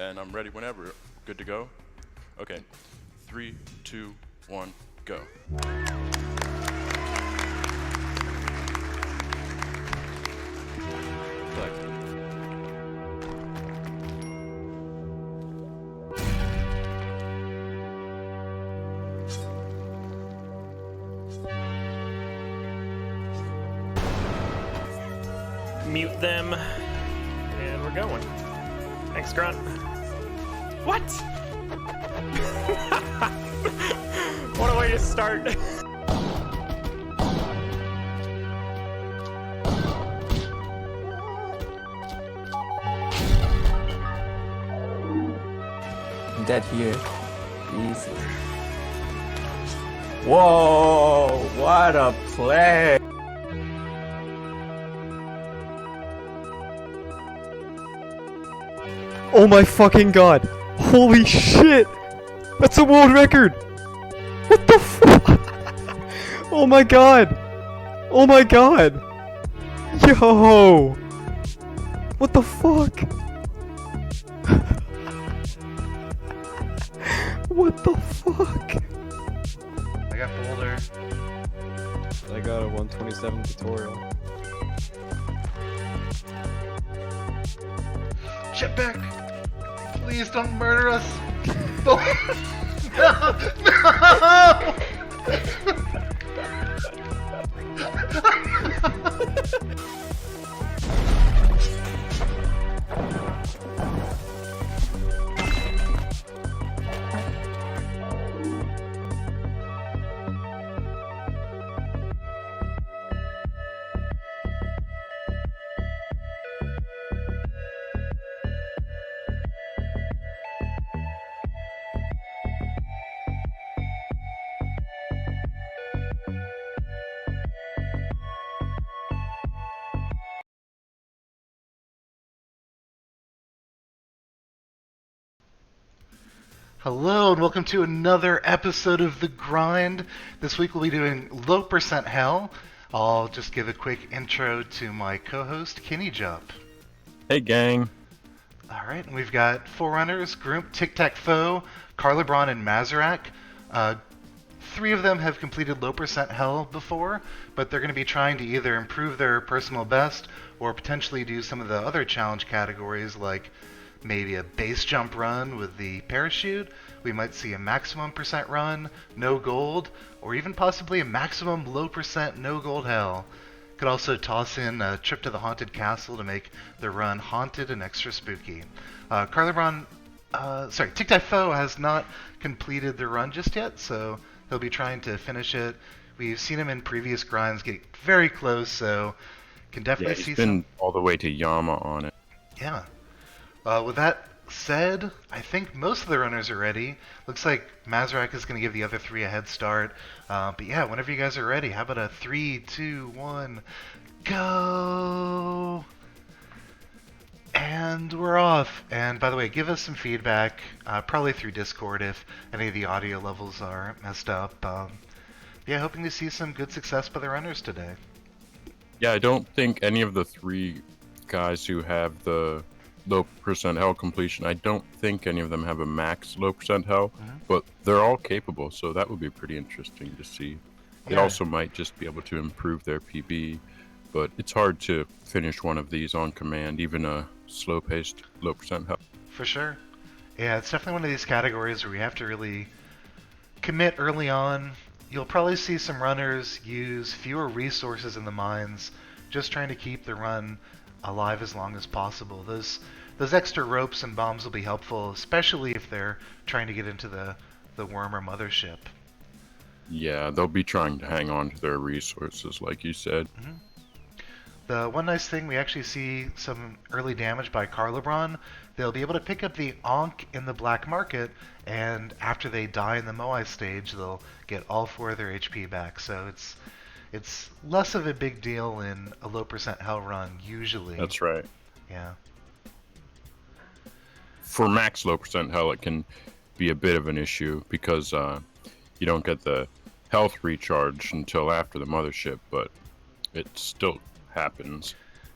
and I'm ready whenever. Good to go? Okay. 3, 2, 1, go. Select. Mute them, and we're going. Thanks, Grunt. What? What a way to start. I'm dead here. Easy. Whoa! What a play! Oh my fucking god! Holy shit! That's a world record! What the fuck? Oh my god! Oh my god! Yo! What the fuck? What the fuck? I got Boulder. I got a 127 tutorial. Jetpack! Please don't murder us! No! No! Hello and welcome to another episode of The Grind. This week we'll be doing low percent hell. I'll just give a quick intro to my co-host, Kenny Jump. Hey gang. Alright, and we've got Forerunners, Group, Tic-Tac-Foe, Carlebron, and Mazarak. Three of them have completed low percent hell before, but they're going to be trying to either improve their personal best or potentially do some of the other challenge categories like maybe a base jump run with the parachute. We might see a maximum percent run, no gold, or even possibly a maximum low percent no gold hell. Could also toss in a trip to the haunted castle to make the run haunted and extra spooky. Tic-Tac-Foe has not completed the run just yet, so he'll be trying to finish it. We've seen him in previous grinds get very close, so can definitely see He's been all the way to Yama on it. Yeah. With that said, I think most of the runners are ready. Looks like Mazarak is going to give the other three a head start. But yeah, whenever you guys are ready, how about a 3, 2, 1, go! And we're off. And by the way, give us some feedback, probably through Discord if any of the audio levels are messed up. Yeah, hoping to see some good success by the runners today. Yeah, I don't think any of the three guys who have the low percent hell completion, I don't think any of them have a max low percent hell, but they're all capable, so that would be pretty interesting to see. They also might just be able to improve their PB, but it's hard to finish one of these on command, even a slow-paced low percent hell. For sure. Yeah, it's definitely one of these categories where we have to really commit early on. You'll probably see some runners use fewer resources in the mines, just trying to keep the run alive as long as possible. Those extra ropes and bombs will be helpful, especially if they're trying to get into the worm or mothership. Yeah, they'll be trying to hang on to their resources, like you said. The one nice thing, we actually see some early damage by Carlebron. They'll be able to pick up the Ankh in the black market, and after they die in the Moai stage, they'll get all 4 of their HP back. So it's less of a big deal in a low percent hell run, usually. That's right. Yeah. For max low percent hell, it can be a bit of an issue because you don't get the health recharge until after the mothership, but it still happens.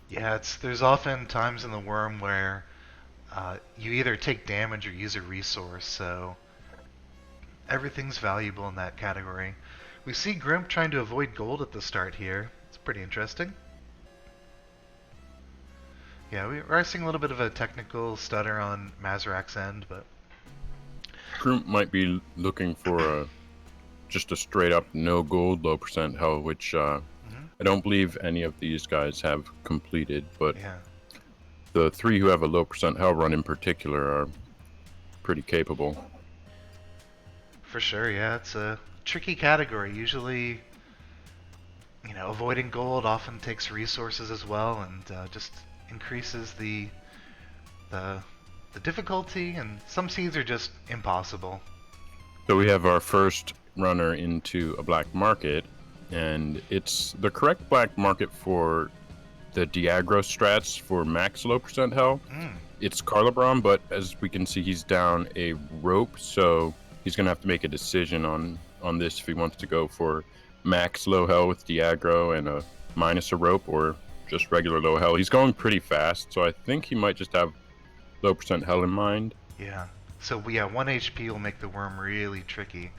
Yeah, there's often times in the worm where you either take damage or use a resource, so everything's valuable in that category. We see Grimp trying to avoid gold at the start here. It's pretty interesting. Yeah, we are seeing a little bit of a technical stutter on Mazarak's end, but Group might be looking for just a straight up no gold, low percent hell, which I don't believe any of these guys have completed, but yeah. the 3 who have a low percent hell run in particular are pretty capable. For sure, yeah, it's a tricky category. Usually, you know, avoiding gold often takes resources as well, and just increases the difficulty. And some seeds are just impossible. So we have our first runner into a black market, and it's the correct black market for the Diagro strats for max low percent hell. It's Carlebron, but as we can see, he's down a rope, so he's gonna have to make a decision on this if he wants to go for max low hell with Diagro and a minus a rope, or just regular low hell. He's going pretty fast, so I think he might just have low percent hell in mind. Yeah. So yeah, 1 HP will make the worm really tricky.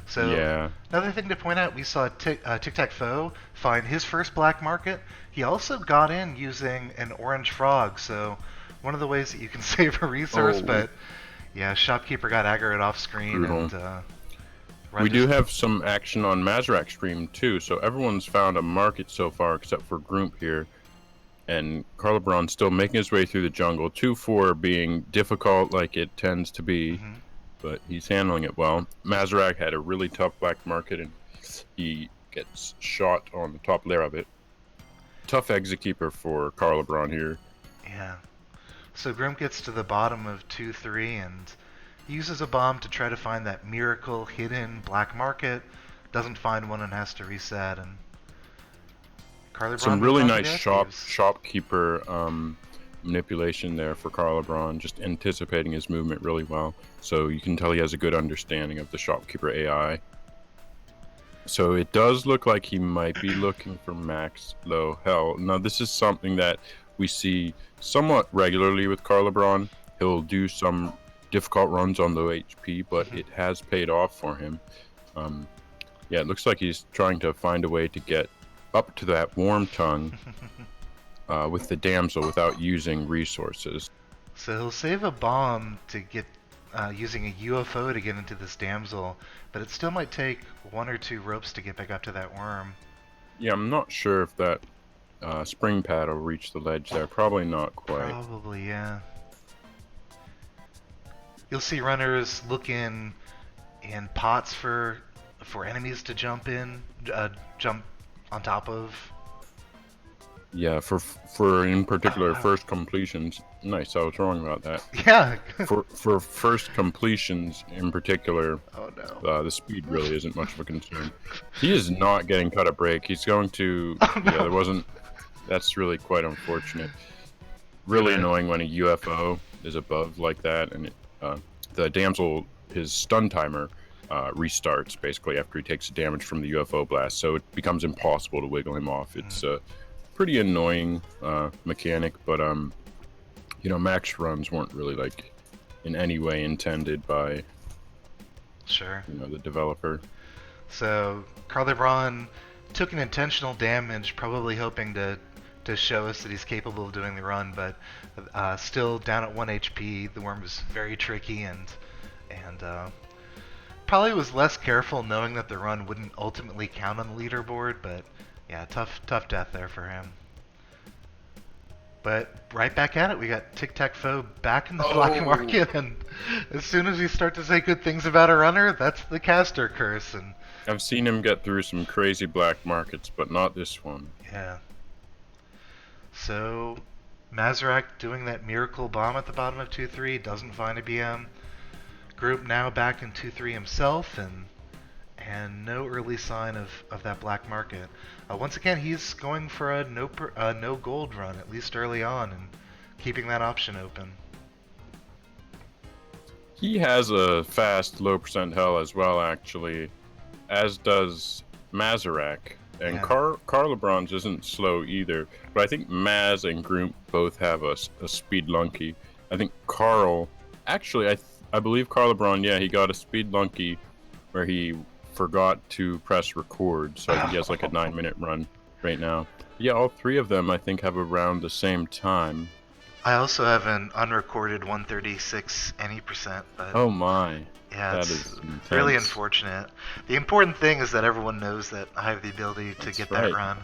So Yeah. another thing to point out, we saw Tic-Tac-Foe find his first black market. He also got in using an orange frog, so one of the ways that you can save a resource, Oh. but yeah, Shopkeeper got aggroed off screen, Brutal. and We do have some action on Mazarak stream too, so everyone's found a market so far except for Grump here. And Carlebron's still making his way through the jungle, 2-4 being difficult like it tends to be, but he's handling it well. Mazarak had a really tough black market, and he gets shot on the top layer of it. Tough executor for Carlebron here. Yeah. So Grimp gets to the bottom of 2-3 and uses a bomb to try to find that miracle hidden black market. Doesn't find one and has to reset. And Carlebron Some moves really on to nice the Actives. shopkeeper manipulation there for Carlebron, just anticipating his movement really well. So you can tell he has a good understanding of the shopkeeper AI. So it does look like he might be looking for max low hell. Now this is something that we see somewhat regularly with Carlebron. He'll do some difficult runs on low HP, but it has paid off for him. Yeah, it looks like he's trying to find a way to get up to that warm tongue with the damsel without using resources. So he'll save a bomb to get using a UFO to get into this damsel, but it still might take 1 or 2 ropes to get back up to that worm. Yeah, I'm not sure if that spring pad will reach the ledge there. Probably not quite. Probably, yeah. You'll see runners look in pots for enemies to jump on top of. Yeah, for in particular first completions. Nice, I was wrong about that. Yeah. For first completions in particular, Oh no. the speed really isn't much of a concern. He is not getting cut a break. He's going to. Oh, no. Yeah, there wasn't. That's really quite unfortunate. Really Yeah. annoying when a UFO is above like that, and the damsel, his stun timer, restarts basically after he takes damage from the UFO blast, so it becomes impossible to wiggle him off. It's a pretty annoying mechanic, but you know, max runs weren't really like in any way intended by Sure. the developer. So Carlebron took an intentional damage, probably hoping to show us that he's capable of doing the run, but still down at 1 HP. The worm was very tricky and probably was less careful knowing that the run wouldn't ultimately count on the leaderboard, but yeah, tough death there for him. But right back at it, we got Tic-Tac-Foe back in the black market, and as soon as we start to say good things about a runner, that's the caster curse, and I've seen him get through some crazy black markets, but not this one. yeah. So, Mazarak doing that miracle bomb at the bottom of 2-3, doesn't find a BM. Group now back in 2-3 himself, and no early sign of that black market. Once again, he's going for a no gold run, at least early on, and keeping that option open. He has a fast low percent hell as well, actually, as does Mazarak. And Yeah. Carlebron's isn't slow either, but I think Maz and Groomp both have a speed lunky. I think Carl, actually, I believe Carl LeBron, yeah, he got a speed lunky where he forgot to press record, so I think he has like a 9-minute run right now. Yeah, all three of them I think have around the same time. I also have an unrecorded 136 any percent, but Oh my. yeah, that it's is intense. really unfortunate. The important thing is that everyone knows that I have the ability to That's get right. that run.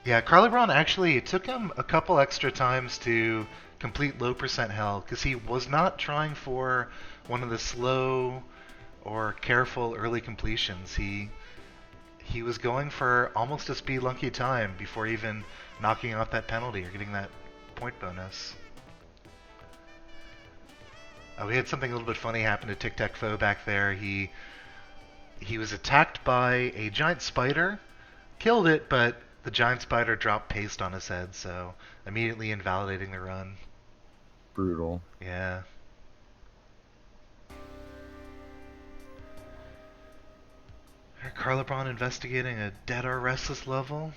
Yeah, Carly Brown actually, it took him a couple extra times to complete low percent hell because he was not trying for one of the slow or careful early completions. He was going for almost a speed lunky time before even knocking out that penalty or getting that point bonus. We had something a little bit funny happen to Tic Tac Foe back there. He was attacked by a giant spider, killed it, but the giant spider dropped paste on his head, so immediately invalidating the run. Brutal. Yeah. Carl LeBron investigating a Dead or Restless level.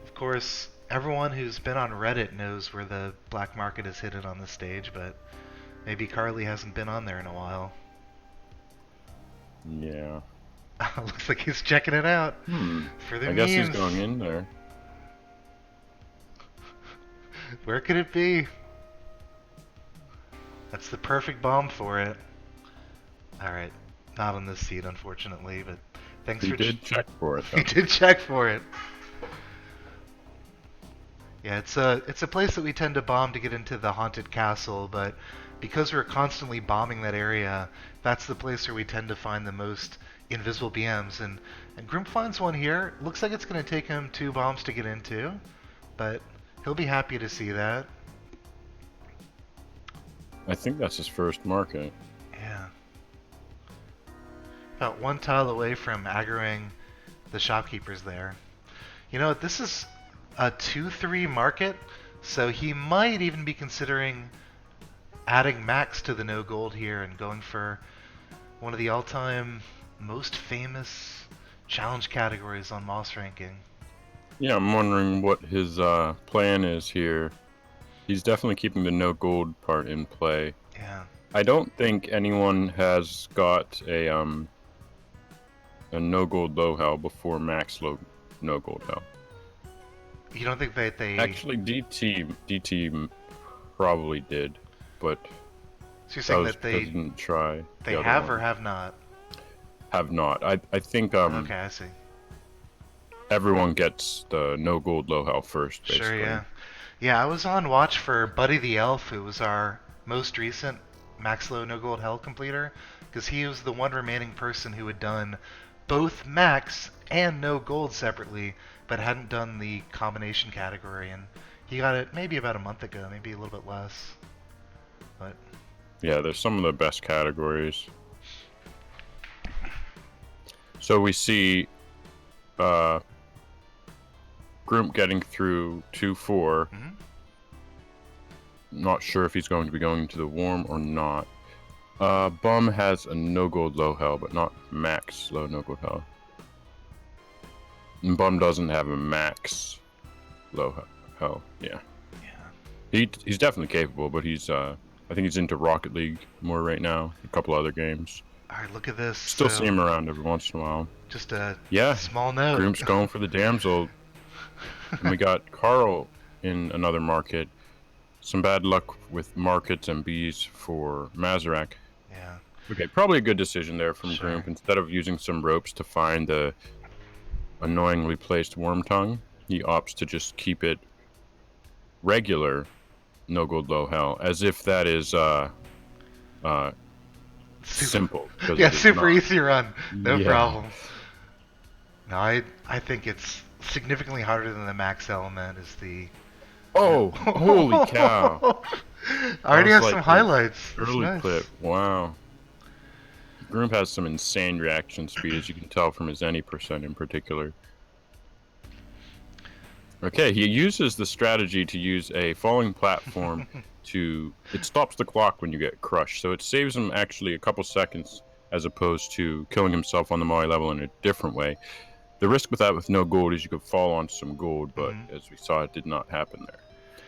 Of course, everyone who's been on Reddit knows where the black market is hidden on this stage, but maybe Carly hasn't been on there in a while. Yeah. Looks like he's checking it out for the I guess he's memes. going in there. Where could it be? That's the perfect bomb for it. Alright, not on this seat unfortunately, but thanks He for did check for it, He though. did check for it. Yeah, it's a place that we tend to bomb to get into the haunted castle, but because we're constantly bombing that area, that's the place where we tend to find the most invisible BMs. And Grimp finds one here. Looks like it's going to take him 2 bombs to get into, but he'll be happy to see that. I think that's his first market. Yeah. About 1 tile away from aggroing the shopkeepers there. You know, this is a 2-3 market, so he might even be considering adding Max to the no gold here and going for one of the all-time most famous challenge categories on Moss ranking. Yeah, I'm wondering what his plan is here. He's definitely keeping the no gold part in play. Yeah. I don't think anyone has got a no gold low hell before max no gold hell. You don't think that they... Actually, DT probably did, but So you're saying was that they didn't try. they the other have one. or have not? Have not. I think Okay, I see. everyone gets the no gold low hell first. Basically. Sure, yeah. Yeah, I was on watch for Buddy the Elf, who was our most recent Max Low No Gold Hell completer, because he was the one remaining person who had done both Max and No Gold separately, but hadn't done the combination category, and he got it maybe about a month ago, maybe a little bit less. But Yeah, there's some of the best categories. So we see Grump getting through 2-4. Mhm. Not sure if he's going to be going to the warm or not. Bum has a no gold low hell, but not max low no gold hell. And Bum doesn't have a max low hell. Yeah. He's definitely capable, but he's I think he's into Rocket League more right now. A couple other games. alright, look at this. Still So, see him around every once in a while. just a Yeah. small note. Groom's going for the damsel. And we got Carl in another market. Some bad luck with markets and bees for Mazarak. Yeah. Okay, probably a good decision there from Sure. Groom. Instead of using some ropes to find the annoyingly placed worm tongue, he opts to just keep it regular no gold low hell, as if that is simple. 'cause Yeah, it is super not. easy run. No Yeah. problem. No, I think it's significantly harder than the max element is the... Oh, holy cow. I already was have like some the highlights. It's Early nice. clip, wow. Groom has some insane reaction speed, as you can tell from his any percent in particular. Okay, he uses the strategy to use a falling platform to... It stops the clock when you get crushed, so it saves him actually a couple seconds as opposed to killing himself on the Moai level in a different way. The risk with that with no gold is you could fall onto some gold, but as we saw, it did not happen there.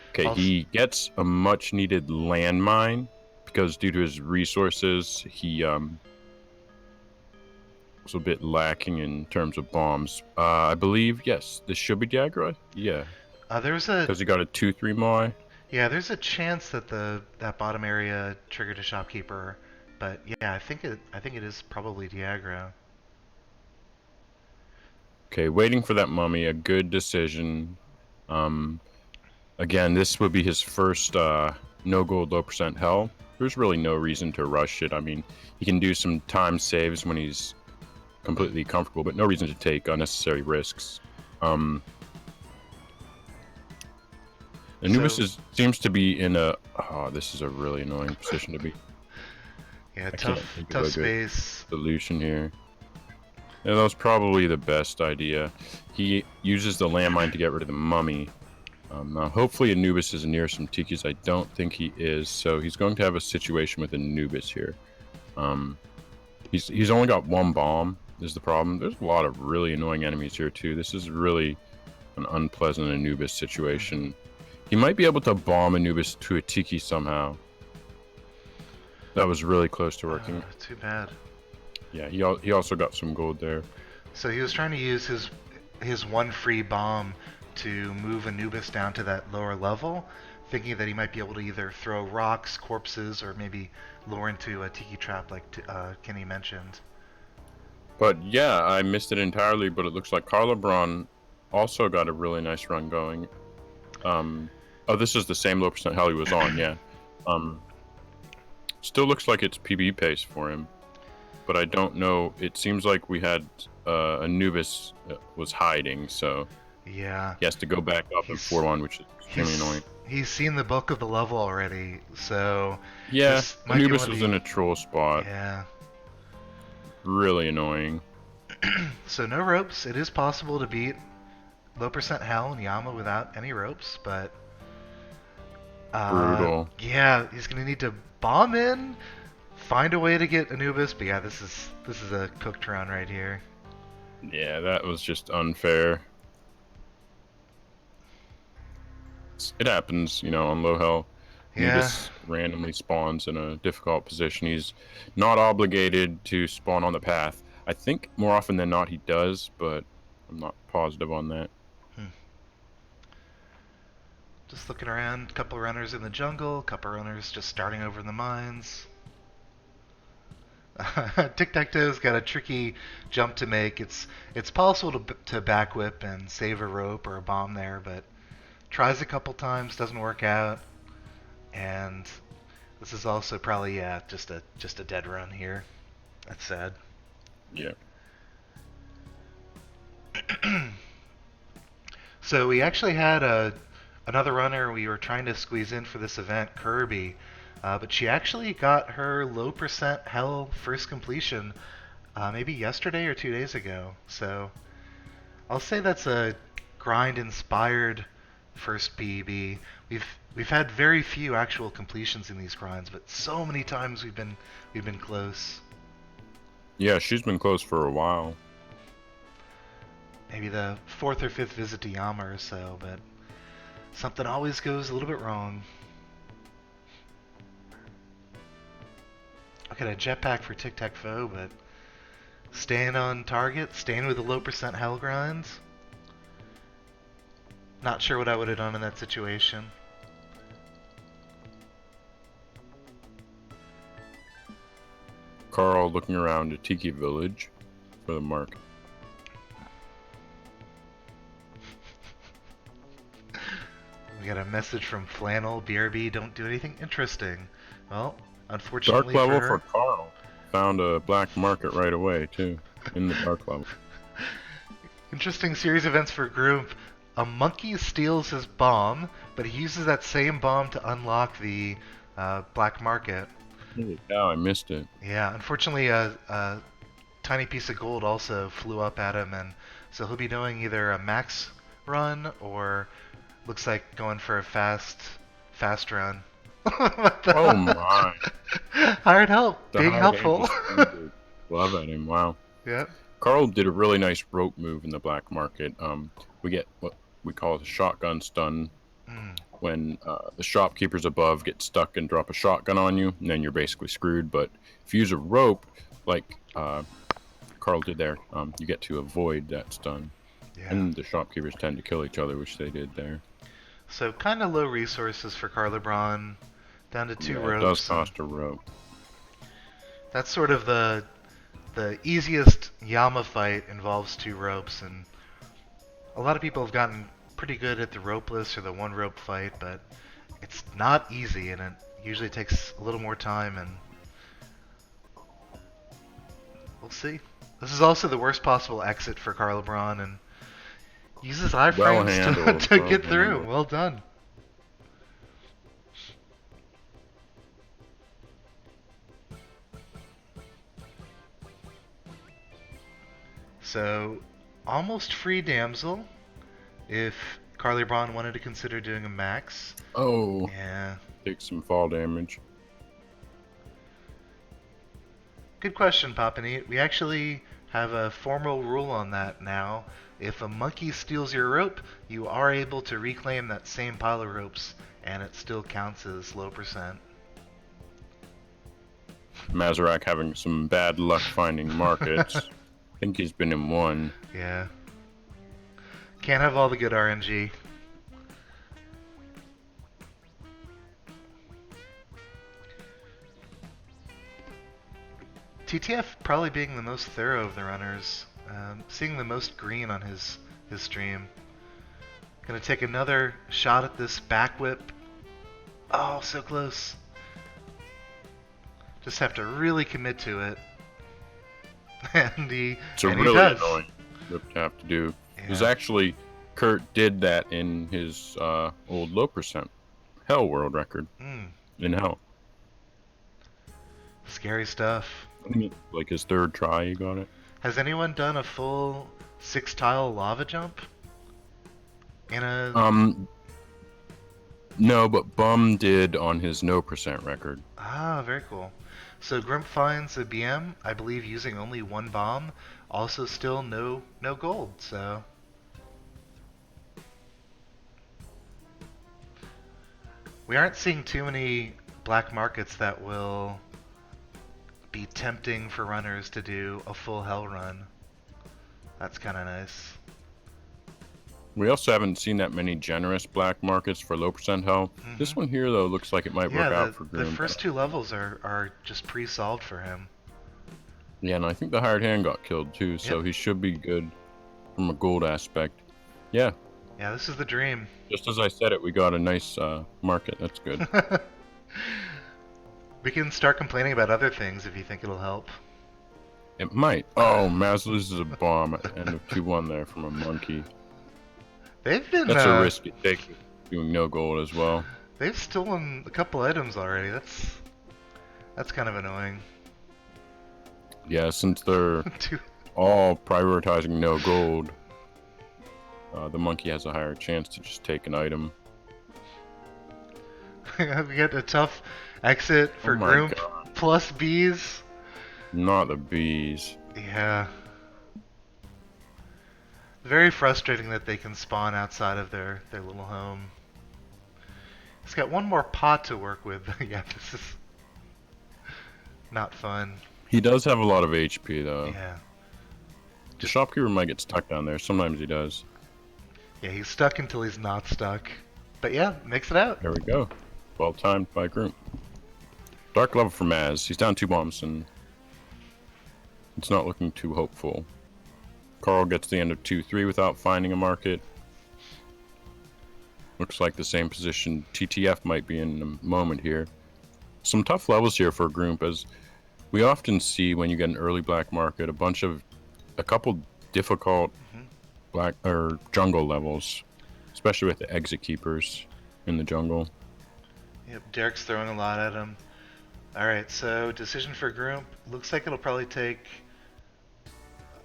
Okay, Also- he gets a much needed landmine because due to his resources, he was a bit lacking in terms of bombs. I believe, yes, this should be Diagra. Yeah, There's a because he got a 2-3 Moai. yeah, there's a chance that that bottom area triggered a shopkeeper, but yeah, I think it is probably Diagra. Okay, waiting for that mummy, a good decision. Again, this would be his first no gold, low percent hell. There's really no reason to rush it. I mean, he can do some time saves when he's completely comfortable, but no reason to take unnecessary risks. Anubis seems to be in a... Oh, this is a really annoying position to be. Yeah, can't tough think of a good space. solution here. Yeah, that was probably the best idea. He uses the landmine to get rid of the mummy. Now, hopefully Anubis is near some tikis. I don't think he is, so he's going to have a situation with Anubis here. He's only got one bomb, is the problem. There's a lot of really annoying enemies here, too. This is really an unpleasant Anubis situation. He might be able to bomb Anubis to a tiki somehow. That was really close to working. Too bad. Yeah, he also got some gold there. So he was trying to use his one free bomb to move Anubis down to that lower level, thinking that he might be able to either throw rocks, corpses, or maybe lure into a tiki trap like Kenny mentioned. But yeah, I missed it entirely, but it looks like Carlebron also got a really nice run going. Oh, this is the same low percent hell he was on, yeah. Still looks like it's PB pace for him, but I don't know. It seems like we had Anubis was hiding, so Yeah. he has to go back up in 4-1, which is extremely annoying. He's seen the bulk of the level already, so Yeah, this might be Anubis one of was the- in a troll spot. yeah. Really annoying. So no ropes. It is possible to beat low percent hell and Yama without any ropes, but Brutal. yeah, he's gonna need to bomb in, find a way to get Anubis. But yeah, this is a cooked run right here. Yeah, that was just unfair. It happens, on low hell. He Yeah. just randomly spawns in a difficult position. He's not obligated to spawn on the path. I think more often than not he does, but I'm not positive on that. Just looking around, couple runners in the jungle, couple runners just starting over in the mines. Tic-Tac-Toe's got a tricky jump to make. It's possible to back whip and save a rope or a bomb there, but tries a couple times, doesn't work out. And this is also probably just a dead run here. That's sad. Yeah. So we actually had another runner we were trying to squeeze in for this event, Kirby, but she actually got her low percent hell first completion maybe yesterday or 2 days ago. So I'll say that's a grind inspired first PB. We've had very few actual completions in these grinds, but so many times we've been close. Yeah, she's been close for a while. Maybe the 4th or 5th visit to Yama or so, but something always goes a little bit wrong. I got a jetpack for Tic-Tac-Foe, but staying on target, staying with the low percent hell grinds. Not sure what I would have done in that situation. Carl looking around a tiki village for the mark. We got a message from Flannel, BRB, don't do anything interesting. Well, unfortunately Dark level for her, for Carl. Found a black market right away, too, in the dark level. interesting series of events for group. A monkey steals his bomb, but he uses that same bomb to unlock the black market. Holy cow, I missed it. Yeah, unfortunately, a tiny piece of gold also flew up at him, and so he'll be doing either a max run or looks like going for a fast run. What the- Oh my. Hired help, The being high helpful. range is glove at him. Wow. Yep. Carl did a really nice rope move in the black market. We get what we call a shotgun stun when the shopkeepers above get stuck and drop a shotgun on you, and then you're basically screwed. But if you use a rope, like Carl did there, you get to avoid that stun. Yeah. And the shopkeepers tend to kill each other, which they did there. So kind of low resources for Carlebron, down to 2 Yeah, ropes. it does cost a rope. That's sort of the easiest Yama fight involves 2 ropes, and a lot of people have gotten pretty good at the ropeless or the 1 rope fight, but it's not easy, and it usually takes a little more time, and we'll see. This is also the worst possible exit for Carlebron, and uses iframes handled, to well get through. handled. Well done. So, almost free damsel if Carlebron wanted to consider doing a max. Oh, Yeah. take some fall damage. Good question, Papanit. We actually have a formal rule on that now. If a monkey steals your rope, you are able to reclaim that same pile of ropes, and it still counts as low percent. Mazarak having some bad luck finding markets. I think he's been in one. Yeah. Can't have all the good RNG. TTF probably being the most thorough of the runners. Seeing the most green on his stream. Gonna take another shot at this back whip. Oh, so close. Just have to really commit to it. And he, It's a and he really does. annoying whip to have to do. Because Yeah. actually, Kurt did that in his old low percent Hell world record Mm, in Hell. scary stuff. I think like his 3rd try, he got it. Has anyone done a full 6-tile lava jump? In a No, but Bum did on his no percent record. very cool. So Grimp finds a BM, I believe using only 1 bomb. Also still no gold, so we aren't seeing too many black markets that will be tempting for runners to do a full hell run. That's kind of nice. We also haven't seen that many generous black markets for low percent Hell. This one here, though, looks like it might work Yeah, out for the Groom. first 2 levels are just pre-solved for him. Yeah, and I think the hired hand got killed too, so Yep. he should be good from a gold aspect. Yeah, Yeah, this is the dream. just as I said it, we got a nice market. That's good. We can start complaining about other things if you think it'll help. It might. Oh, Maz loses a bomb at the end of 2-1 there from a monkey. They've been That's a risk you take doing no gold as well. they've stolen a couple items already. That's kind of annoying. Yeah, since they're all prioritizing no gold, the monkey has a higher chance to just take an item. We get a tough exit for Oh my Groomp God. plus bees. Not the bees. Yeah. Very frustrating that they can spawn outside of their little home. He's got 1 more pot to work with. Yeah, this is not fun. He does have a lot of HP though. Yeah. The shopkeeper might get stuck down there. Sometimes he does. Yeah, he's stuck until he's not stuck. But yeah, makes it out. There we go. Well timed by Groom. Dark level for Maz. He's down 2 bombs and it's not looking too hopeful. Carl gets the end of 2-3 without finding a market. Looks like the same position TTF might be in a moment here. Some tough levels here for Groomp, as we often see when you get an early black market, a couple difficult black or jungle levels, especially with the exit keepers in the jungle. Yep, Derek's throwing a lot at him. Alright, so decision for Groomp. Looks like it'll probably take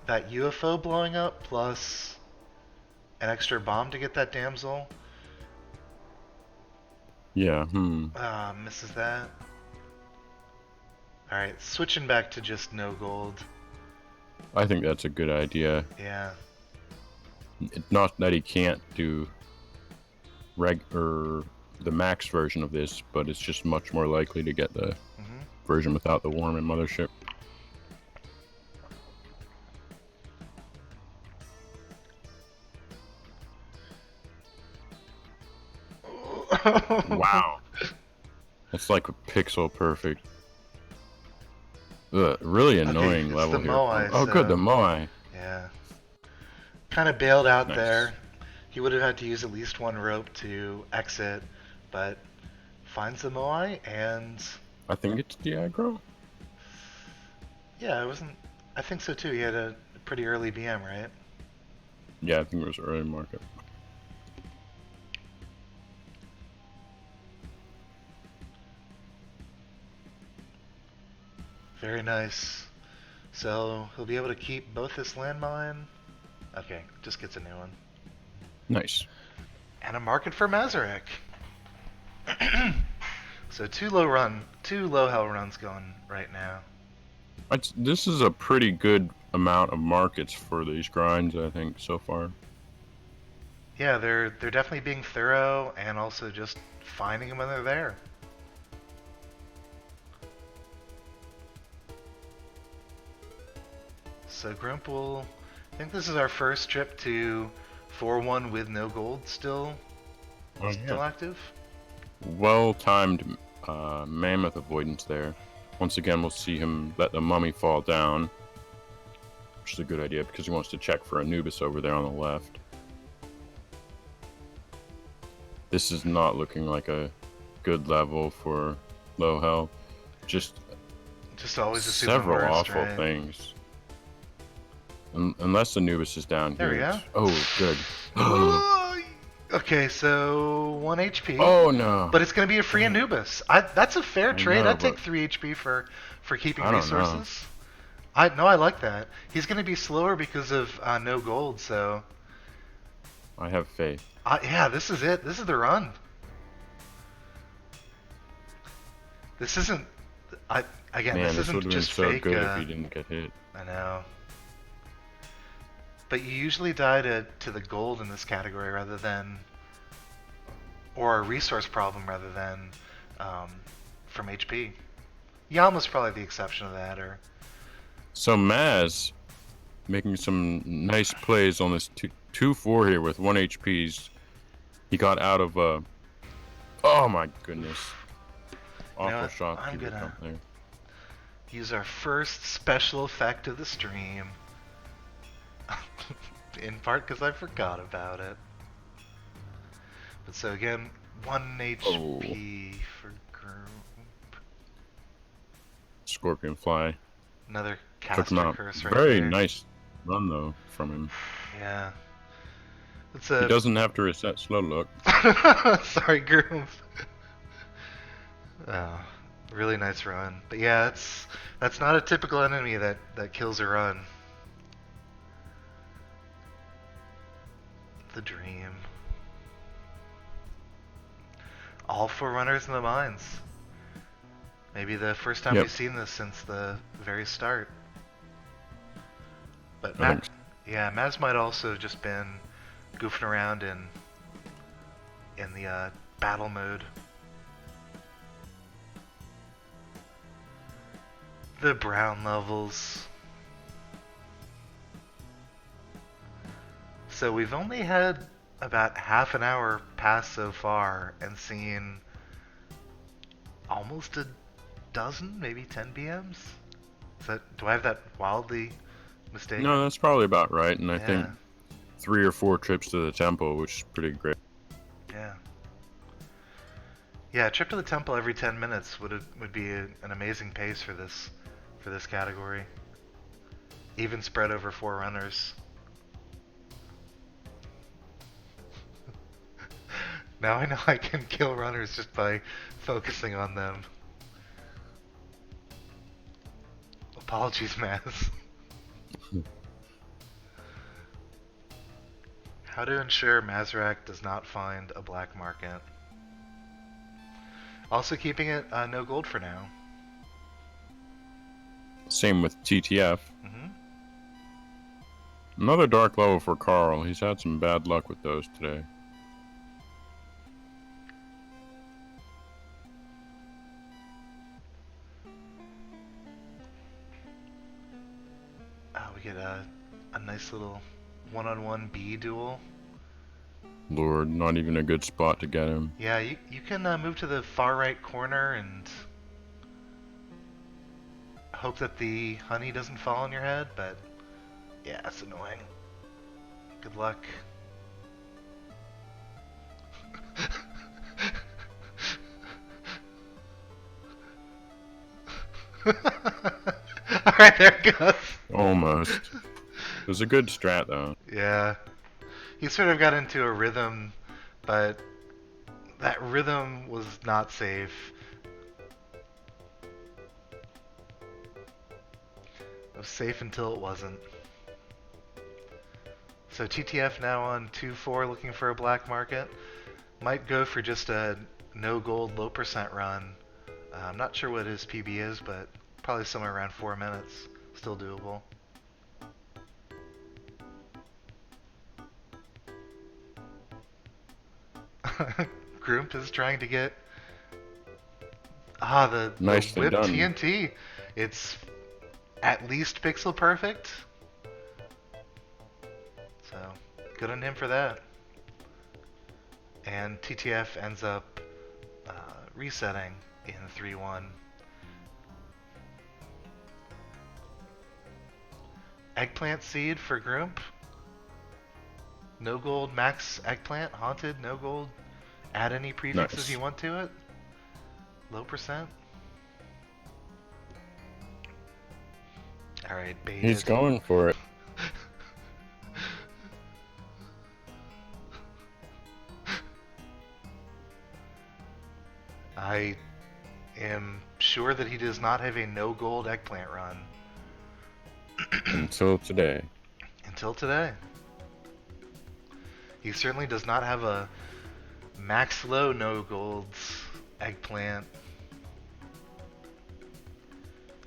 that UFO blowing up plus an extra bomb to get that damsel. Yeah, Misses that. Alright, switching back to just no gold. I think that's a good idea. Yeah. It's not that he can't do the max version of this, but it's just much more likely to get the version without the worm and mothership. Wow. That's like a pixel perfect. Ugh, really annoying it's level the here. Moai, Oh, good, so- the Moai. Yeah. Kind of bailed out Nice. there. He would have had to use at least one rope to exit, but finds the Moai, and I think it's the aggro. yeah, it wasn't. I think so too. He had a pretty early BM, right? Yeah, I think it was early market. Very nice. So he'll be able to keep both this landmine. Okay, just gets a new one. Nice. And a market for Mazarek. So two low hell runs going right now. This is a pretty good amount of markets for these grinds, I think, so far. Yeah, they're definitely being thorough and also just finding them when they're there. So Grump will. I think this is our first trip to 4-1 with no gold still active. Well-timed mammoth avoidance there. Once again, we'll see him let the mummy fall down, which is a good idea because he wants to check for Anubis over there on the left. This is not looking like a good level for low hell. Just Just always assume the several worst, awful right? things. Unless Anubis is down There here. we go. it's- Oh, good. Okay, so 1 HP. Oh no. But it's going to be a free Anubis. That's a fair trade. know, I'd take but- 3 HP for keeping I don't know. resources. I like that. He's going to be slower because of no gold, so I have faith. yeah, this is it. This is the run. This isn't Man, this this isn't would have been just so fake. good if he didn't get hit. I know. But you usually die to the gold in this category rather than, or a resource problem rather than from HP. Yama's probably the exception to that, or So Maz making some nice plays on this 2-4 here with 1 HPs. He got out of oh my goodness. Awful what? shot. I'm he did gonna- up there. use our first special effect of the stream. In part because I forgot about it. But so again, 1 HP for group. Scorpion fly. Another Took him caster out. curse right Very there. nice run though from him. Yeah. It's He a doesn't have to reset slow look. sorry, Groove. Oh, really nice run. But yeah, that's not a typical enemy that kills a run. The dream. All 4 runners in the mines. Maybe the first time Yep. we've seen this since the very start. But I think yeah, Maz might also have just been goofing around in the battle mode. The brown levels. So we've only had about half an hour pass so far and seen almost a dozen, maybe 10 BMs. Do I have that wildly mistaken? No, that's probably about right, and I Yeah. think 3 or 4 trips to the temple, which is pretty great. Yeah. Yeah, a trip to the temple every 10 minutes would be an amazing pace for this category. Even spread over 4 runners. Now I know I can kill runners just by focusing on them. Apologies, Maz. How to ensure Mazrak does not find a black market. Also keeping it no gold for now. Same with TTF. Hmm. Another dark level for Carl. He's had some bad luck with those today. We get a nice little one-on-one B duel. Lord, not even a good spot to get him. Yeah, you can move to the far right corner and hope that the honey doesn't fall on your head, but yeah, it's annoying. Good luck. Alright, there it goes. Almost. It was a good strat, though. Yeah. He sort of got into a rhythm, but that rhythm was not safe. It was safe until it wasn't. So TTF now on 2-4 looking for a black market. Might go for just a no gold low percent run. I'm not sure what his PB is, but probably somewhere around 4 minutes. Still doable. Groomp is trying to get the Nicely whip done. TNT. It's at least pixel perfect. So good on him for that. And TTF ends up resetting in 3-1. Eggplant seed for Groomp. No gold max eggplant, haunted, no gold. Add any prefixes Nice. you want to it. Low percent. Alright, baited. He's going for it. I am sure that he does not have a no gold eggplant run Until today. until today. He certainly does not have a max low no golds eggplant.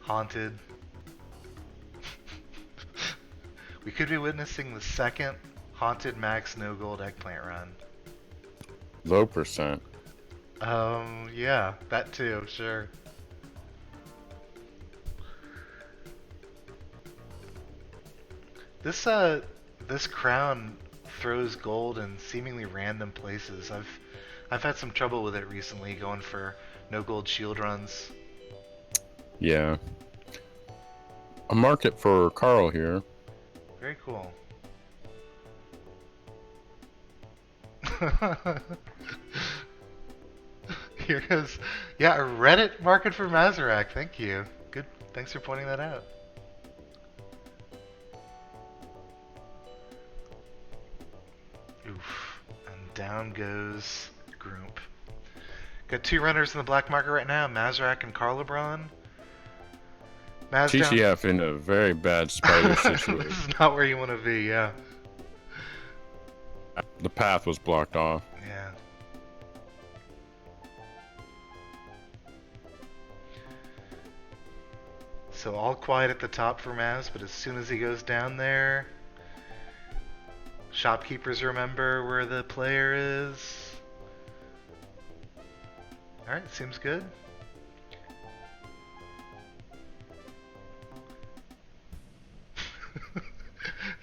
Haunted. We could be witnessing the second haunted max no gold eggplant run. Low percent. Yeah, that too, sure. This crown throws gold in seemingly random places. I've had some trouble with it recently, going for no gold shield runs. Yeah. A market for Carl here. Very cool. Here goes, yeah, a Reddit market for Mazarak. Thank you. Good. Thanks for pointing that out. Oof. And down goes Groomp. Got two runners in the black market right now, Mazarak and Carlebron. Maz down. TCF in a very bad spider situation. This is not where you want to be, yeah. The path was blocked off. Yeah. So all quiet at the top for Maz, but as soon as he goes down there, shopkeepers remember where the player is. Alright, seems good.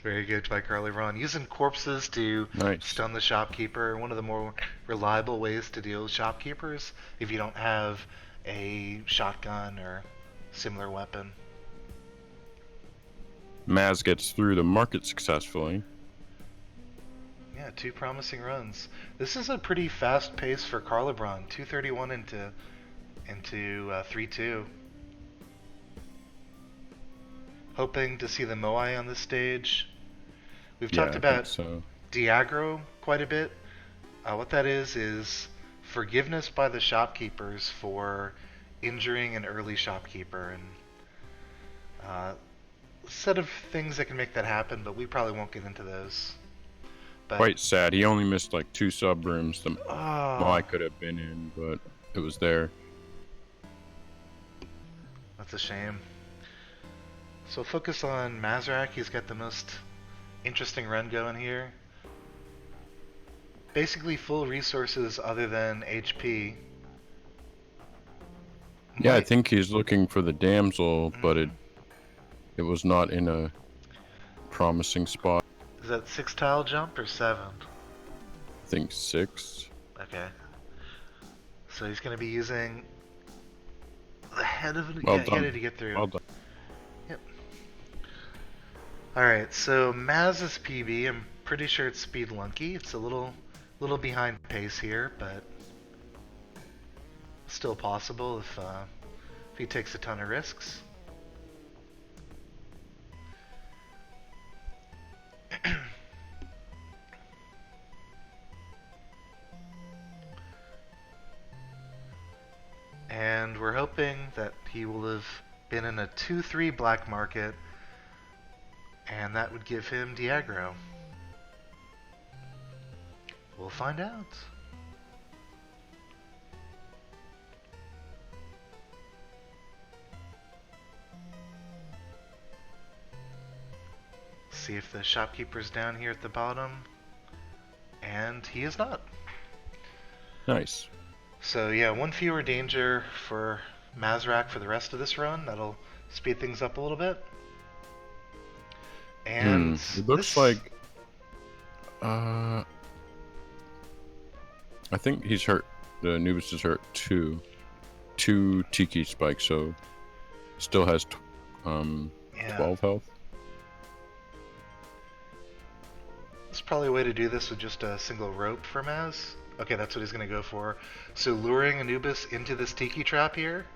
Very good by Carlebron. Using corpses to Nice. stun the shopkeeper, one of the more reliable ways to deal with shopkeepers if you don't have a shotgun or similar weapon. Maz gets through the market successfully. Yeah, two promising runs. This is a pretty fast pace for Carlebron. 231 into 3-2. Hoping to see the Moai on this stage. We've Yeah, talked I about think so. Diagro quite a bit. What that is forgiveness by the shopkeepers for injuring an early shopkeeper, and a set of things that can make that happen, but we probably won't get into those. But, Quite sad. He only missed like 2 sub rooms. The oh, I could have been in, but it was there. that's a shame. So focus on Mazarak. He's got the most interesting run going here. Basically full resources other than HP. Yeah, I Might- think he's looking for the damsel, but Mhm. it was not in a promising spot. Is that 6 tile jump or 7? I think 6. Okay. So he's going to be using the head of it. Well Yeah, he done. had to get through. Well done. Yep. Alright, so Maz's PB, I'm pretty sure it's Speed Lunky. It's a little behind pace here, but still possible if he takes a ton of risks. And we're hoping that he will have been in a 2-3 black market, and that would give him Diagro. We'll find out. See if the shopkeeper's down here at the bottom, and he is not. Nice. So yeah, one fewer danger for Mazrak for the rest of this run. That'll speed things up a little bit. And It looks this- like. I think he's hurt. The Anubis is hurt 2 Tiki spikes, so still has yeah, 12 health. there's probably a way to do this with just a single rope for Maz. Okay, that's what he's gonna go for. So luring Anubis into this Tiki trap here.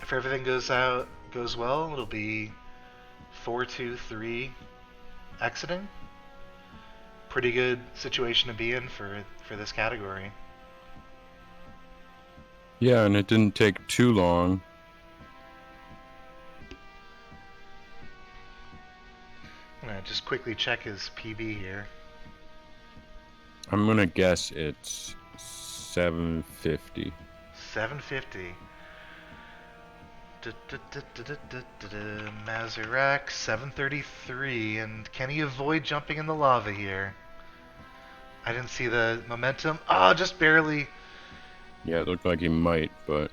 If everything goes well, it'll be 4-2-3 exiting. Pretty good situation to be in for this category. Yeah, and it didn't take too long. I'm gonna just quickly check his PB here. I'm gonna guess it's 750. 750. Mazurak 733, and can he avoid jumping in the lava here? I didn't see the momentum. Ah, just barely. Yeah, it looked like he might, but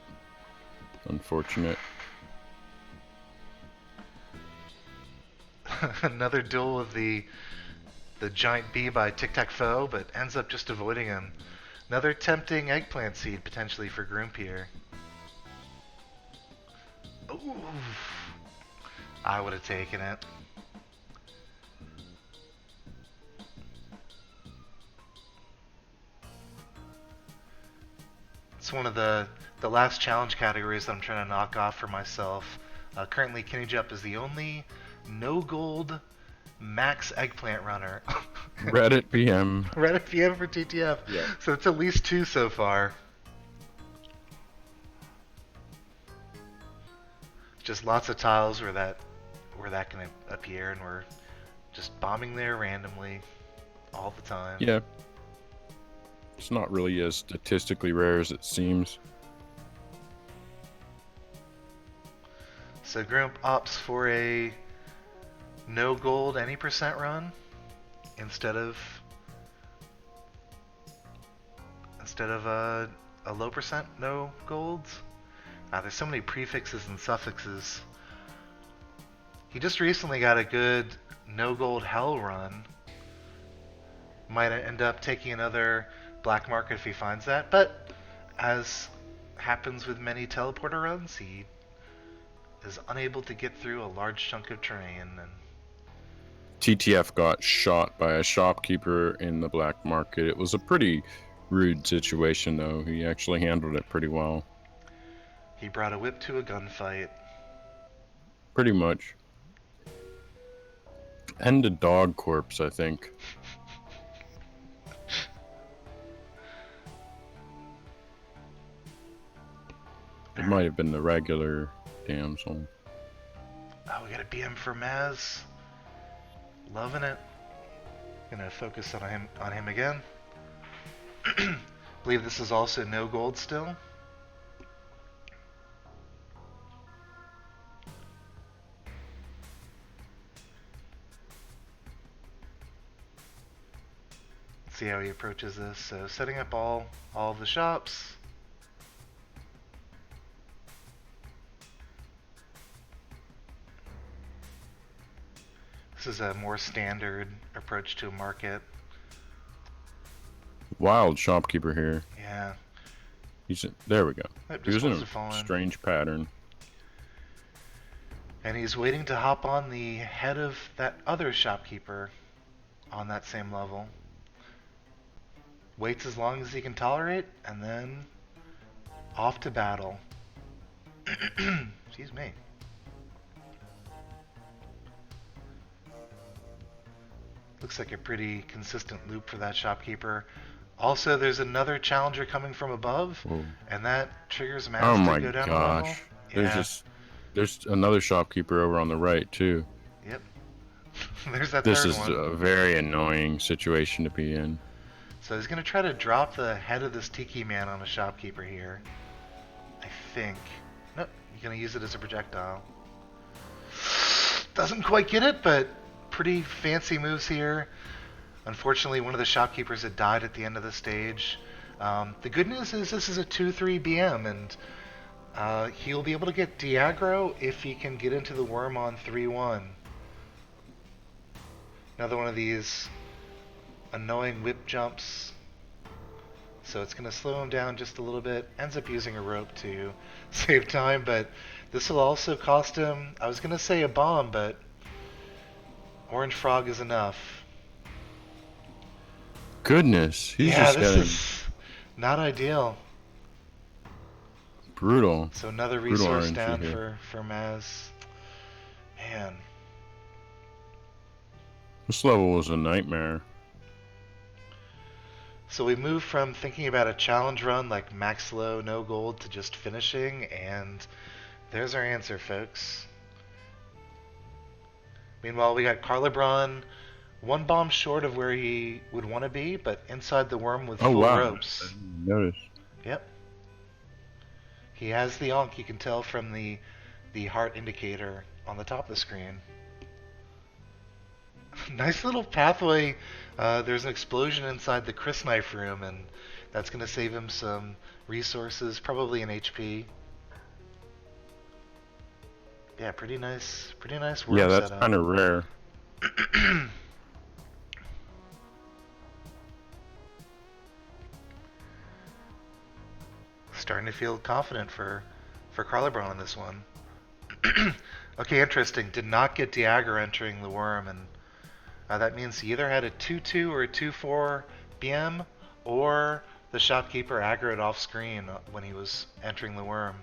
unfortunate. Another duel of the giant bee by Tic Tac Foe, but ends up just avoiding him. Another tempting eggplant seed potentially for Groomp here. Ooh, I would have taken it. It's one of the last challenge categories that I'm trying to knock off for myself. Currently, Kenny Jup is the only no gold max eggplant runner. Reddit PM. Reddit PM for TTF. Yeah. So it's at least 2 so far. Just lots of tiles where that can appear, and we're just bombing there randomly all the time. Yeah. It's not really as statistically rare as it seems. So Grump opts for a no gold any percent run instead of a low percent no golds. There's so many prefixes and suffixes. He just recently got a good no gold hell run. Might end up taking another black market if he finds that, but as happens with many teleporter runs, he is unable to get through a large chunk of terrain. And TTF got shot by a shopkeeper in the black market. It was a pretty rude situation, though. He actually handled it pretty well. he brought a whip to a gunfight. Pretty much. And a dog corpse, I think. It might have been the regular damsel. Oh, we got a BM for Maz. Loving it. Gonna focus on him again. Believe this is also no gold still. see how he approaches this. So setting up all of the shops. This is a more standard approach to a market. Wild shopkeeper here. Yeah. There we go. Yep, He was just in wants a to fall in. strange pattern. And he's waiting to hop on the head of that other shopkeeper on that same level. Waits as long as he can tolerate, and then off to battle. Excuse me. Looks like a pretty consistent loop for that shopkeeper. Also, there's another challenger coming from above, Whoa. and that triggers Maz Oh to my go down a level. gosh. Yeah. There's another shopkeeper over on the right too. Yep. There's that This third is one. a very annoying situation to be in. So he's gonna try to drop the head of this tiki man on a shopkeeper here. I think. Nope, he's gonna use it as a projectile. Doesn't quite get it, but pretty fancy moves here. Unfortunately, one of the shopkeepers had died at the end of the stage. The good news is this is a 2-3 BM, and he'll be able to get Diagro if he can get into the worm on 3-1. Another one of these annoying whip jumps. So it's going to slow him down just a little bit. Ends up using a rope to save time, but this will also cost him, I was going to say a bomb, but Orange Frog is enough. Goodness, he's Yeah, just this getting is not ideal. brutal. So another Brutal resource RNG down here. for Maz. Man. This level was a nightmare. So we move from thinking about a challenge run like max low, no gold, to just finishing, and there's our answer, folks. Meanwhile, we got Carlebron one bomb short of where he would want to be, but inside the worm with Oh full wow. ropes. I didn't notice. Yep. He has the onk, you can tell from the heart indicator on the top of the screen. Nice little pathway. There's an explosion inside the Chris knife room, and that's going to save him some resources, probably an HP. Yeah, pretty nice worm Yeah, that's setup. kind of rare. Starting to feel confident for Carlebron on this one. Okay, interesting. Did not get Diagro entering the worm, and that means he either had a 2-2 or a 2-4 BM, or the shopkeeper aggroed off screen when he was entering the worm.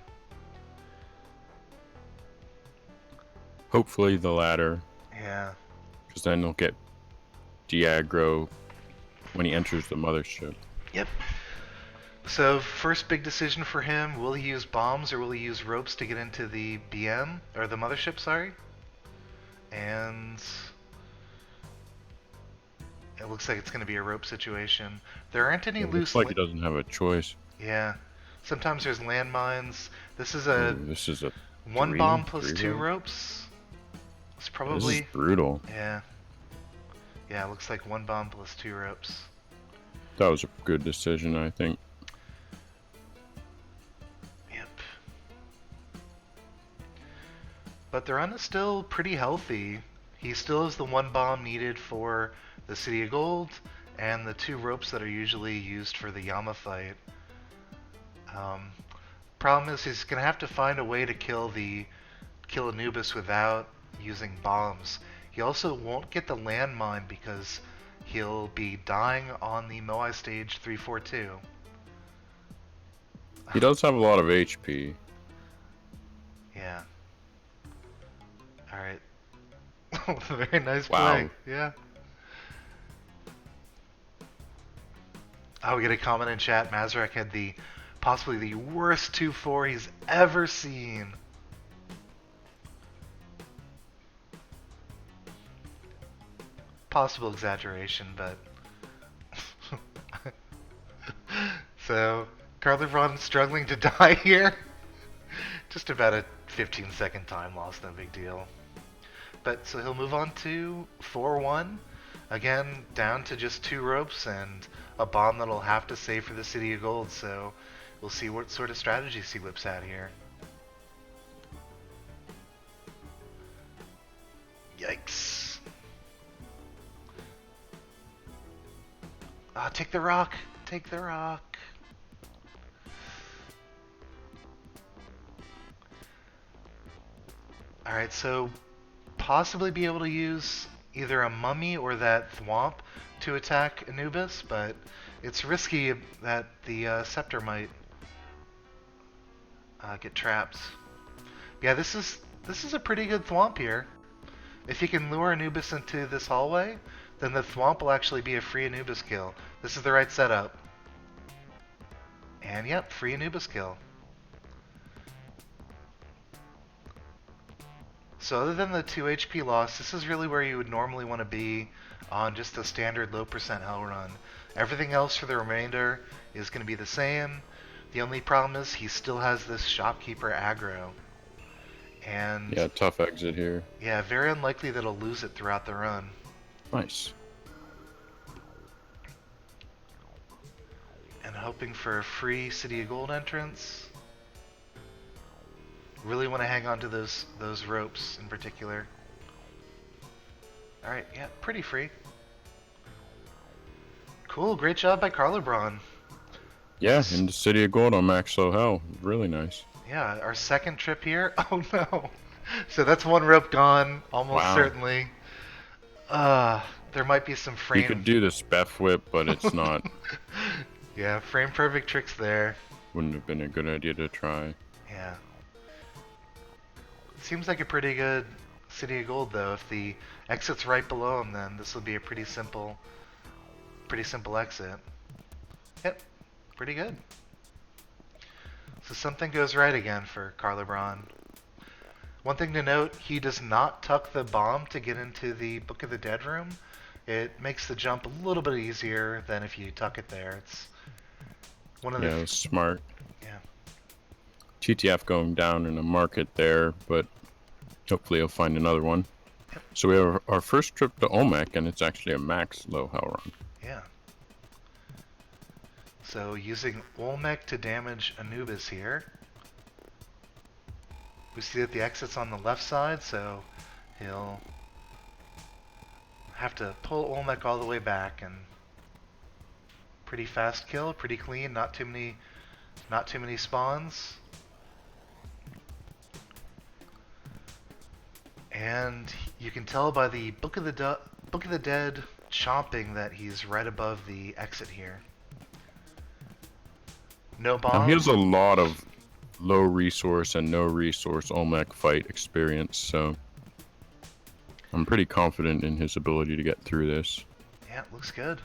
Hopefully the latter, Yeah. because then he'll get Diagro when he enters the mothership. Yep. So first big decision for him, will he use bombs or will he use ropes to get into the BM, or the mothership, sorry? And it looks like it's going to be a rope situation. There aren't any It loose... looks like he doesn't have a choice. Yeah. Sometimes there's landmines. This is Ooh, a this is a 1 three- bomb plus three 2 rope? ropes. It's This probably... is brutal. Yeah. Yeah, it looks like 1 bomb plus 2 ropes. That was a good decision, I think. Yep. But the run is still pretty healthy. He still has the 1 bomb needed for the City of Gold, and the 2 ropes that are usually used for the Yama fight. Problem is he's gonna have to find a way to kill Anubis without using bombs. He also won't get the landmine because he'll be dying on the Moai stage 342. He does have a lot of HP. Yeah. Alright. Very nice Wow. play. Yeah. Oh, we get a comment in chat. Mazrak had possibly the worst 2-4 he's ever seen. Possible exaggeration, but... So, Carlebron struggling to die here. Just about a 15-second time loss, no big deal. But, so he'll move on to 4-1. Again, down to just 2 ropes and a bomb that'll have to save for the City of Gold, so we'll see what sort of strategies he whips out here. Yikes. Ah, take the rock! Take the rock! Alright, so possibly be able to use either a mummy or that thwomp to attack Anubis, but it's risky that the scepter might get trapped. Yeah, this is a pretty good thwomp here. If you can lure Anubis into this hallway, then the thwomp will actually be a free Anubis kill. This is the right setup. And yep, free Anubis kill. So other than the 2 HP loss, this is really where you would normally want to be on just a standard low percent hell run. Everything else for the remainder is going to be the same. The only problem is he still has this shopkeeper aggro. And Yeah, tough exit here. yeah, very unlikely that he'll lose it throughout the run. Nice. And hoping for a free City of Gold entrance. Really want to hang on to those ropes in particular. Alright, yeah, pretty free. Cool, great job by Carlebron. Yeah, in the City of Gold on max low hell. Really nice. Yeah, our second trip here. Oh no. So that's one rope gone, almost Wow. certainly. There might be some You frame. could do the Spef Whip, but it's not. Yeah, frame perfect tricks there. Wouldn't have been a good idea to try. Yeah. Seems like a pretty good City of Gold though. If the exit's right below him, then this will be a pretty simple exit. Yep, pretty good. So something goes right again for Carlebron. One thing to note, he does not tuck the bomb to get into the Book of the Dead room. It makes the jump a little bit easier than if you tuck it there. It's one of Yeah, the it was smart. yeah. TTF going down in the market there, but hopefully he'll find another one. So we have our first trip to Olmec, and it's actually a max low hell run. Yeah. So using Olmec to damage Anubis here. We see that the exit's on the left side, so he'll have to pull Olmec all the way back, and pretty fast kill, pretty clean, not too many spawns. And you can tell by the Book of the Dead chomping that he's right above the exit here. No Now bomb. he has a lot of low resource and no resource Olmec fight experience, so I'm pretty confident in his ability to get through this. Yeah, looks good.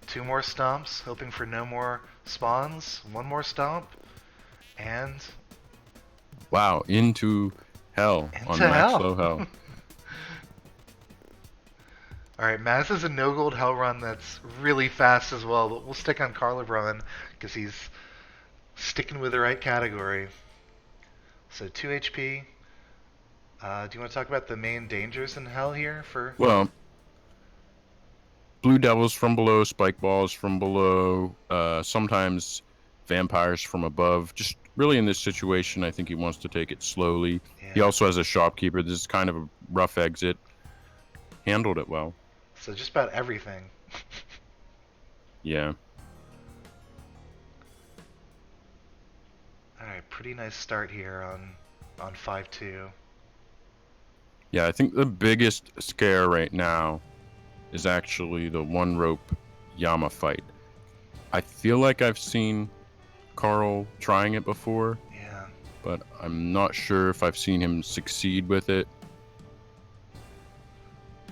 2 more stomps, hoping for no more spawns. 1 more stomp, and Wow, into hell on Into max hell. low hell. alright, Maz is a no gold hell run that's really fast as well, but we'll stick on Carlebron because he's sticking with the right category. So 2 HP. Do you want to talk about the main dangers in hell here for? Well, blue devils from below, spike balls from below, sometimes vampires from above. Just really in this situation, I think he wants to take it slowly. He Yeah. also has a shopkeeper. This is kind of a rough exit. Handled it well. So just about everything. Yeah. Alright, pretty nice start here on 5-2. Yeah, I think the biggest scare right now is actually the one rope Yama fight. I feel like I've seen Carl trying it before, Yeah. but I'm not sure if I've seen him succeed with it.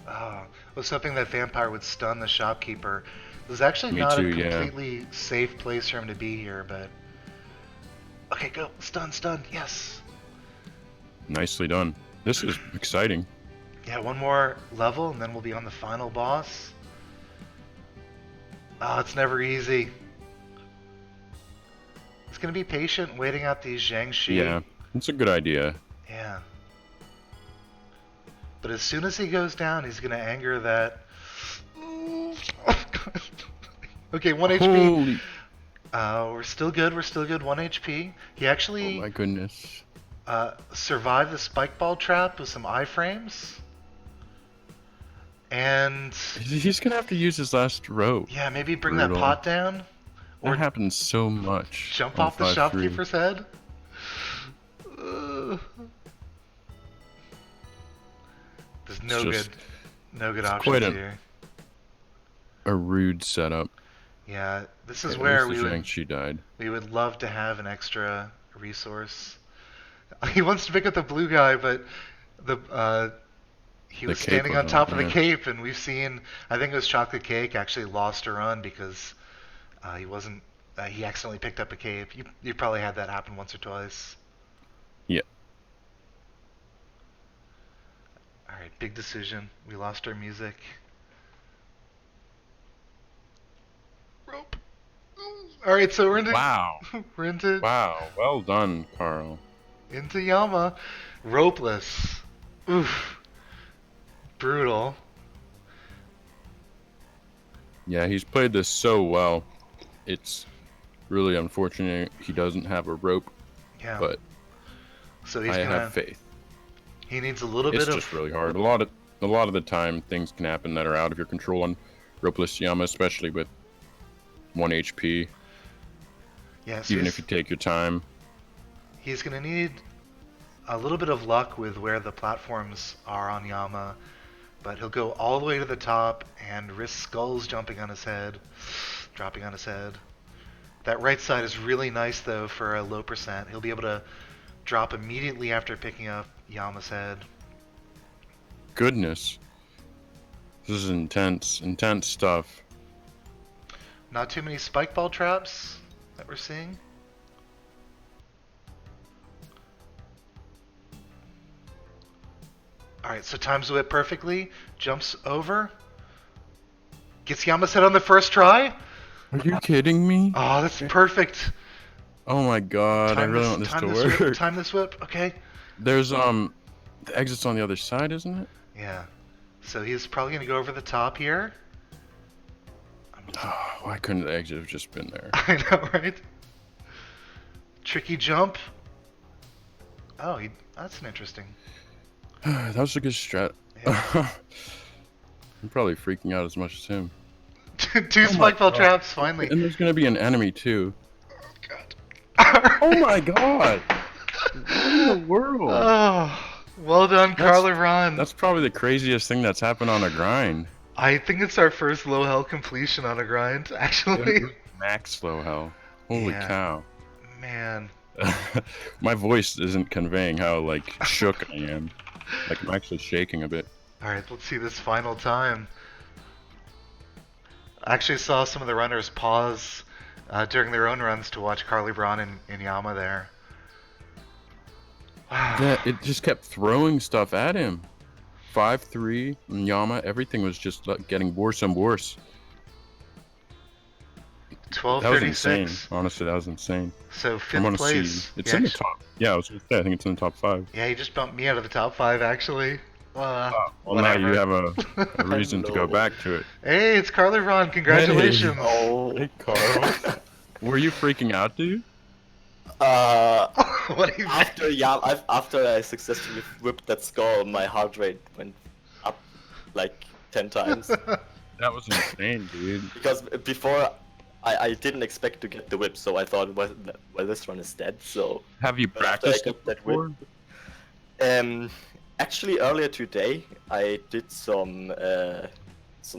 I was hoping that vampire would stun the shopkeeper. This is actually Me not too, a yeah. completely safe place for him to be here, but okay, go stun, yes. Nicely done. This is exciting. Yeah, 1 more level, and then we'll be on the final boss. Oh, it's never easy. It's gonna be patient, waiting out these Zhangxi. Yeah, it's a good idea. Yeah. But as soon as he goes down, he's gonna anger that Okay, 1 HP. Holy! We're still good. We're still good. 1 HP. He Oh actually my goodness. survived the spike ball trap with some iframes. And He's gonna have to use his last rope. yeah, maybe bring that Brutal. pot down. That happens so much. Jump on off the 5-3. shopkeeper's head. There's no just- good it's options quite a- here. A rude setup. Yeah, this is At where least we the would Zhangxi died. love to have an extra resource. He wants to pick up the blue guy, but he The was cape standing was on top on, of the yeah. cape, and we've seen. I think it was Chocolate Cake actually lost a run because he wasn't. He accidentally picked up a cape. You probably had that happen once or twice. Yeah. All right, big decision. We lost our music. Rope. All right, so we're into Wow. we're into Wow. Well done, Carl. into Yama. Ropeless. Oof. Brutal. Yeah, he's played this so well. It's really unfortunate he doesn't have a rope, Yeah. but So he's I gonna. have faith. He needs a little It's bit just of. really hard. A lot of the time, things can happen that are out of your control on ropeless Yama, especially with 1 HP. Yeah. So Even if you take your time. he's gonna need a little bit of luck with where the platforms are on Yama, but he'll go all the way to the top and risk skulls jumping on his head, dropping on his head. That right side is really nice though for a low percent. He'll be able to drop immediately after picking up Yama's head. Goodness. This is intense stuff. Not too many spike ball traps that we're seeing. Alright, so times the whip perfectly, jumps over, gets Yama's head on the first try. Are you kidding me? Oh, that's perfect. Oh my god, I really want this to whip, work. time this whip, okay. There's the exit's on the other side, isn't it? Yeah. So he's probably gonna go over the top here. Why couldn't the exit have just been there? I know, right? Tricky jump. Oh, that's an interesting. That was a good strat. Yeah. I'm probably freaking out as much as him. Two spike ball traps, finally. And there's gonna be an enemy too. God. Oh my god! What in the world? Oh, well done, Carl Ron. That's probably the craziest thing that's happened on a grind. I think it's our first low hell completion on a grind, actually. Max low hell. Holy Yeah. cow. Man. My voice isn't conveying how like shook I am. Like I'm actually shaking a bit. Alright, let's see this final time. I actually saw some of the runners pause during their own runs to watch Carly Braun and Yama there. Wow. Yeah, it just kept throwing stuff at him. 5-3, and Yama, everything was just like, getting worse and worse. That was insane. 12:36. Honestly, that was insane. So I fifth want to place. see. It's He in the actu- top. Yeah, I was gonna say. I think it's in the top 5. Yeah, he just bumped me out of the top 5 actually. Well, now whatever. you have a reason to go Hello. back to it. Hey, it's Carly Ron. Congratulations. Oh, Hey, Carl. Were you freaking out, dude? What do you after I successfully whipped that skull, my heart rate went up like 10 times. That was insane, dude. Because before, I didn't expect to get the whip, so I thought, well, this run is dead. So Have you But after I practiced got it that before? whip, actually earlier today, I did some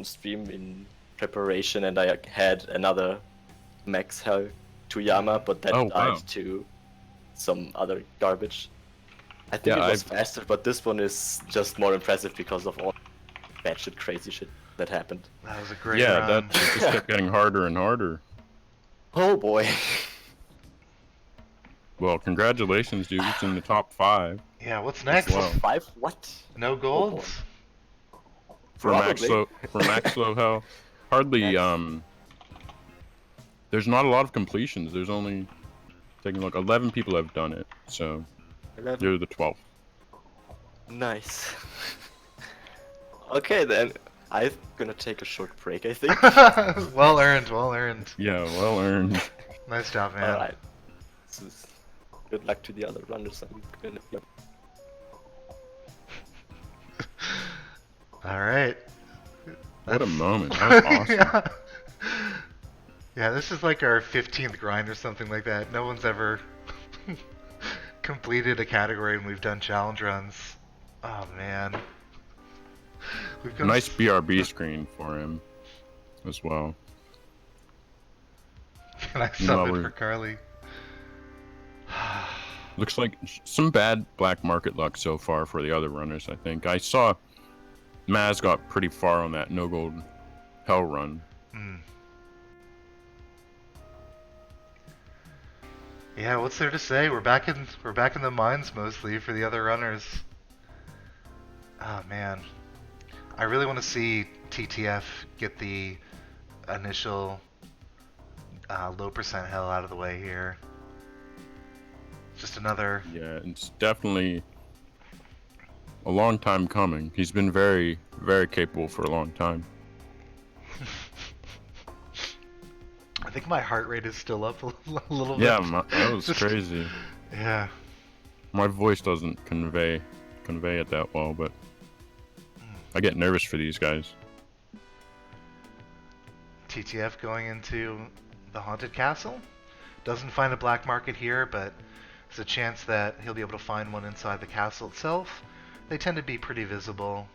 stream in preparation, and I had another max hell to Yama, but that Oh, died wow. to some other garbage. I think Yeah, it was faster, but this one is just more impressive because of all batshit crazy shit that happened. That was a great Yeah, run. that just kept getting harder and harder. Oh boy. Well, congratulations, dude. It's in the top 5 Yeah, what's next? Wow. 5? What? No golds? for max Probably. low hell. Hardly That's- There's not a lot of completions. There's only taking a look. 11 people have done it, so 11. you're the 12th. Nice. Okay then. I'm gonna take a short break, I think. Well earned, well earned. Yeah, well earned. Nice job, man. Alright. Good luck to the other runners. I'm gonna... Alright. What a moment. That was awesome. Yeah. Yeah, this is like our 15th grind or something like that. No one's ever completed a category when we've done challenge runs. Oh man. We've got Nice BRB screen for him as well. Nice No, summon we're- for Carly. Looks like some bad black market luck so far for the other runners, I think. I saw Maz got pretty far on that no gold hell run. Hmm. Yeah, what's there to say? We're back in the mines mostly for the other runners. Oh man. I really want to see TTF get the initial low percent hell out of the way here. Just another. Yeah, it's definitely a long time coming. He's been very, very capable for a long time. I think my heart rate is still up a little bit. Yeah, that was Just- crazy. Yeah. My voice doesn't convey it that well, but I get nervous for these guys. TTF going into the Haunted Castle. Doesn't find a black market here, but there's a chance that he'll be able to find one inside the castle itself. They tend to be pretty visible,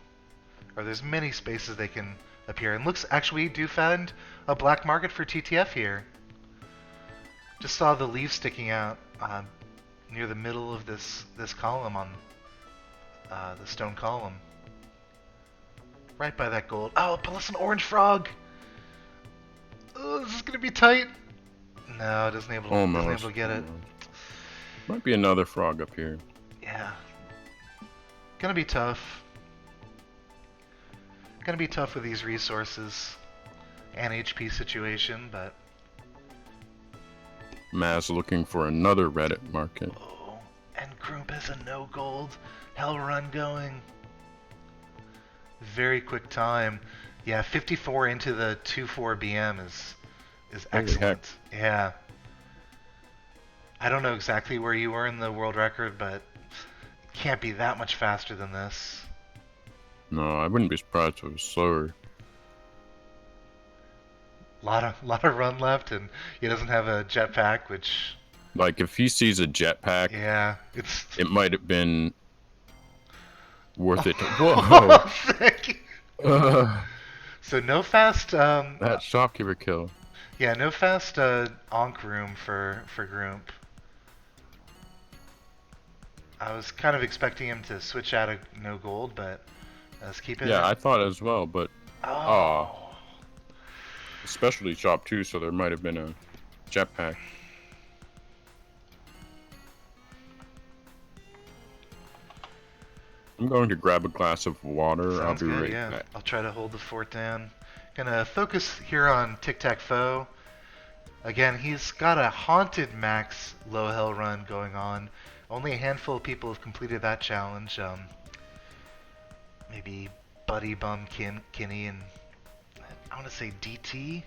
or there's many spaces they can appear. And looks, actually, we do find a black market for TTF here. Just saw the leaf sticking out near the middle of this column on the stone column. Right by that gold. Oh, but listen, orange frog! Oh, this is gonna be tight. No, it doesn't able to get it. Might be another frog up here. Yeah. Gonna be tough. Gonna be tough with these resources and HP situation, but Maz looking for another Reddit market. oh, and Groomp has a no gold hell run going. Very quick time. Yeah, 54 into the 2-4 BM is Holy excellent. heck. Yeah. I don't know exactly where you were in the world record, but can't be that much faster than this. No, I wouldn't be surprised if it was slower. Lot of run left, and he doesn't have a jetpack, which Like, if he sees a jetpack, yeah, it's it might have been worth it to... Whoa! Sick. Ugh, So no fast that shopkeeper kill. yeah, no fast onk room for Groomp. I was kind of expecting him to switch out of no gold, but let's keep it. Yeah, I thought as well, but Oh. specialty shop too, so there might have been a jetpack. I'm going to grab a glass of water. Sounds I'll be good, right yeah. back. I'll try to hold the fort down. Gonna focus here on Tic-Tac-Foe. Again, he's got a haunted max low hell run going on. Only a handful of people have completed that challenge. Maybe Buddy Bum Kinney and I want to say DT?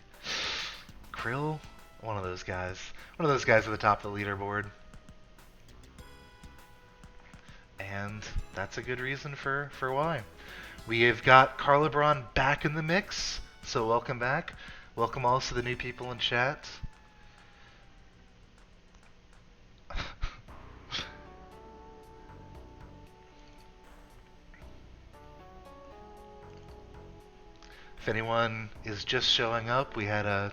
Krill? One of those guys. One of those guys at the top of the leaderboard. And that's a good reason for why. We have got Carlebron back in the mix, so welcome back. Welcome also the new people in chat. If anyone is just showing up, we had a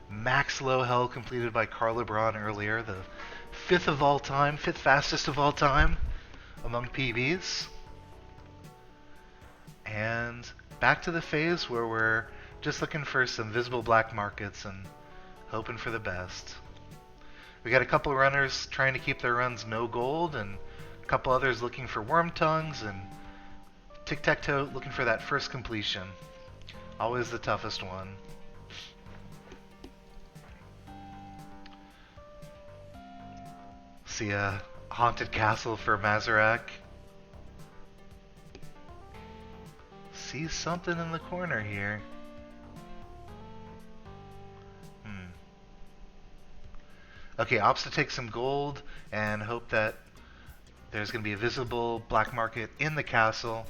max low hell completed by Carlebron earlier, the 5th of all time, 5th fastest of all time among PBs. And back to the phase where we're just looking for some visible black markets and hoping for the best. We got a couple of runners trying to keep their runs no gold, and a couple others looking for worm tongues, and Tic-Tac-Toe looking for that first completion. Always the toughest one. See a haunted castle for Mazarak. see something in the corner here. Okay, opts to take some gold and hope that there's going to be a visible black market in the castle.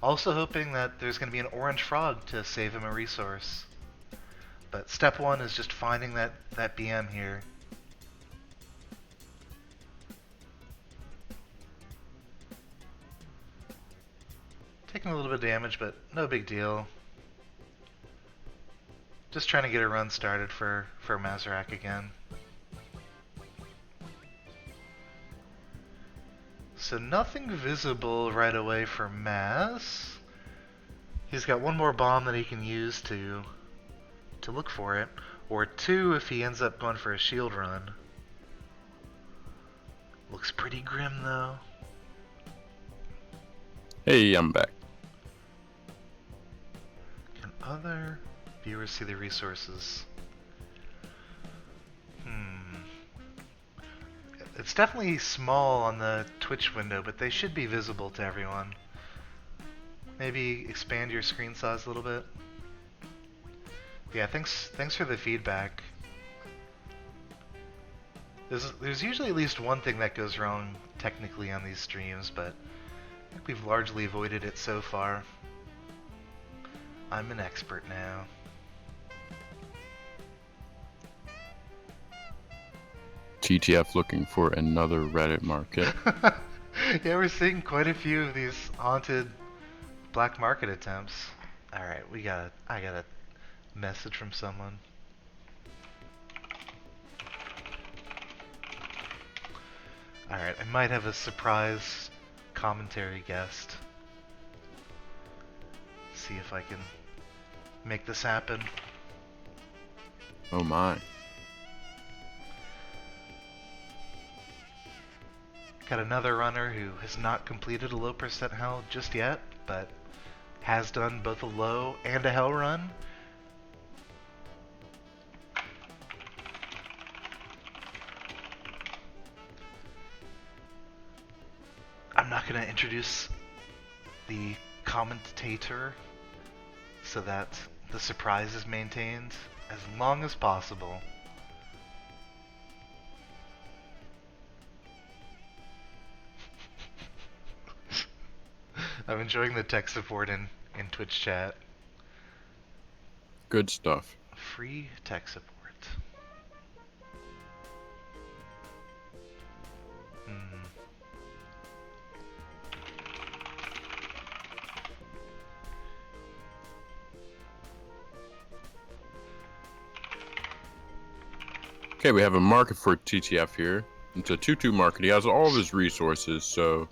Also hoping that there's going to be an orange frog to save him a resource. But step one is just finding that BM here. Taking a little bit of damage, but no big deal. Just trying to get a run started for Mazarak again. So nothing visible right away for Maz. He's got one more bomb that he can use to look for it, or two if he ends up going for a shield run. Looks pretty grim though. Hey, I'm back. Can other viewers see the resources? It's definitely small on the Twitch window, but they should be visible to everyone. Maybe expand your screen size a little bit. Yeah, thanks for the feedback. There's usually at least one thing that goes wrong technically on these streams, but I think we've largely avoided it so far. I'm an expert now. TTF looking for another Reddit market. Yeah, we're seeing quite a few of these haunted black market attempts. Alright, I got a message from someone. Alright, I might have a surprise commentary guest. See if I can make this happen. Oh my. Got another runner who has not completed a low percent hell just yet, but has done both a low and a hell run. I'm not going to introduce the commentator so that the surprise is maintained as long as possible. I'm enjoying the tech support in Twitch chat. Good stuff. Free tech support. Okay, we have a market for TTF here. It's a 2-2 market. He has all of his resources, so...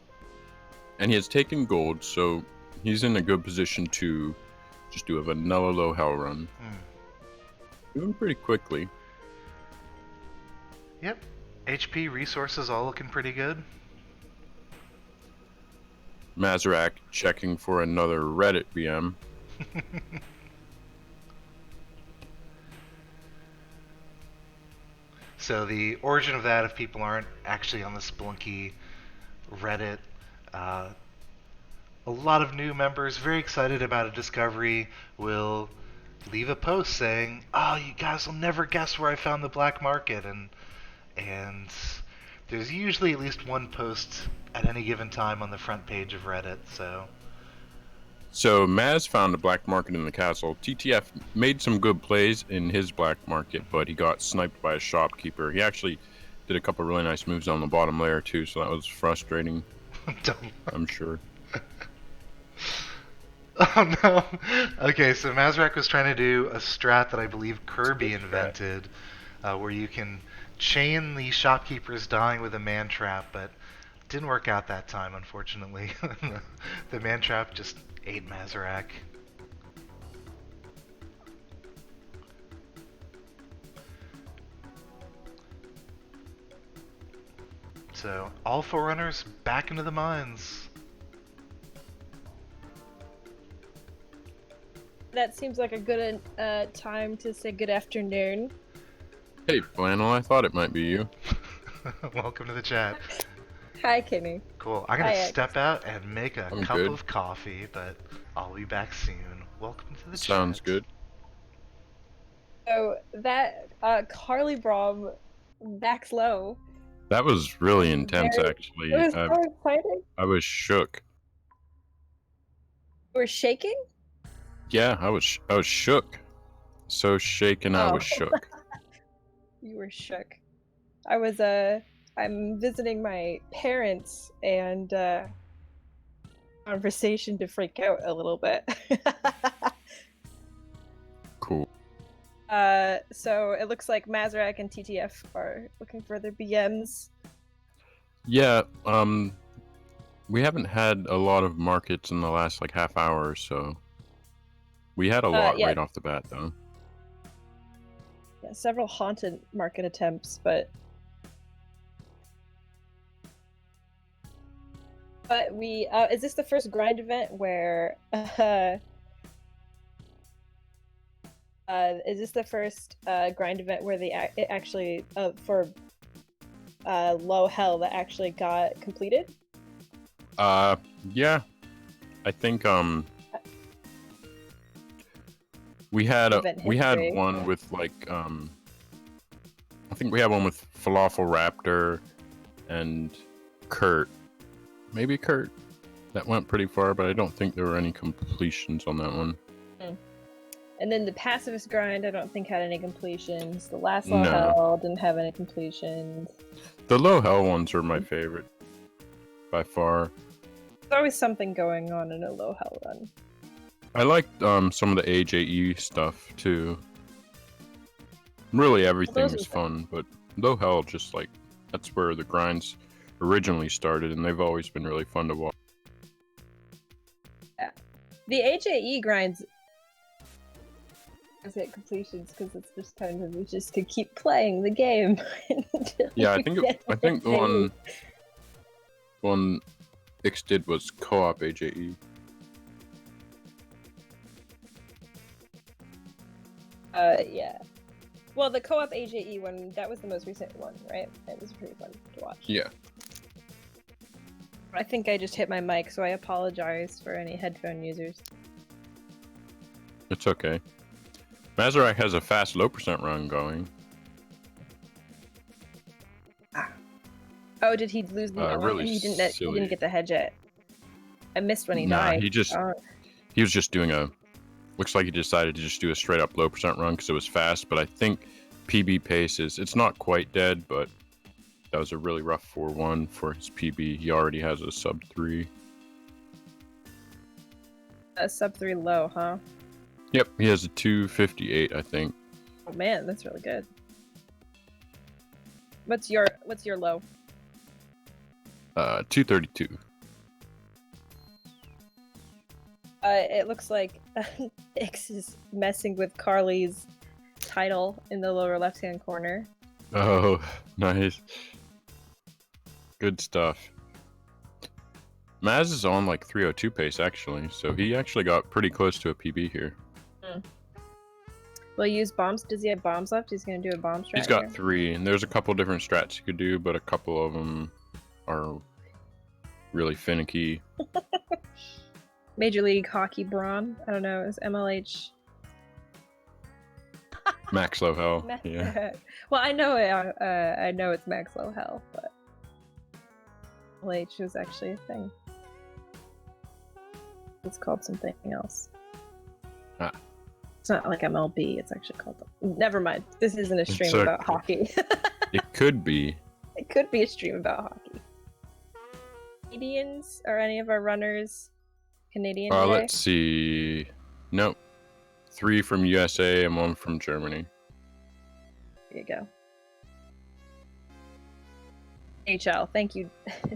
And he has taken gold, so he's in a good position to just do a vanilla low hell run. Moving pretty quickly. Yep. HP resources all looking pretty good. Mazarak checking for another Reddit BM. So the origin of that, if people aren't actually on the Spelunky Reddit, a lot of new members, very excited about a discovery, will leave a post saying, "Oh, you guys will never guess where I found the black market," and there's usually at least one post at any given time on the front page of Reddit. So Maz found a black market in the castle. TTF made some good plays in his black market, but he got sniped by a shopkeeper. He actually did a couple really nice moves on the bottom layer too, so that was frustrating. I'm sure. Oh no. Okay, so Mazarak was trying to do a strat that I believe Kirby invented, where you can chain the shopkeepers dying with a man trap, but it didn't work out that time, unfortunately. The man trap just ate Mazarak. So, all Forerunners back into the mines. That seems like a good time to say good afternoon. Hey, Flannel, I thought it might be you. Welcome to the chat. Hi, Kenny. Cool. I'm gonna Hi, X. step out and make a I'm cup good. of coffee, but I'll be back soon. Welcome to the Sounds chat. good. So that Carly Brom backs low. That was really intense, Very- actually. It was so exciting. I was shook. You were shaking? Yeah, I was shook. So shaken, I Oh. was shook. You were shook. I was I'm visiting my parents and conversation to freak out a little bit. Cool. So it looks like Mazrak and TTF are looking for their BMs. Yeah, we haven't had a lot of markets in the last like half hour or so. We had a lot yeah. right off the bat, though. Yeah, several haunted market attempts, but we is this the first grind event where is this the first grind event where it actually for low hell that actually got completed? Yeah. I think we had Event we had history. one with like I think we had one with Falafel Raptor and Kurt. Maybe Kurt. That went pretty far, but I don't think there were any completions on that one. And then the pacifist grind, I don't think had any completions. The last low No. hell didn't have any completions. The low hell ones are my favorite by far. There's always something going on in a low hell run. I liked some of the AJE stuff too. Really everything those was are fun, but low hell just like that's where the grinds originally started, and they've always been really fun to watch. The HAE grinds hit completions because it's just kind of you just could keep playing the game. until Yeah, you get I think the HAE. one Ix did was co-op AJE. Yeah. Well, the co-op AJE one, that was the most recent one, right? It was pretty fun to watch. Yeah. I think I just hit my mic, so I apologize for any headphone users. It's okay. Mazarak has a fast low percent run going. Oh, did he lose the Really he didn't silly. get the hedge yet. I missed when he Nah, died. he just Oh. he was just doing a. Looks like he decided to just do a straight up low percent run because it was fast. But I think PB pace is it's not quite dead, but that was a really rough 4-1 for his PB. He already has a sub 3. A sub 3 low, huh? Yep, he has a 258, I think. Oh man, that's really good. What's your low? 232. It looks like Ix is messing with Carly's title in the lower left-hand corner. Oh, nice. Good stuff. Maz is on like 302 pace actually, so he actually got pretty close to a PB here. Will he use bombs? Does he have bombs left? He's gonna do a bomb strat. He's got here. 3, and there's a couple different strats he could do, but a couple of them are really finicky. Major League Hockey Braun. I don't know. Is MLH? Max low hell. Yeah. Well, I know it. I know it's Max Low Hell, but MLH is actually a thing. It's called something else. Ah. It's not like MLB. It's actually called. Never mind. This isn't a stream okay. about hockey. It could be. It could be a stream about hockey. Canadians? Are any of our runners Canadian today? Let's see. Nope. 3 from USA and 1 from Germany. There you go. HL, thank you,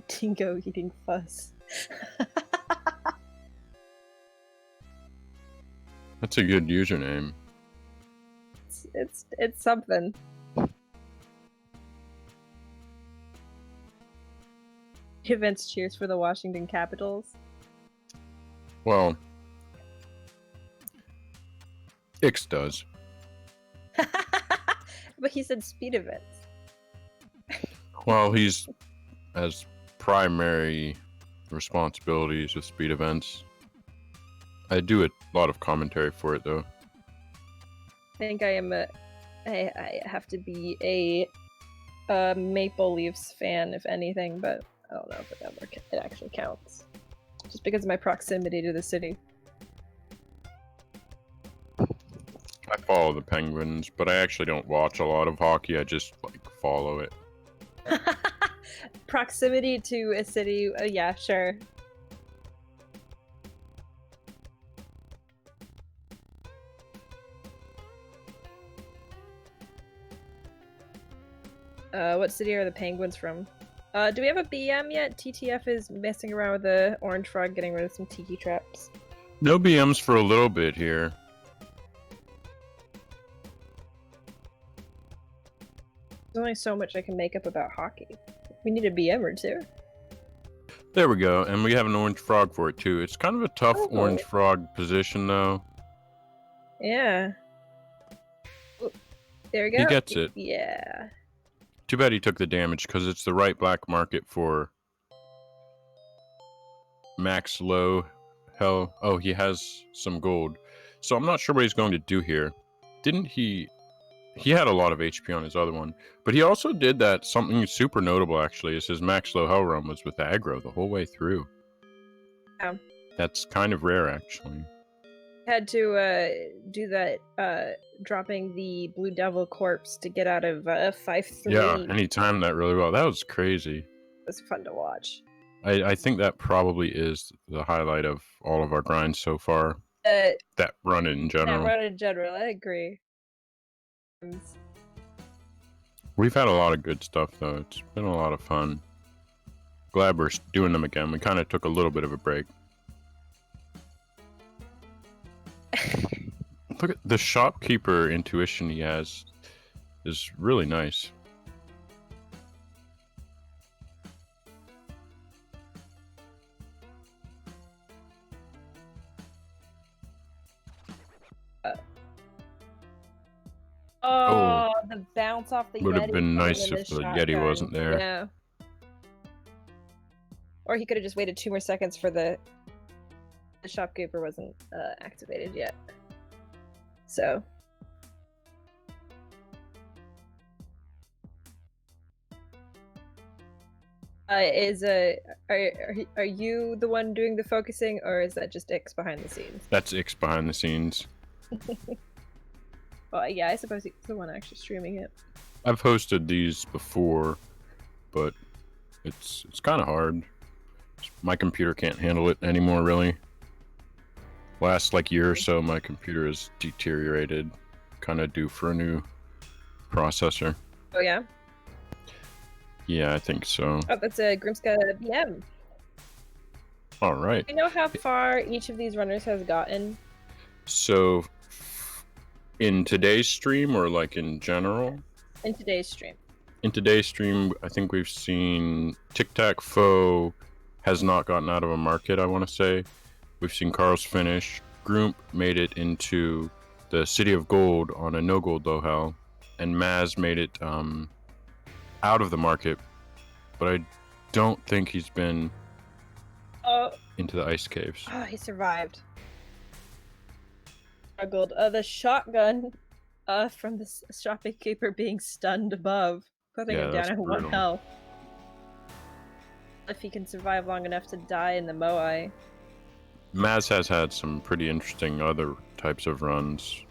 Dingo eating fuzz. That's a good username. It's something. Events cheers for the Washington Capitals. Well, Ix does. But he said speed events. Well, he's as primary responsibilities with speed events. I do a lot of commentary for it, though. I think I have to be a Maple Leafs fan, if anything, but I don't know if it actually counts. Just because of my proximity to the city. I follow the Penguins, but I actually don't watch a lot of hockey. I just like follow it. Proximity to a city, yeah, sure. What city are the Penguins from? Do we have a BM yet? TTF is messing around with the Orange Frog, getting rid of some tiki traps. No BMs for a little bit here. There's only so much I can make up about hockey. We need a BM or two. There we go, and we have an Orange Frog for it too. It's kind of a tough Oh. Orange Frog position, though. Yeah. Ooh, there we go. He gets it. Yeah. Too bad he took the damage, because it's the right black market for max low hell. Oh, he has some gold. So I'm not sure what he's going to do here. Didn't he... He had a lot of HP on his other one. But he also did that, something super notable actually, is his max low hell run was with aggro the whole way through. Yeah. That's kind of rare, actually. Had to do that, dropping the Blue Devil corpse to get out of 5-3. Yeah, and he timed that really well. That was crazy. It was fun to watch. I think that probably is the highlight of all of our grinds so far. That run in general. Yeah, run in general, I agree. We've had a lot of good stuff, though. It's been a lot of fun. Glad we're doing them again. We kind of took a little bit of a break. Look at the shopkeeper intuition he has. Is really nice. Oh, the bounce off the Would have Yeti been coming nice in if the Yeti shotgun. wasn't there. Yeah. Or he could have just waited 2 more seconds for the shopkeeper wasn't activated yet. So. Are you the one doing the focusing, or is that just X behind the scenes? That's Ix behind the scenes. Well, yeah, I suppose he's the one actually streaming it. I've hosted these before, but it's kind of hard. My computer can't handle it anymore, really. Last like year or so, my computer has deteriorated. Kind of due for a new processor. Oh yeah. Yeah, I think so. Oh, that's a Grimska BM. All right. Do you know how far each of these runners has gotten? So, in today's stream or like in general? In today's stream. In today's stream, I think we've seen Tic Tac Foe has not gotten out of a market, I want to say. We've seen Carl's finish. Groomp made it into the City of Gold on a no gold low hell. And Maz made it out of the market. But I don't think he's been into the ice caves. Oh, he survived. Struggled. The shotgun from the shopkeeper being stunned above, putting Yeah, him that's down at brutal. 1 health. If he can survive long enough to die in the Moai. Maz has had some pretty interesting other types of runs.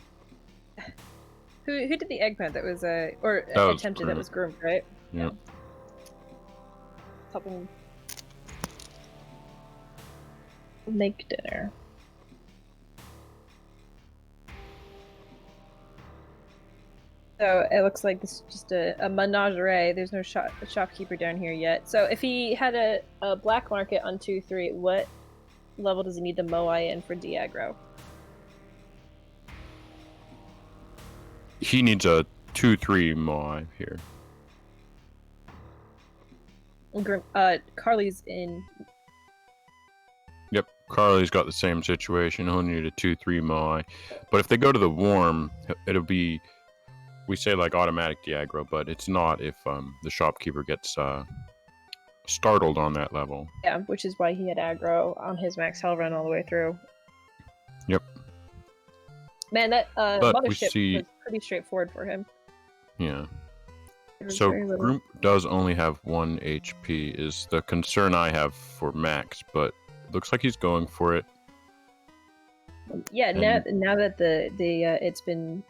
Who did the eggplant that was or That was attempted that Groomp. was groomed, right? Yeah. Helping make dinner. So it looks like this is just a menagerie. There's no shopkeeper down here yet. So if he had a black market on 2-3, what level does he need the Moai in for Diagro? He needs a 2-3 Moai here. Carly's in. Yep, Carly's got the same situation. He'll need a 2-3 Moai. But if they go to the warm, it'll be, we say like automatic Diagro, but it's not if the shopkeeper gets startled on that level. Yeah, which is why he had aggro on his max health run all the way through. Yep. Man, that But we mothership see- was pretty straightforward for him. Yeah. There was So very little- Groomp does only have 1 HP is the concern I have for Max, but it looks like he's going for it. Yeah, now that the it's been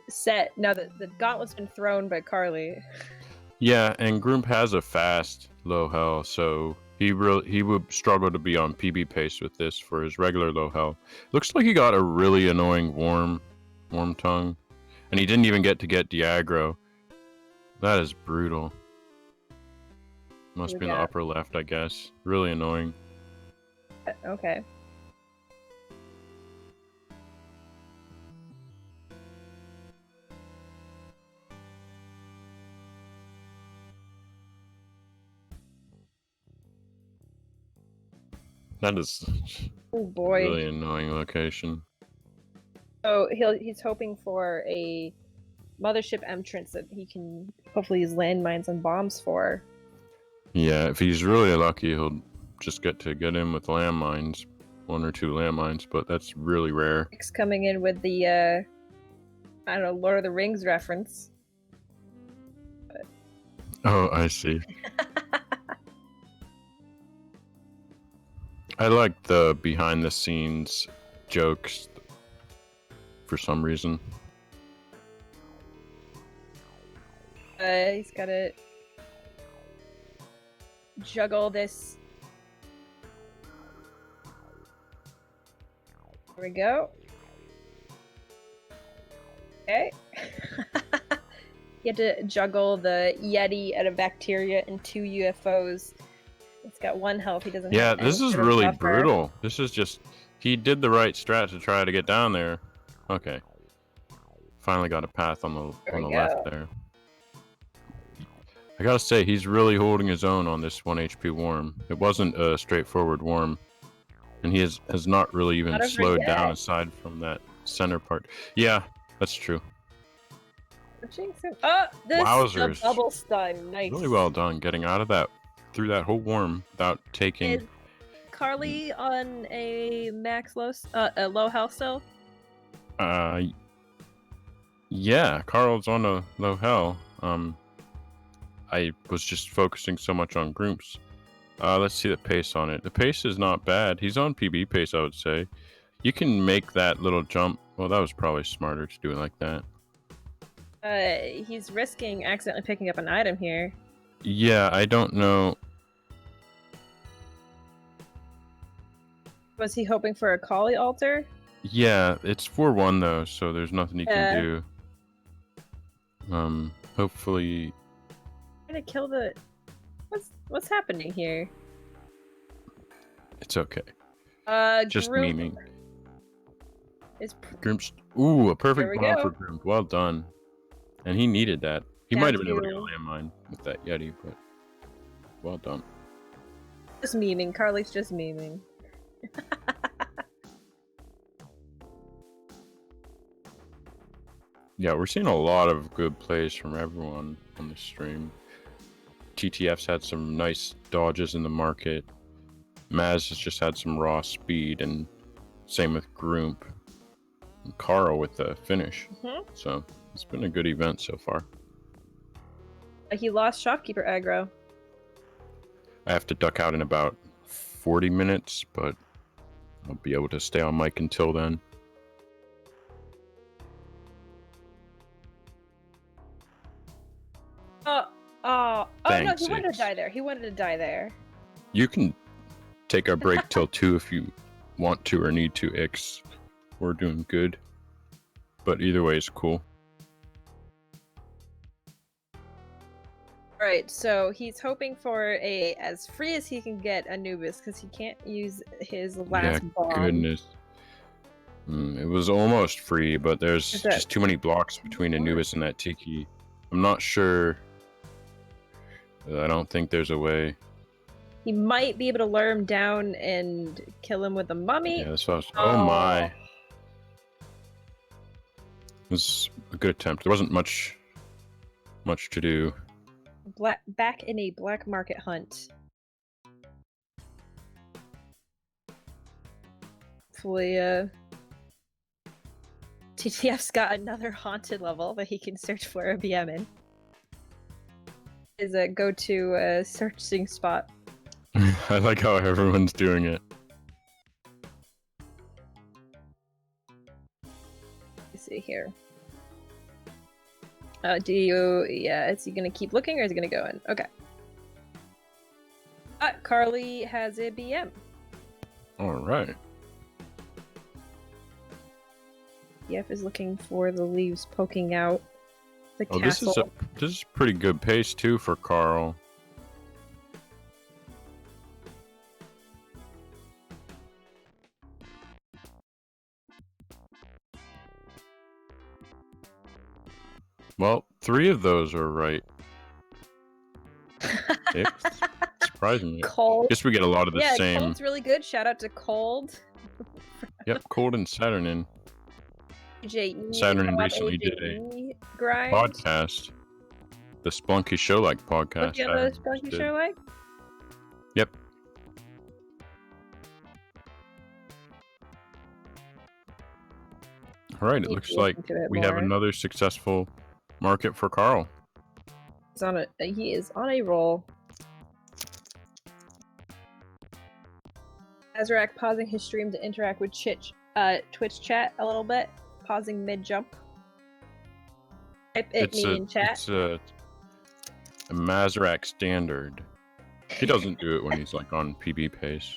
set, now that the gauntlet's been thrown by Carly. Yeah, and Groomp has a fast low hell, so he would struggle to be on PB pace with this for his regular low hell. Looks like he got a really annoying worm tongue, and he didn't even get Diagro. That is brutal. Must be in the Yeah. upper left, I guess. Really annoying. Okay. That is Oh boy. really annoying location. So he's hoping for a mothership entrance that he can hopefully use landmines and bombs for. Yeah, if he's really lucky, he'll just get in with landmines, 1 or 2 landmines, but that's really rare. Nick's coming in with the I don't know, Lord of the Rings reference. Oh, I see. I like the behind the scenes jokes for some reason. He's gotta juggle this. There we go. Okay. You have to juggle the Yeti and a bacteria and 2 UFOs. It's got 1 health. He doesn't. Yeah, have this any is sort of really buffer. brutal. This is just he did the right strat to try to get down there. Okay. Finally got a path on the There on the we left go. there. I gotta say, he's really holding his own on this 1 HP worm. It wasn't a straightforward worm. And he has not really even Gotta slowed down forget. aside from that center part. Yeah, that's true. Oh, this Wowzers. the bubble stun. Nice. Really well done getting out of that, through that whole worm without taking... Is Carly on a a low health still? Yeah, Carl's on a low hell. I was just focusing so much on Groomps. Let's see the pace on it. The pace is not bad. He's on PB pace, I would say. You can make that little jump. Well, that was probably smarter to do it like that. He's risking accidentally picking up an item here. Yeah, I don't know. Was he hoping for a Kali altar? Yeah, it's 4-1 though, so there's nothing you can do. Hopefully... Trying to kill the. What's happening here? It's okay. Just Groomp memeing. is Groomps. Ooh, a perfect we bomb go. for Groomp. Well done. And he needed that. He Down might have been able to to- get a landmine with that Yeti, but well done. just memeing. Carly's just memeing. Yeah, we're seeing a lot of good plays from everyone on the stream. TTF's had some nice dodges in the market. Maz has just had some raw speed, and same with Groomp. And Carl with the finish. Mhm. So it's been a good event so far. He lost shopkeeper aggro. I have to duck out in about 40 minutes, but I'll be able to stay on mic until then. Oh no, Thanks, he wanted to Ix. die there. He wanted to die there. You can take a break till 2 if you want to or need to, Ix. We're doing good. But either way is cool. Alright, so he's hoping for a as free as he can get Anubis because he can't use his last bomb. Goodness. It was almost free, but there's Is that- just too many blocks between Anubis and that Tiki. I'm not sure. I don't think there's a way. He might be able to lure him down and kill him with a mummy. Yeah, that's what I was, oh my. It was a good attempt. There wasn't much to do. back in a black market hunt. Hopefully, TTF's got another haunted level that he can search for a BM in. Is a go-to searching spot. I like how everyone's doing it. Let's see here. Do you? Yeah, is he gonna keep looking or is he gonna go in? Okay. Carly has a BM. All right. TTF is looking for the leaves poking out the Oh, castle. this is pretty good pace too for Carl. Well, 3 of those are right. It's surprising me. Cold. Guess we get a lot of the Yeah, same. Cold's really good. Shout out to Cold. Yep, Cold and Saturnin AJE. Saturnin co-op recently did a AJE grind. podcast. The Splunky Show like podcast. What's the other Saturnin Spunky did. show like? Yep. All right, it Need looks to like listen to it we have more. another successful market for Carl. He is on a roll. Azrak pausing his stream to interact with Twitch chat a little bit. Pausing mid-jump. Type it me in chat. It's a Mazarak standard. He doesn't do it when he's like on PB pace.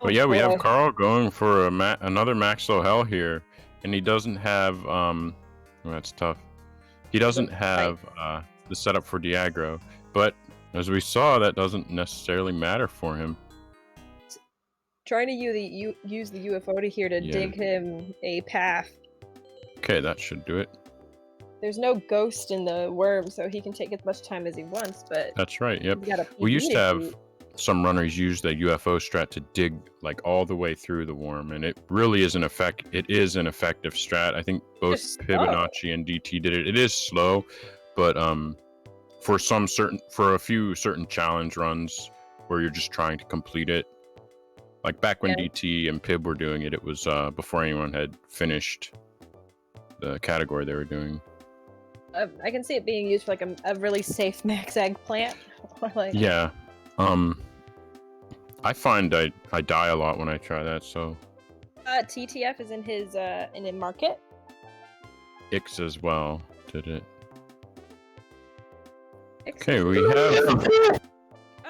But yeah, we have Carl going for another max low hell here, and he doesn't have well, that's tough. He doesn't have the setup for Diagro, but as we saw, that doesn't necessarily matter for him. Trying to use the UFO to here to Yeah. dig him a path. Okay, that should do it. There's no ghost in the worm, so he can take as much time as he wants, but That's right. Yep. he's got a We used PB to have beat. some runners use the UFO strat to dig like all the way through the worm, and it really is an effective strat. I think both It's Fibonacci and DT did it. It is slow, but for a few certain challenge runs where you're just trying to complete it, like back when Yeah. DT and Pib were doing it, it was before anyone had finished the category they were doing. I can see it being used for like a really safe max eggplant. Or like, Yeah. I find I die a lot when I try that, so TTF is in his in a market. Ix as well did it. Ix Okay, was we in- have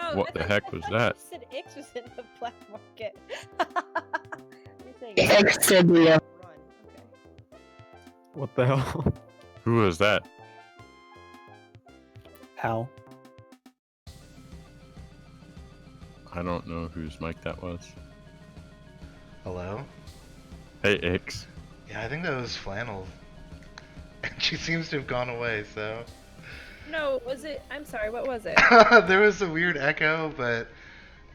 Oh, what the heck was that? You said Ix was in the black market. You're saying run. Okay. What the hell? Who was that? Hal. I don't know whose mic that was. Hello? Hey Ix. Yeah, I think that was Flannel. And she seems to have gone away, so. No, was it? I'm sorry. What was it? There was a weird echo, but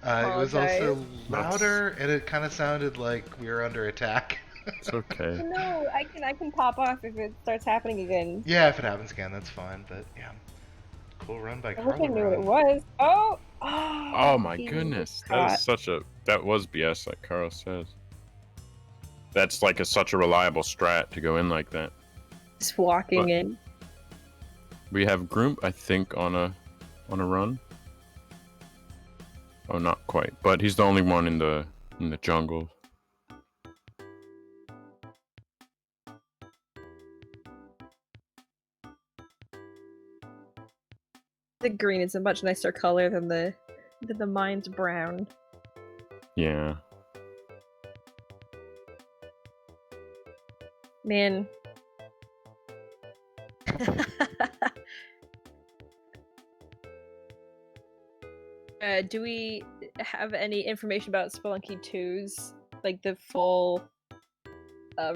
it was also Apologize. louder, and it kind of sounded like we were under attack. It's okay. No, I can pop off if it starts happening again. Yeah, if it happens again, that's fine, but yeah. Cool run by I wish I Carla. knew what it was. Oh! Oh my he goodness. caught. That was BS like Carl says. That's like such a reliable strat to go in like that. Just walking But- in. We have Groomp, I think, on a run. Oh, not quite, but he's the only one in the jungle. The green is a much nicer color than the mine's brown. Yeah. Man. Do we have any information about Spelunky 2's, like the full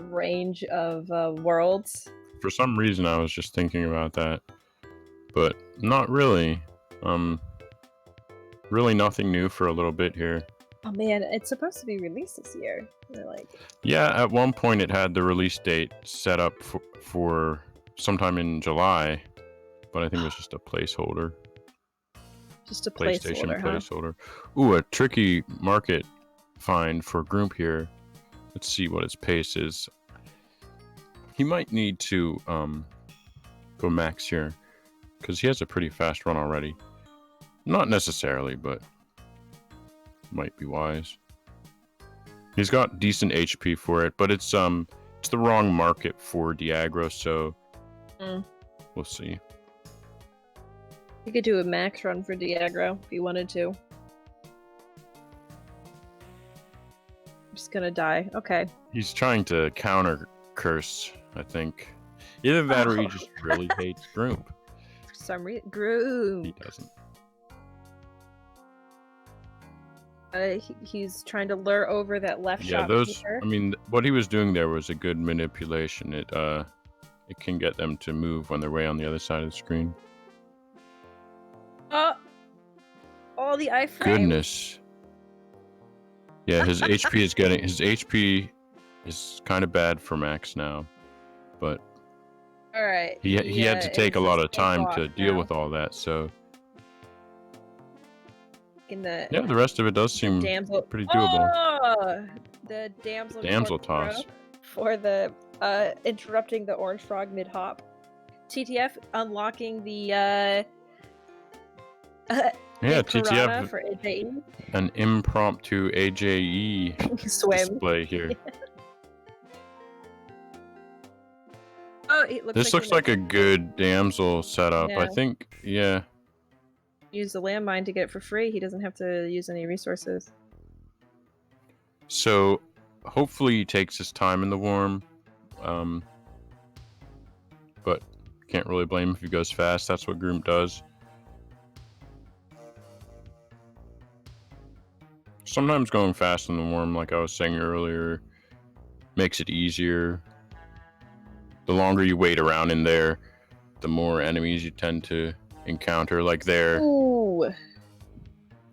range of worlds? For some reason, I was just thinking about that, but not really. Really nothing new for a little bit here. Oh man, it's supposed to be released this year. They're like, Yeah, at one point it had the release date set up for sometime in July, but I think it was just a placeholder. just a PlayStation placeholder, huh? placeholder. Ooh, a tricky market find for Groomp here. Let's see what his pace is. He might need to go max here, because he has a pretty fast run already. Not necessarily, but might be wise. He's got decent HP for it, but it's the wrong market for Diagro, so we'll see. You could do a max run for Diagro if you wanted to. I'm just gonna die. Okay. He's trying to counter curse, I think. Either that or he just really hates Groomp. For some reason, Groom. He doesn't. He's trying to lure over that left Yeah, shopkeeper. I mean, what he was doing there was a good manipulation. It can get them to move when they're way on the other side of the screen. Oh, all the iframe. Goodness. Yeah, his HP is kind of bad for Max now, but All right. he had to take a lot of time to deal now. with all that. So In the yeah, the rest of it does seem damsel pretty doable. Oh, the damsel Damsel Corp toss. for the interrupting the orange frog mid hop. TTF unlocking the Yeah, Piranha TTF, for AJE. an impromptu AJE Swim. display here. Oh, it looks This looks like a good damsel setup. I Yeah. think, yeah. use the landmine to get it for free. He doesn't have to use any resources. So hopefully he takes his time in the warm. But can't really blame him if he goes fast. That's what Groom does. Sometimes going fast in the warm, like I was saying earlier, makes it easier. The longer you wait around in there, the more enemies you tend to encounter. Like there. Ooh.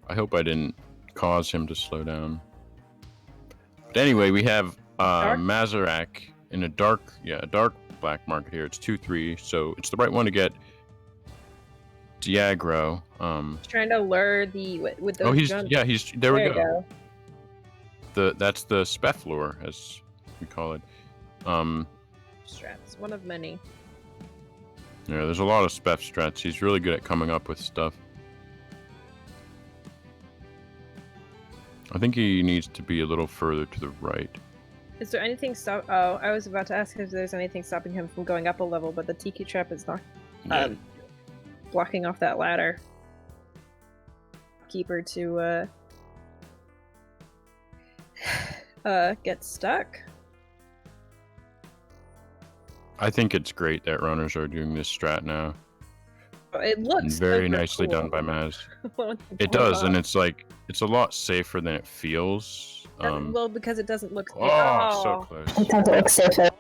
I hope I didn't cause him to slow down. But anyway, we have Dark? Mazarak in a dark black market here. It's 2-3, so it's the right one to get. Diagro. He's trying to lure the with those Oh, he's guns. there we you go. That's the Speflor, as we call it. Strats, one of many. Yeah, there's a lot of Spef strats. He's really good at coming up with stuff. I think he needs to be a little further to the right. Is there anything stop? Oh, I was about to ask if there's anything stopping him from going up a level, but the Tiki Trap is not Yeah. blocking off that ladder. Keeper to get stuck. I think it's great that runners are doing this strat now. It And looks very super nicely cool. done by Maz. When It pull does, and off. it's like it's a lot safer than it feels. Well, because it doesn't look. Oh, so close. It doesn't look safe.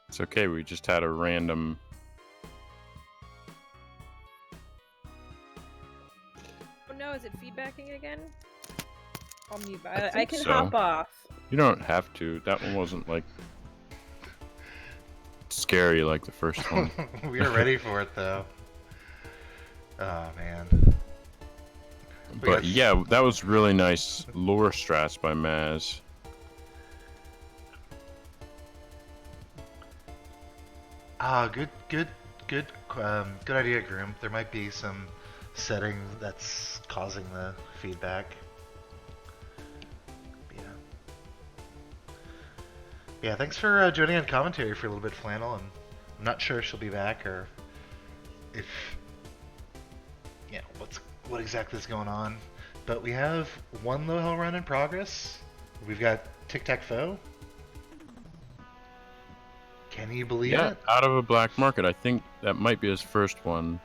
It's okay. We just had a random. Oh no! Is it feedbacking again? I'll mute. I I think can so. hop off. You don't have to. That one wasn't like scary like the first one. We are ready for it though. Oh man. We But got- yeah, that was really nice lore strats by Maz. Good idea, Groom. There might be some setting that's causing the feedback. Yeah. Yeah, thanks for joining on commentary for a little bit, Flannel. And I'm not sure if she'll be back or if what exactly is going on. But we have one low hell run in progress. We've got Tic Tac Foe. Can you believe Yeah, it? out of a black market. I think that might be his first one.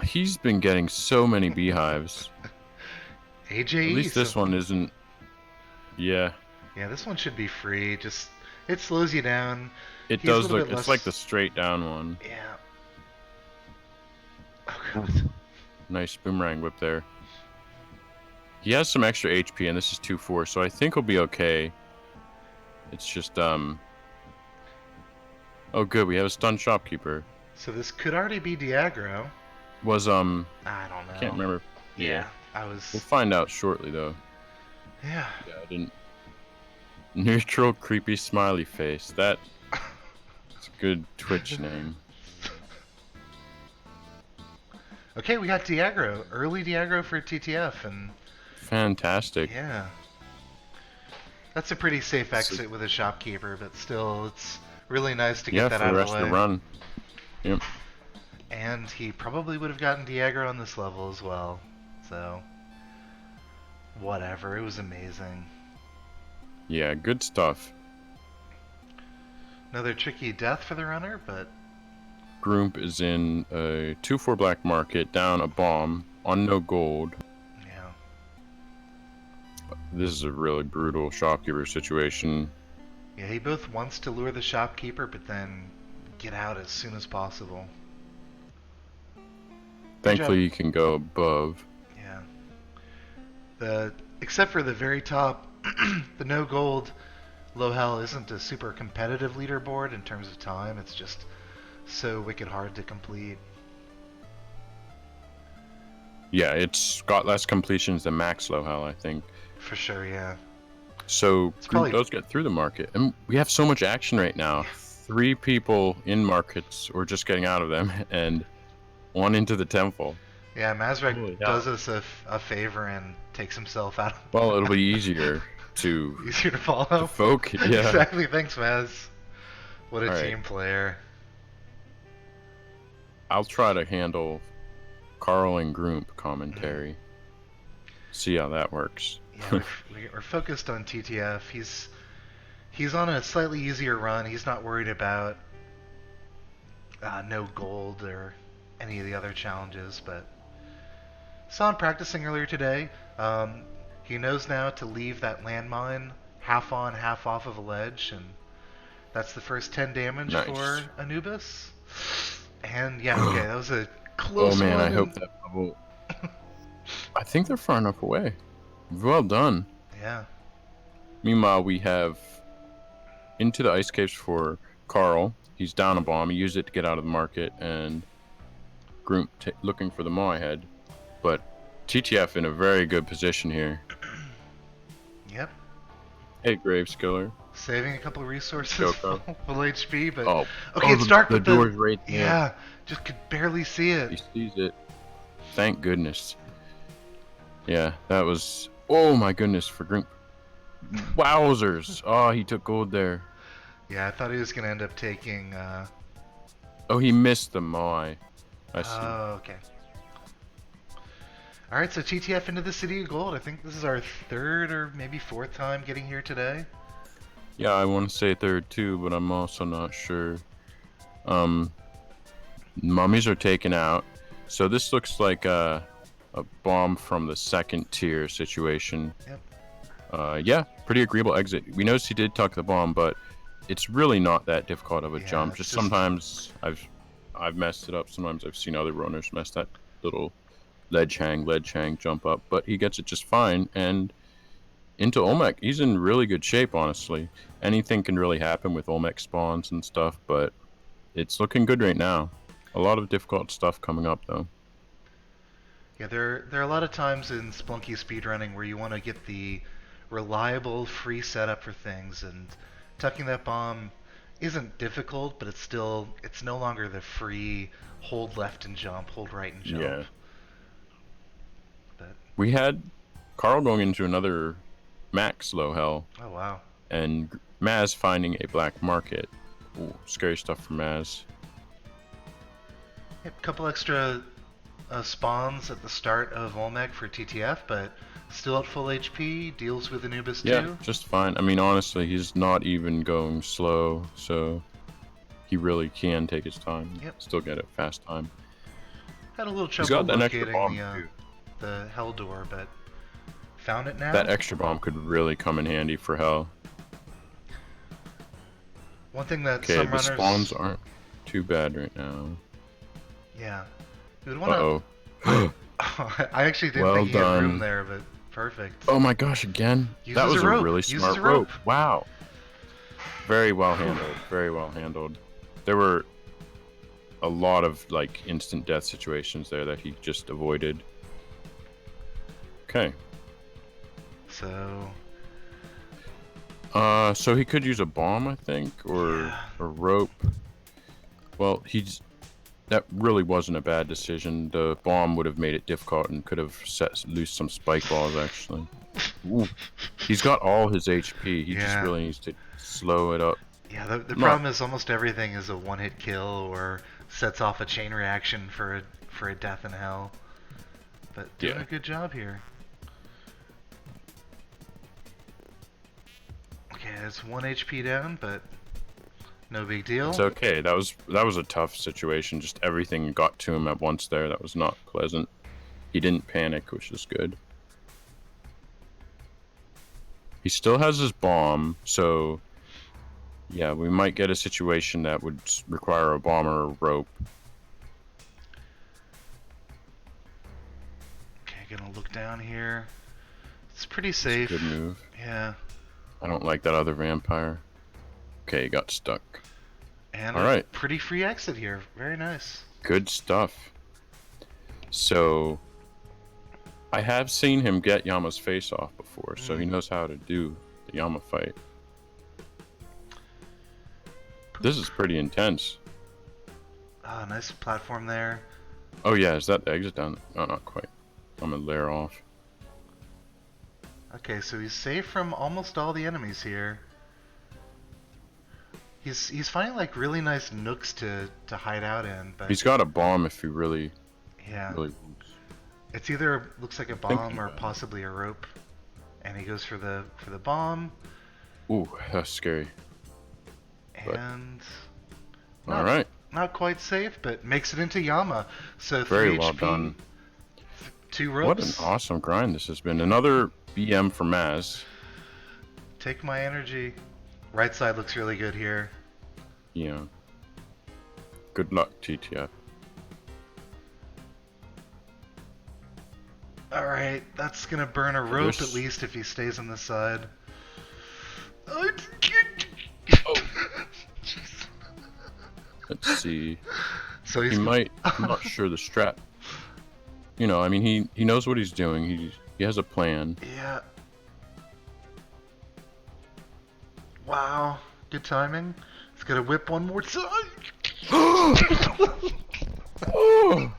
He's been getting so many beehives. AJE. At least this so- one isn't. Yeah, Yeah, this one should be free. Just it slows you down. it He's a does little look. bit It's less- like the straight down one. Yeah. Oh god. Nice boomerang whip there. He has some extra HP, and this is 2-4, so I think he'll be okay. It's just, Oh, good, we have a stunned shopkeeper. So this could already be Diagro. Was, I don't know. can't remember. Yeah, I We'll was. find out shortly, though. Yeah. Yeah, I didn't. Neutral creepy smiley face. That's a good Twitch name. Okay, we got Diagro. Early Diagro for TTF, and Fantastic. yeah. That's a pretty safe exit with a shopkeeper, but still, it's really nice to get Yeah, that for out the of rest the of way. the run. Yep. And he probably would have gotten Diagro on this level as well. So, whatever. It was amazing. Yeah, good stuff. Another tricky death for the runner, but Groomp is in a 2-4 black market, down a bomb, on no gold. yeah. This is a really brutal shopkeeper situation. Yeah, he both wants to lure the shopkeeper, but then get out as soon as possible. Thankfully, you can go above. Yeah. Except for the very top, the no gold low hell isn't a super competitive leaderboard in terms of time. It's just so wicked hard to complete. Yeah, it's got less completions than max low hell, I think. For sure, yeah. So It's Groomp probably- does get through the market, and we have so much action right now. 3 people in markets or just getting out of them, and 1 into the temple. Yeah, Mazrak Holy hell. does us a favor and takes himself out. Well, it'll be easier to Easier to follow. folk. Yeah. Exactly. Thanks, Maz. What a All right. team player. I'll try to handle Carl and Groomp commentary. See how that works. Yeah, we're focused on TTF. He's on a slightly easier run. He's not worried about no gold or any of the other challenges. But saw him practicing earlier today. He knows now to leave that landmine half on, half off of a ledge, and that's the first 10 damage Nice. for Anubis. And yeah, okay, that was a close Oh man, one. I hope and- that bubble. I think they're far enough away. Well done. Yeah. Meanwhile, we have into the ice caves for Carl. He's down a bomb. He used it to get out of the market, and Groomp looking for the Moai head. But TTF in a very good position here. Yep. Hey, Graveskiller. Saving a couple of resources, Joko. full HP, but Oh, okay, it's the, dark. The but door's right there. yeah, just could barely see He it. sees it. Thank goodness. Yeah, that was. Oh my goodness for Groomp. Wowzers! Oh, he took gold there. Yeah, I thought he was gonna end up taking. Oh, he missed the Moai. I see. Oh, okay. All right, so TTF into the City of Gold. I think this is our 3rd or maybe 4th time getting here today. Yeah, I want to say 3rd too, but I'm also not sure. Mummies are taken out, so this looks like a bomb from the 2nd tier situation. Yep. Yeah, pretty agreeable exit. We noticed he did tuck the bomb, but it's really not that difficult of a Yeah, jump. it's Just just- sometimes I've messed it up. Sometimes I've seen other runners mess that little ledge hang jump up, but he gets it just fine. And into Olmec, he's in really good shape, honestly. Anything can really happen with Olmec spawns and stuff, but it's looking good right now. A lot of difficult stuff coming up, though. Yeah, there are a lot of times in Splunky speedrunning where you want to get the reliable free setup for things, and tucking that bomb isn't difficult, but it's no longer the free hold left and jump, hold right and jump. Yeah. But We had Carl going into another max low hell, oh wow. and Maz finding a black market. Ooh, scary stuff for Maz. A couple extra spawns at the start of Olmec for TTF, but still at full HP, deals with Anubis Yeah, too. just fine. I mean, honestly, he's not even going slow, so he really can take his time. Yep. Still get it fast time. Had a little He's trouble got an extra locating bomb, the too. the hell door, but found it now. That extra bomb could really come in handy for hell. One thing that Okay, some the runners spawns aren't too bad right now. Yeah. Who'd wanna... Uh-oh. I actually didn't Well think he had room done. there, but perfect. Oh my gosh, again? Uses That was a a rope. really Uses smart a rope. Wow. Very well handled. Very well handled. There were a lot of like instant death situations there that he just avoided. Okay. So... So he could use a bomb, I think, or Yeah. a rope. Well, that really wasn't a bad decision. The bomb would have made it difficult and could have set loose some spike balls, actually. Ooh. He's got all his HP. He just Yeah. really needs to slow it up. Yeah, the No. problem is almost everything is a one-hit kill or sets off a chain reaction for a death in hell. But doing Yeah. a good job here. Okay, it's 1 HP down, but no big deal. It's okay. That was a tough situation. Just everything got to him at once there. That was not pleasant. He didn't panic, which is good. He still has his bomb, so yeah, we might get a situation that would require a bomb or a rope. Okay, gonna look down here. It's pretty It's a safe. good move. Yeah, I don't like that other vampire. Okay, he got stuck. and All a right. pretty free exit here. Very nice. Good stuff. So, I have seen him get Yama's face off before, so he knows how to do the Yama fight. This is pretty intense. Ah, nice platform there. Oh yeah, is that the exit down? No, not quite. I'm gonna layer off. Okay, so he's safe from almost all the enemies here. He's finding like really nice nooks to hide out in, but He's got a bomb if he really, yeah, really wants. it's either looks like a Thinking bomb or about it. possibly a rope, and he goes for the bomb, Ooh, that's scary. But- and All right, not quite safe, but makes it into Yama. So 3 very well HP, done. 2 What an ropes. awesome grind this has been. Another BM for Maz. Take my energy. Right side looks really good here. Yeah. Good luck, TTF. All right, that's gonna burn a rope This- at least if he stays on the side. Let's see. So he's He might. I'm not sure the strat. You know, I mean, he knows what he's doing. He has a plan. Yeah. Wow, good timing. He's gonna whip one more time. Oh!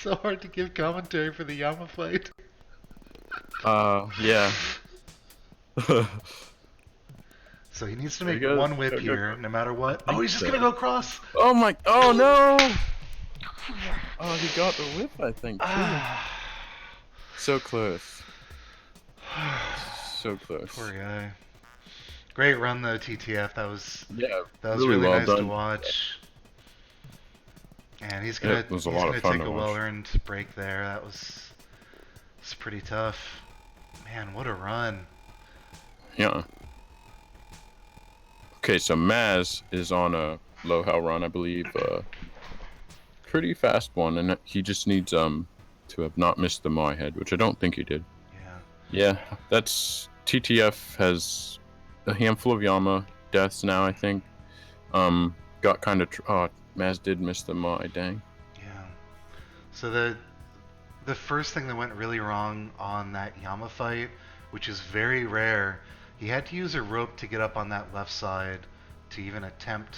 So hard to give commentary for the Yama fight. Yeah. So he needs to There make he goes. one whip There he goes. here, no matter what. Oh, he's just so. gonna go across. Oh my! Oh no! Oh, he got the whip, I think. Too. So close. So close. Poor guy. Great run though, TTF. That was Yeah, really well nice to done. watch. And he's gonna It was a he's lot of gonna fun take to a watch. well-earned break there. That was it's pretty tough. Man, what a run. Yeah. Okay, so Maz is on a low hell run, I believe. Pretty fast one, and he just needs to have not missed the Mai head, which I don't think he did. Yeah. Yeah, that's TTF has a handful of Yama deaths now, I think. Got kind of Maz did miss the Mai, dang. Yeah. So the first thing that went really wrong on that Yama fight, which is very rare, he had to use a rope to get up on that left side to even attempt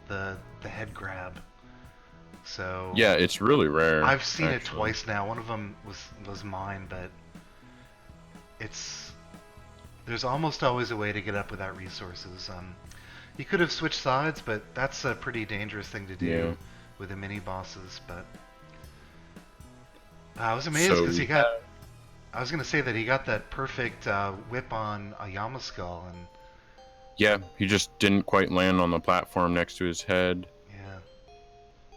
the head grab. So Yeah, it's really rare. I've seen it actually. twice now. One of them was mine, but there's almost always a way to get up without resources. You could have switched sides, but that's a pretty dangerous thing to do Yeah. with the mini bosses. But I was amazed So because he we got. I was gonna say that he got that perfect whip on a Yama skull, and Yeah, he just didn't quite land on the platform next to his head. yeah,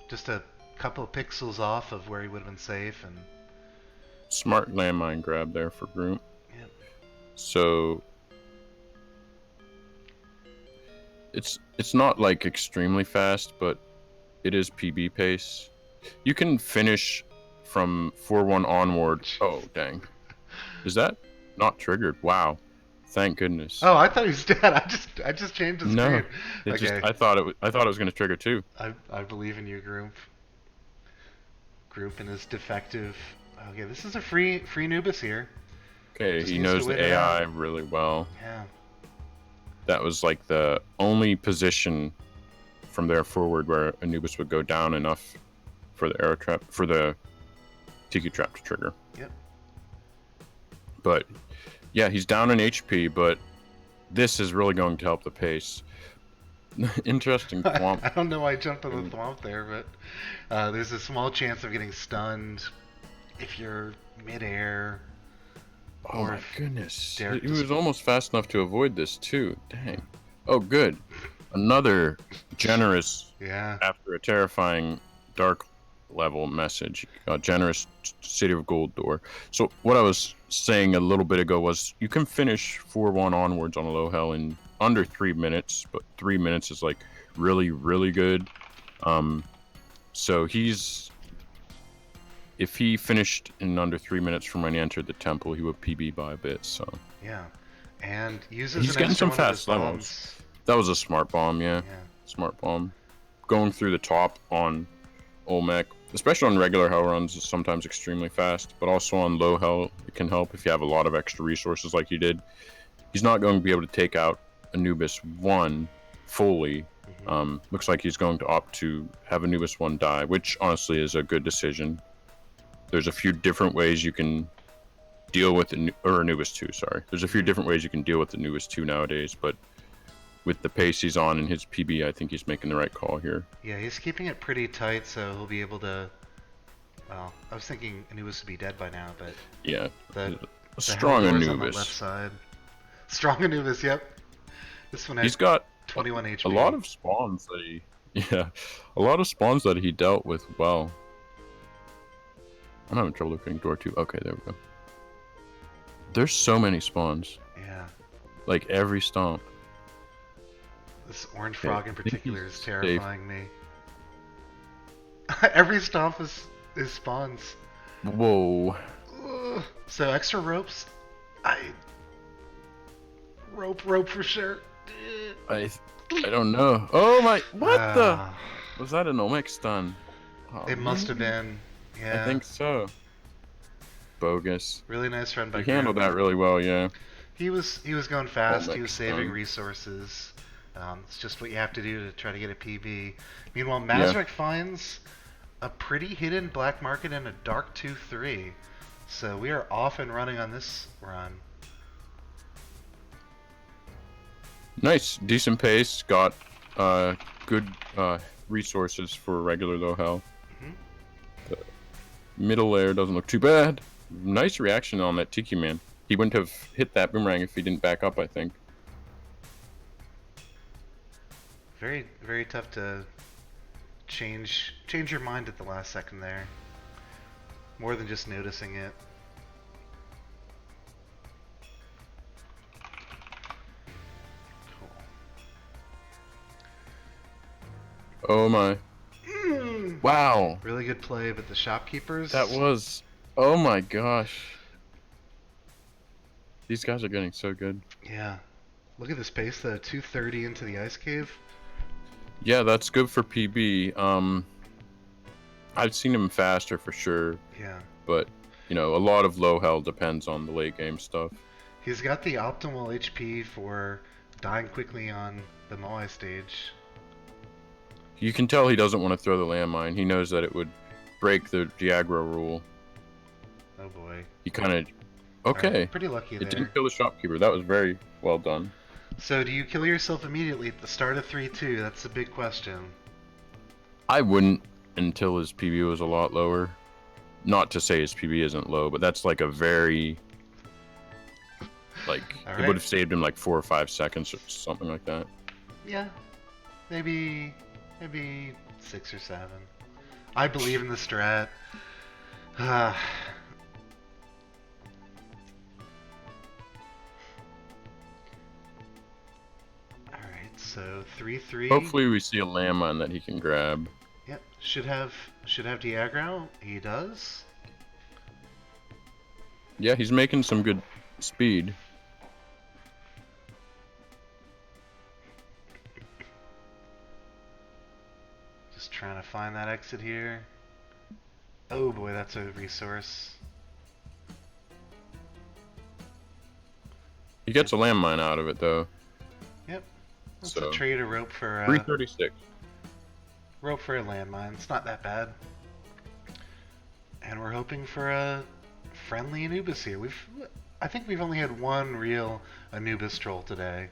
just a couple of pixels off of where he would have been safe, and Smart landmine grab there for Groom. Yep. So it's not like extremely fast, but it is PB pace. You can finish from 4-1 onward. Oh, dang. Is that not triggered? Wow. Thank goodness. Oh, I thought he was dead. I just changed the No. screen. It Okay. just, I thought it was going to trigger too. I believe in you, Groomp. Groomp and his defective. Okay, this is a free Nubis here. Okay, Just he needs to knows the wait it AI out. really well. Yeah. That was like the only position from there forward where Anubis would go down enough for the arrow trap, for the Tiki trap to trigger. Yep. But yeah, he's down in HP, but this is really going to help the pace. Interesting thwomp. I don't know why I jumped on the thwomp there, but there's a small chance of getting stunned if you're midair. Oh Or my if goodness. Derek He just- was almost fast enough to avoid this too. Dang. Oh, good. Another generous, Yeah. after a terrifying dark level message. Generous City of Gold door. So what I was saying a little bit ago was you can finish 4-1 onwards on a low hell in under 3 minutes, but 3 minutes is like really, really good. So if he finished in under 3 minutes from when he entered the temple, he would PB by a bit. So Yeah. And uses He's an getting extra some one of fast his levels. bombs. that was a smart bomb, yeah. Yeah. Smart bomb. Going through the top on Olmec, especially on regular hell runs, is sometimes extremely fast, but also on low hell, it can help if you have a lot of extra resources like you did. He's not going to be able to take out Anubis 1 fully. Looks like he's going to opt to have Anubis 1 die, which honestly is a good decision. There's a few different ways you can deal with Anubis 2, sorry. There's a few different ways you can deal with Anubis 2 nowadays, but with the pace he's on in his PB, I think he's making the right call here. Yeah, he's keeping it pretty tight, so he'll be able to. Well, I was thinking Anubis would be dead by now, but Yeah, the a strong hell door's on the left Anubis. side. Strong Anubis, yep. This one He's had got 21 HP. a lot of spawns that a lot of spawns that he dealt with well. I'm having trouble looking door 2. Okay, there we go. There's so many spawns. Yeah. Like every stomp. This orange Okay, frog in I think particular he's is safe. terrifying me. Every stomp is spawns. Whoa. Ugh. So extra ropes. Rope for sure. I don't know. Oh my, what the? Ah, Was that an Olmec stun? Oh, It must have man. been. Yeah. I think so. Bogus. Really nice run by He handled Graham. that really well, yeah. He was going fast. Olmec He was saving stun. resources. It's just what you have to do to try to get a PB. Meanwhile, Mazurek finds a pretty hidden black market and a dark 2-3. So we are off and running on this run. Nice, decent pace. Got good resources for regular low hell. The middle layer doesn't look too bad. Nice reaction on that Tiki Man. He wouldn't have hit that boomerang if he didn't back up, I think. Very, very tough to change your mind at the last second there. More than just noticing it. Oh my. Wow. Really good play, but the shopkeepers. That was. Oh my gosh. These guys are getting so good. Yeah. Look at this pace though. 230 into the ice cave. Yeah, that's good for PB. I've seen him faster for sure, Yeah. but you know, a lot of low hell depends on the late game stuff. He's got the optimal HP for dying quickly on the Moai stage. You can tell he doesn't want to throw the landmine. He knows that it would break the Diagro rule. Oh boy. He kind of. Okay. Alright, pretty lucky It there. didn't kill the shopkeeper. That was very well done. So do you kill yourself immediately at the start of 3-2? That's the big question. I wouldn't until his PB was a lot lower. Not to say his PB isn't low, but that's like a very. Like, it Alright. would have saved him like 4 or 5 seconds or something like that. Yeah. Maybe 6 or 7. I believe in the strat. Alright, so 3-3. Hopefully, we see a landmine that he can grab. Yep, should have Diagro. He does. Yeah, he's making some good speed. Just trying to find that exit here. Oh boy, that's a resource. He gets a landmine out of it though. Yep. Let's So, trade a rope for 336. rope for a landmine. It's not that bad. And we're hoping for a friendly Anubis here. I think we've only had one real Anubis troll today.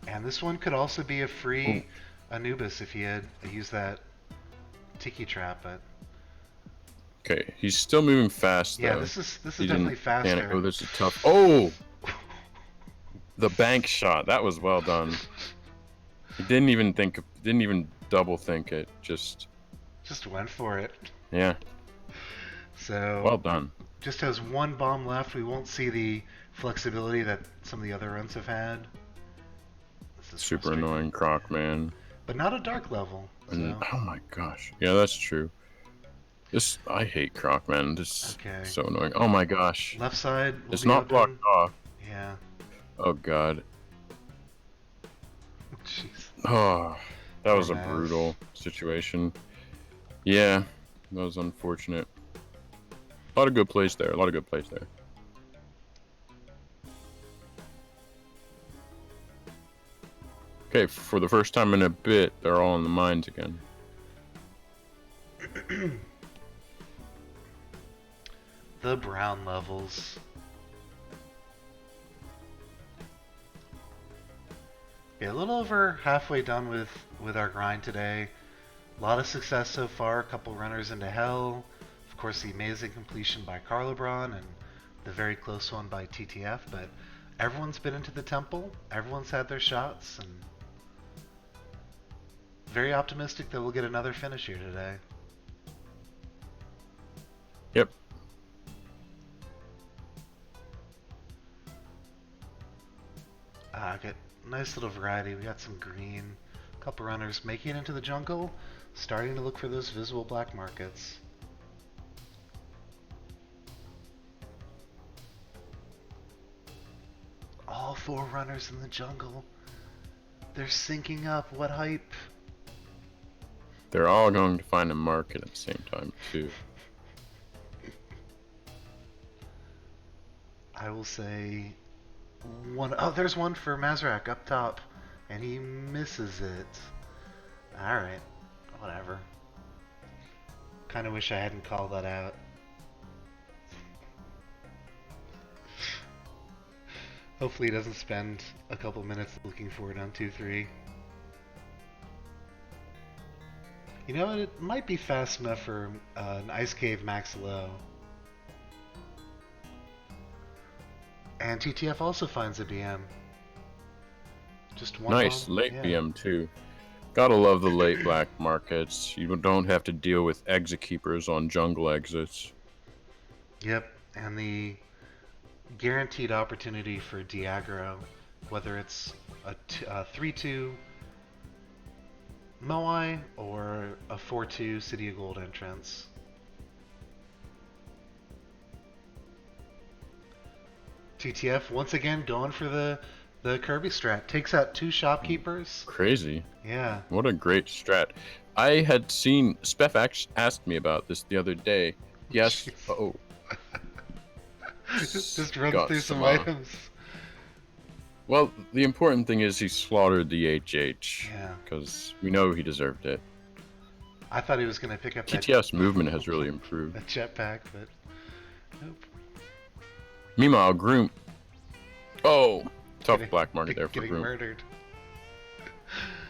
And this one could also be a free Anubis if he had used that Tiki Trap, but Okay, he's still moving fast though. yeah, this is He definitely didn't faster. panic. Oh, this is tough. Oh! The bank shot. That was well done. He didn't even double think it. Just went for it. yeah. So Well done. just has one bomb left. We won't see the flexibility that some of the other runs have had. This is Super frustrating. annoying Croc, man. But not a dark level. And, So. oh my gosh. Yeah, that's true. I hate Croc, man. This Okay. is so annoying. Oh my gosh. Left side. Will It's be not open. blocked off. Yeah. Oh god. Jeez. Oh, that was a Maz. brutal situation. Yeah, that was unfortunate. A lot of good plays there. Okay, for the first time in a bit, they're all in the mines again. The brown levels. Yeah, a little over halfway done with our grind today. A lot of success so far. A couple runners into hell. Of course, the amazing completion by Carlebron and the very close one by TTF. But everyone's been into the temple. Everyone's had their shots, and very optimistic that we'll get another finish here today. Yep. Get nice little variety. We got some green, a couple runners making it into the jungle, starting to look for those visible black markets. All four runners in the jungle. They're syncing up. What hype? They're all going to find a market at the same time, too. I will say one. Oh, there's one for Mazrak up top, and he misses it. Alright, whatever. Kinda wish I hadn't called that out. Hopefully he doesn't spend a couple minutes looking for it on 2-3. You know, it might be fast enough for an Ice Cave max low. And TTF also finds a BM. Just one Nice, bomb? late Yeah. BM, too. Gotta love the late black markets. You don't have to deal with exit keepers on jungle exits. Yep, and the guaranteed opportunity for Diagro, whether it's a 3-2 Moai or a 4-2 City of Gold entrance. TTF once again going for the Kirby strat. Takes out 2 shopkeepers. Crazy. Yeah. What a great strat. I had seen Spef asked me about this the other day. Yes. Oh. Just run Got through some some, items. Well, the important thing is he slaughtered the HH. Yeah. Because we know he deserved it. I thought he was going to pick up TTF's movement has really improved. that jetpack, but nope. Meanwhile, Groom. Oh, tough Getting- black market there for Getting Groom. murdered.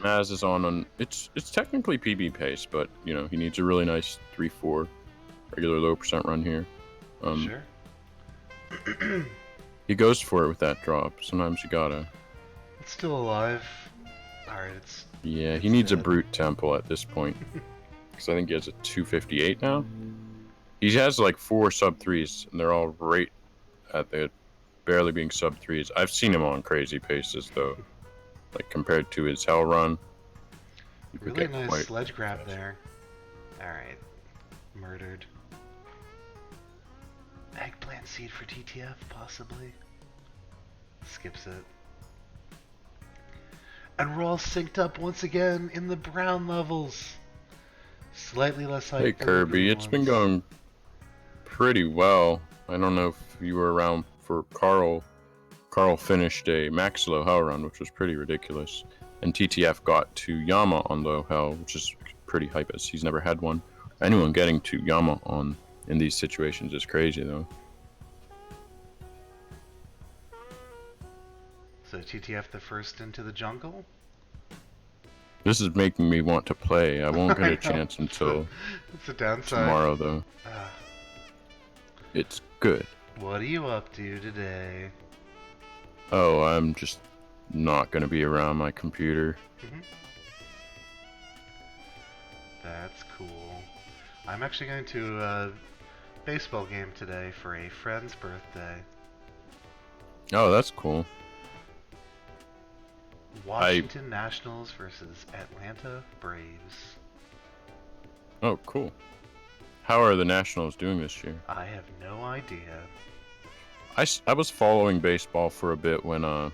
Maz is on it's technically PB pace, but you know he needs a really nice 3-4 regular low percent run here. Sure. He goes for it with that drop. Sometimes you gotta. It's still alive. Alright, it's... Yeah, he It's needs a dead. brute temple at this point. Because I think he has a 258 now. He has like 4 sub 3s, and they're all right at the barely being sub 3s. I've seen him on crazy paces though. Like compared to his hell run. You could Really get nice quite sledge grab there. Alright. Murdered. Eggplant seed for TTF, possibly. Skips it. And we're all synced up once again in the brown levels. Slightly less hype Hey than the Kirby, green it's been ones. going pretty well. I don't know if you were around for Carl. Carl finished a max low hell run, which was pretty ridiculous. And TTF got to Yama on low hell, which is pretty hype as he's never had one. Anyone getting to Yama on in these situations is crazy though. So TTF the first into the jungle? This is making me want to play. I won't I get a know. chance until It's a downside. tomorrow though. Ah, It's good. what are you up to today? Oh, I'm just not gonna be around my computer. That's cool. I'm actually going to a baseball game today for a friend's birthday. Oh, that's cool. Washington Nationals versus Atlanta Braves. Oh, cool. How are the Nationals doing this year? I have no idea. I was following baseball for a bit when the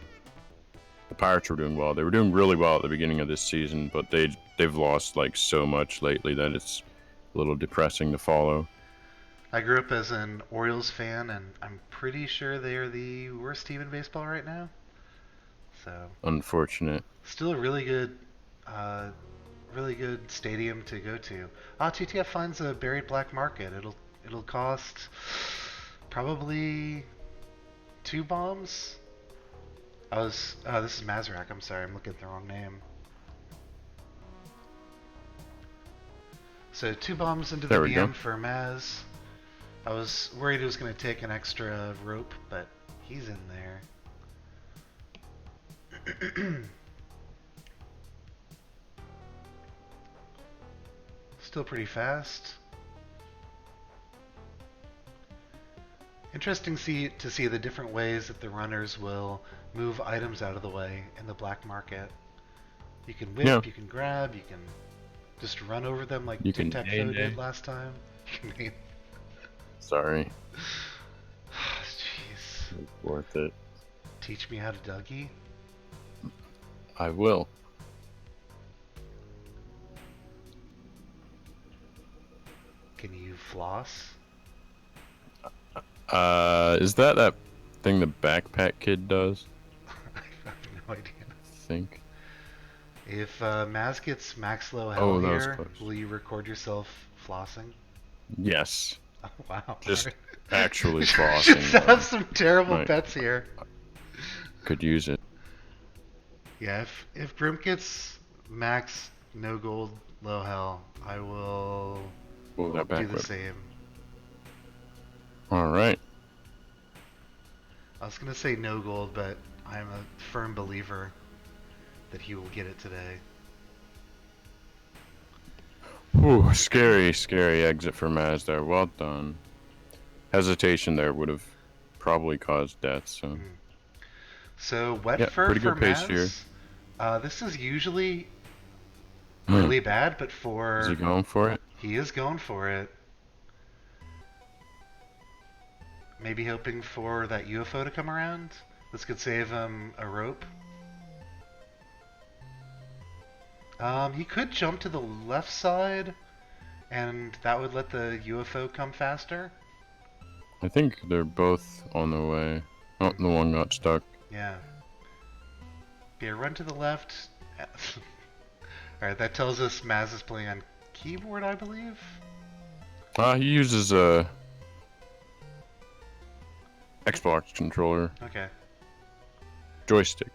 Pirates were doing well. They were doing really well at the beginning of this season, but they've lost like so much lately that it's a little depressing to follow. I grew up as an Orioles fan, and I'm pretty sure they are the worst team in baseball right now. So, Unfortunate. still a really good stadium to go to. TTF finds a buried black market. It'll cost probably 2 bombs. This is Mazrak. I'm sorry, I'm looking at the wrong name. So 2 bombs into the There we go. BM for Maz. I was worried it was going to take an extra rope, but he's in there. Still pretty fast. Interesting to see the different ways that the runners will move items out of the way in the black market. You can whip, Yeah. you can grab, you can just run over them like You can Tic Tac Toe nay-nay. did last time. Sorry. Jeez. It's worth it. Teach me how to Dougie? I will. Can you floss? Is that thing the backpack kid does? I have no idea. I think. If Maz gets max low hell Oh, that was here, close. will you record yourself flossing? Yes. Oh, wow. Just actually Just flossing. have some terrible Right. bets here. Could use it. Yeah, if Grimp gets max no gold low hell, I will Move that do back the whip. same. Alright. I was gonna say no gold, but I'm a firm believer that he will get it today. Whew, scary exit for Maz there. Well done. Hesitation there would have probably caused death, so. So wet Yeah, fur pretty for good pace Maz. here. This is usually really bad, but for Is he going for it? he is going for it. Maybe hoping for that UFO to come around. This could save him a rope. He could jump to the left side, and that would let the UFO come faster. I think they're both on the way. Oh, the one got stuck. Yeah. Yeah, run to the left. Alright, that tells us Maz is playing on keyboard, I believe? He uses a Xbox controller, Okay. joystick.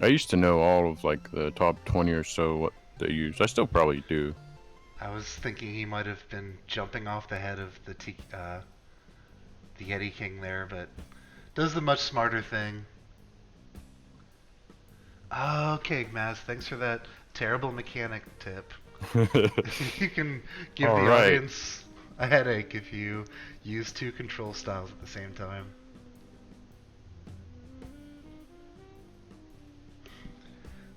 I used to know all of like the top 20 or so what they use. I still probably do. I was thinking he might have been jumping off the head of the Yeti King there, but does the much smarter thing. Okay, Maz, thanks for that terrible mechanic tip. You can give the Alright. audience a headache if you use 2 control styles at the same time.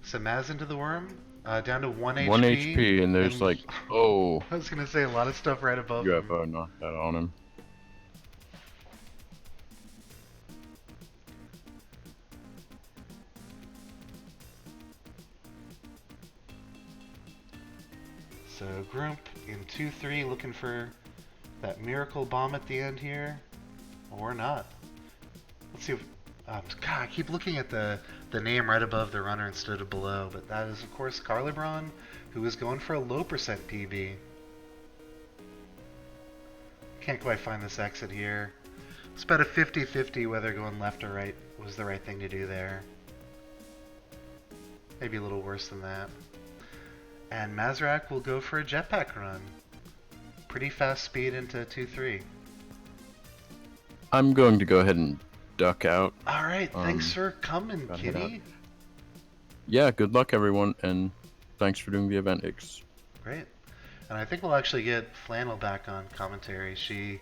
So Maz into the worm. Down to 1 HP. 1 HP, and there's like, oh, I was gonna say a lot of stuff right above him. UFO knocked that on him. So Grump in 2-3 looking for that miracle bomb at the end here, or not. Let's see if, God, I keep looking at the name right above the runner instead of below, but that is of course Carlibron, who is going for a low percent PB. Can't quite find this exit here. It's about a 50-50 whether going left or right was the right thing to do there. Maybe a little worse than that. And Mazrak will go for a jetpack run. Pretty fast speed into 2-3. I'm going to go ahead and duck out. Alright, thanks for coming, gotta head Kitty. Yeah, good luck everyone, and thanks for doing the event, Ix. Great. And I think we'll actually get Flannel back on commentary. She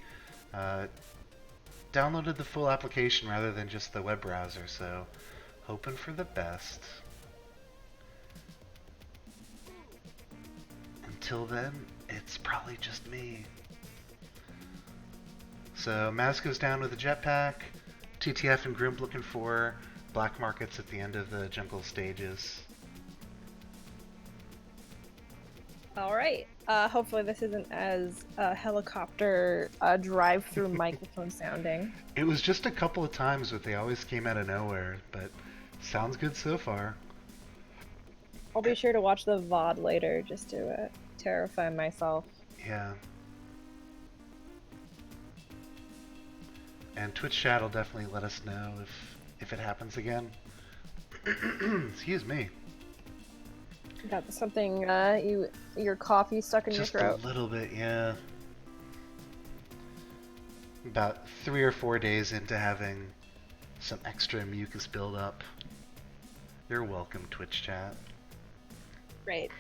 downloaded the full application rather than just the web browser, so hoping for the best. Until then, it's probably just me. So Maz goes down with a jetpack. TTF and Grump looking for black markets at the end of the jungle stages. Alright. Hopefully this isn't as helicopter drive-through microphone sounding. It was just a couple of times, but they always came out of nowhere. But sounds good so far. I'll be sure to watch the VOD later just to terrify myself. Yeah. And Twitch chat will definitely let us know if it happens again. Excuse me. Got something, your coffee stuck in Just your throat? a little bit, yeah. About 3 or 4 days into having some extra mucus build up. You're welcome, Twitch chat. Great.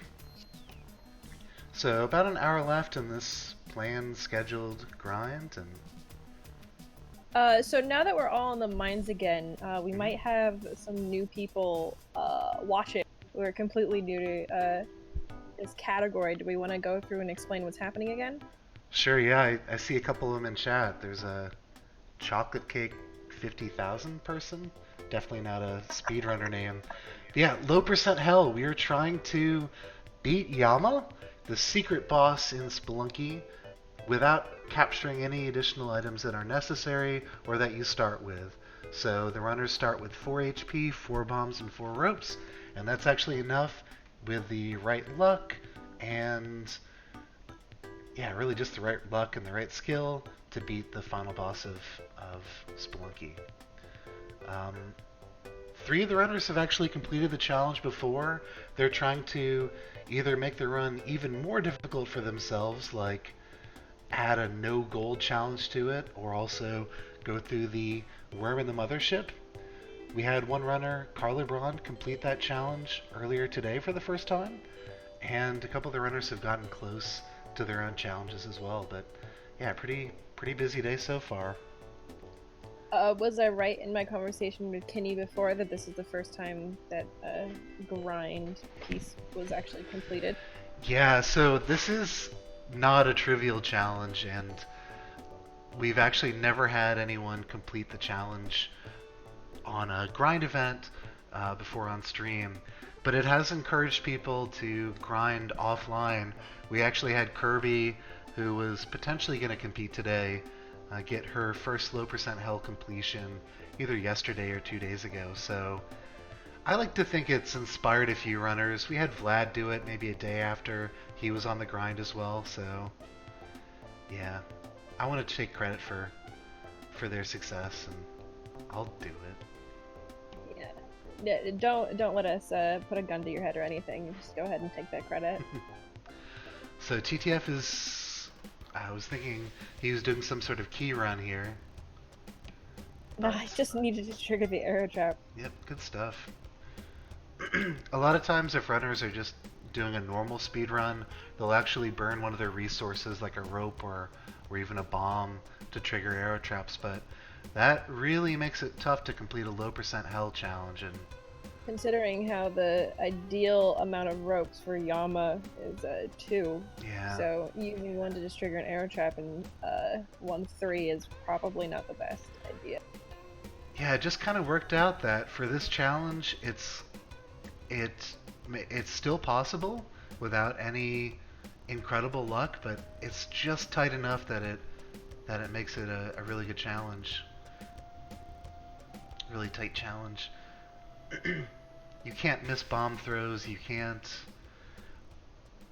So about an hour left in this planned, scheduled grind, and So now that we're all in the mines again, we might have some new people watching. We're completely new to this category. Do we want to go through and explain what's happening again? sure, yeah, I see a couple of them in chat. There's a Chocolate Cake 50,000 person. Definitely not a speedrunner name. But yeah, low percent hell. We are trying to beat Yama, the secret boss in Spelunky, without capturing any additional items that are necessary or that you start with. So the runners start with 4 HP, 4 bombs, and 4 ropes, and that's actually enough with the right luck and yeah, really just the right luck and the right skill to beat the final boss of Spelunky. 3 of the runners have actually completed the challenge before. They're trying to either make the run even more difficult for themselves, like add a no gold challenge to it, or also go through the Worm in the Mothership. We had one runner, Carlibron, complete that challenge earlier today for the first time, and a couple of the runners have gotten close to their own challenges as well. But yeah, pretty busy day so far. Was I right in my conversation with Kenny before that this is the first time that a grind piece was actually completed? Yeah, so this is not a trivial challenge, and we've actually never had anyone complete the challenge on a grind event before on stream, but it has encouraged people to grind offline. We actually had Kirby, who was potentially going to compete today, get her first low percent hell completion either yesterday or 2 days ago. So I like to think it's inspired a few runners. We had Vlad do it maybe a day after he was on the grind as well. So yeah, I want to take credit for their success, and I'll do it. Yeah, don't let us put a gun to your head or anything. Just go ahead and take that credit. So TTF is, I was thinking he was doing some sort of key run here. No, I just needed to trigger the arrow trap. Yep, good stuff. A lot of times if runners are just doing a normal speed run, they'll actually burn one of their resources like a rope or even a bomb to trigger arrow traps, but that really makes it tough to complete a low percent hell challenge, and Considering how the ideal amount of ropes for Yama is 2, Yeah. so using 1 to just trigger an arrow trap and 1-3 is probably not the best idea. Yeah, it just kind of worked out that for this challenge, it's still possible without any incredible luck, but it's just tight enough that it makes it a really good challenge. Really tight challenge. You can't miss bomb throws. You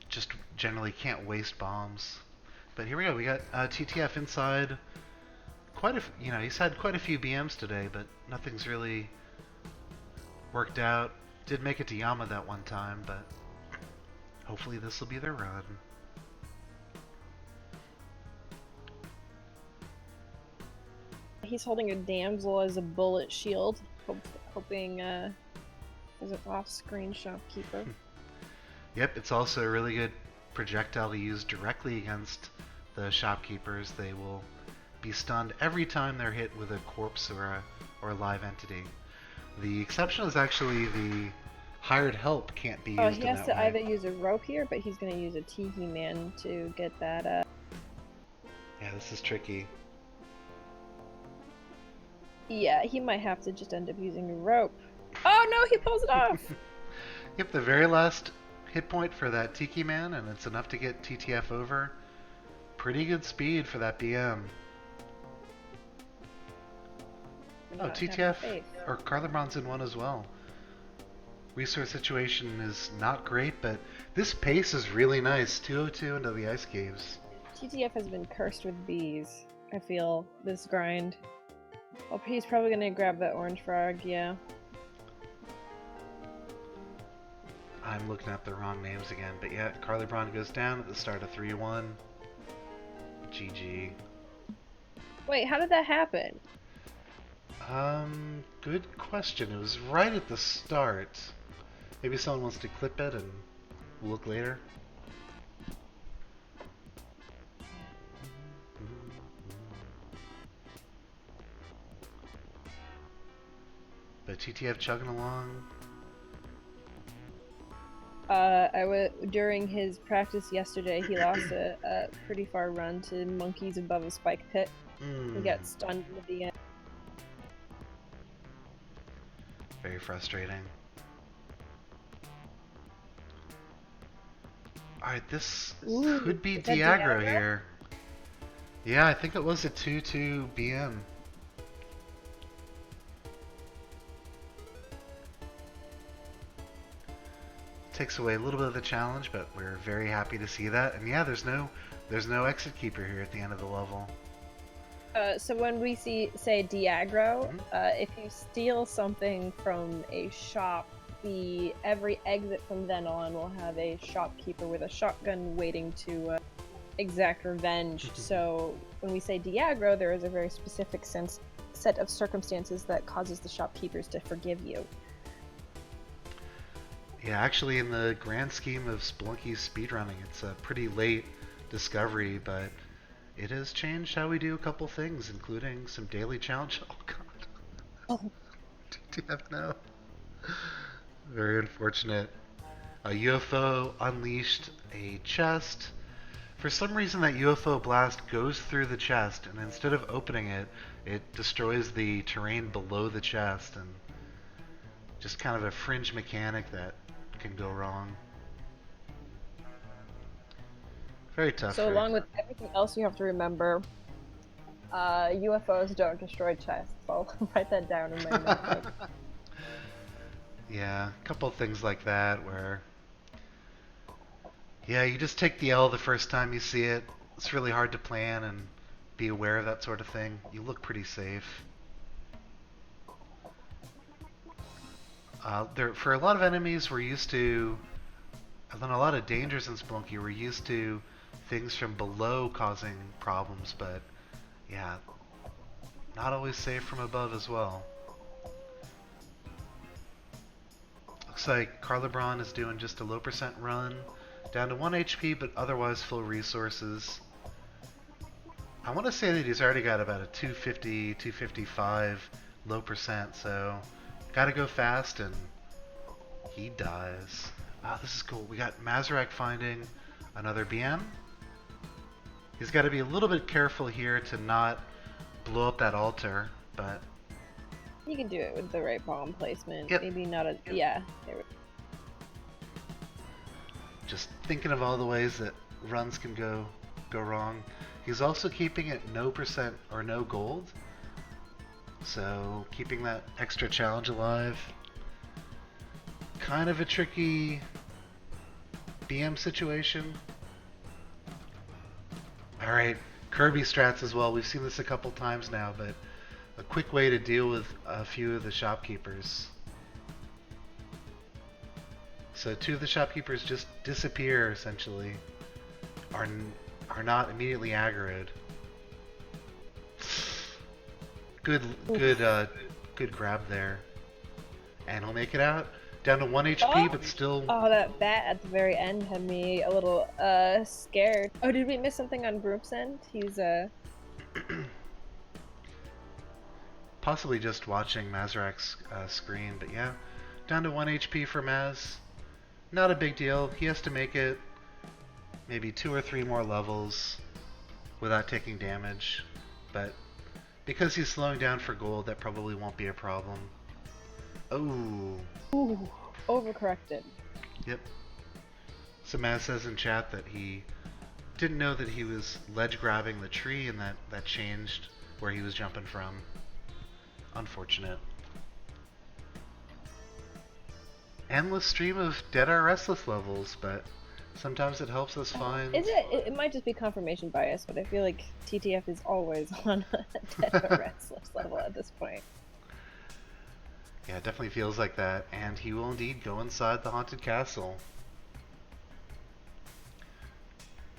just generally can't waste bombs. But here we go. We got TTF inside. He's had quite a few BMs today, but nothing's really worked out. Did make it to Yama that one time, but hopefully this will be their run. He's holding a damsel as a bullet shield, hoping there's an off-screen shopkeeper. Yep, it's also a really good projectile to use directly against the shopkeepers. They will be stunned every time they're hit with a corpse or a live entity. The exception is actually the hired help can't be used Oh, in he that has to way. either use a rope here, but he's gonna use a tiki man to get that. Yeah, this is tricky. Yeah, he might have to just end up using a rope. Oh no, he pulls it off! Yep, the very last hit point for that Tiki Man, and it's enough to get TTF over. Pretty good speed for that BM. Oh, Not having TTF faith. or Carlebron's in one as well. Resource situation is not great, but this pace is really nice. 202 into the ice caves. TTF has been cursed with bees. I feel this grind. Oh, he's probably gonna grab that orange frog, yeah. I'm looking at the wrong names again, but yeah, Carlebron goes down at the start of 3-1. GG. Wait, how did that happen? Good question. It was right at the start. Maybe someone wants to clip it and we'll look later. But TTF chugging along. During his practice yesterday, he lost a pretty far run to monkeys above a spike pit. He got stunned at the end. Very frustrating. Alright, this Ooh, could be is that Diagro Diagro? here. Yeah, I think it was a 2-2 BM. Takes away a little bit of the challenge, but we're very happy to see that. And yeah, there's no exit keeper here at the end of the level. So when we say Diagro, if you steal something from a shop, every exit from then on will have a shopkeeper with a shotgun waiting to exact revenge. So when we say Diagro, there is a very specific set of circumstances that causes the shopkeepers to forgive you. Yeah, actually, in the grand scheme of Spelunky's speedrunning, it's a pretty late discovery, but it has changed how we do a couple things, including some daily challenge. Oh god. Oh. TTF, no. Very unfortunate. A UFO unleashed a chest. For some reason, that UFO blast goes through the chest, and instead of opening it, it destroys the terrain below the chest, and just kind of a fringe mechanic that can go wrong. Very tough. So very along with tough. everything else you have to remember, UFOs don't destroy chests. I'll write that down in my notebook. Yeah, a couple things like that where, yeah, you just take the L the first time you see it. It's really hard to plan and be aware of that sort of thing. You look pretty safe. For a lot of enemies, we're used to, and then a lot of dangers in Spelunky, we're used to things from below causing problems, but yeah, not always safe from above as well. Looks like Carlebron is doing just a low percent run, down to 1 HP, but otherwise full resources. I want to say that he's already got about a 250, 255 low percent, so gotta go fast and He dies. Ah, this is cool. We got Mazarak finding another BM. He's got to be a little bit careful here to not blow up that altar, but You can do it with the right bomb placement. Yep. Maybe not a. Yeah. There we just thinking of all the ways that runs can go wrong. He's also keeping it no percent or no gold, so keeping that extra challenge alive. Kind of a tricky BM situation. Alright, Kirby strats as well. We've seen this a couple times now, but a quick way to deal with a few of the shopkeepers. So two of the shopkeepers just disappear, essentially. Are not immediately aggroed. Good grab there. And he'll make it out. Down to 1 HP, but still... Oh, that bat at the very end had me a little scared. Oh, did we miss something on Group's end? He's possibly just watching Mazarak's screen, but yeah. Down to 1 HP for Maz. Not a big deal. He has to make it maybe 2 or 3 more levels without taking damage. But because he's slowing down for gold, that probably won't be a problem. Oh. ooh, overcorrected. Yep. So Maz says in chat that he didn't know that he was ledge grabbing the tree and that changed where he was jumping from. Unfortunate. Endless stream of Dead Are Restless levels, but sometimes it helps us find... It might just be confirmation bias, but I feel like TTF is always on a Dead or Restless level at this point. Yeah, it definitely feels like that, and he will indeed go inside the haunted castle.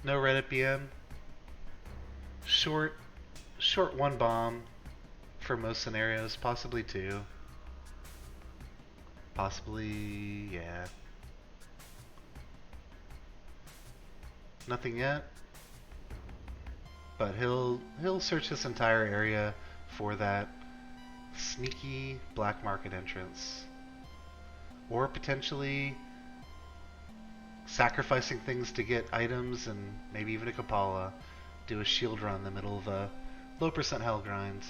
No Reddit BM. Short 1 bomb for most scenarios, possibly 2. Possibly, yeah. Nothing yet. But he'll search this entire area for that sneaky black market entrance. Or potentially sacrificing things to get items and maybe even a Kapala. Do a shield run in the middle of a low percent hell grind.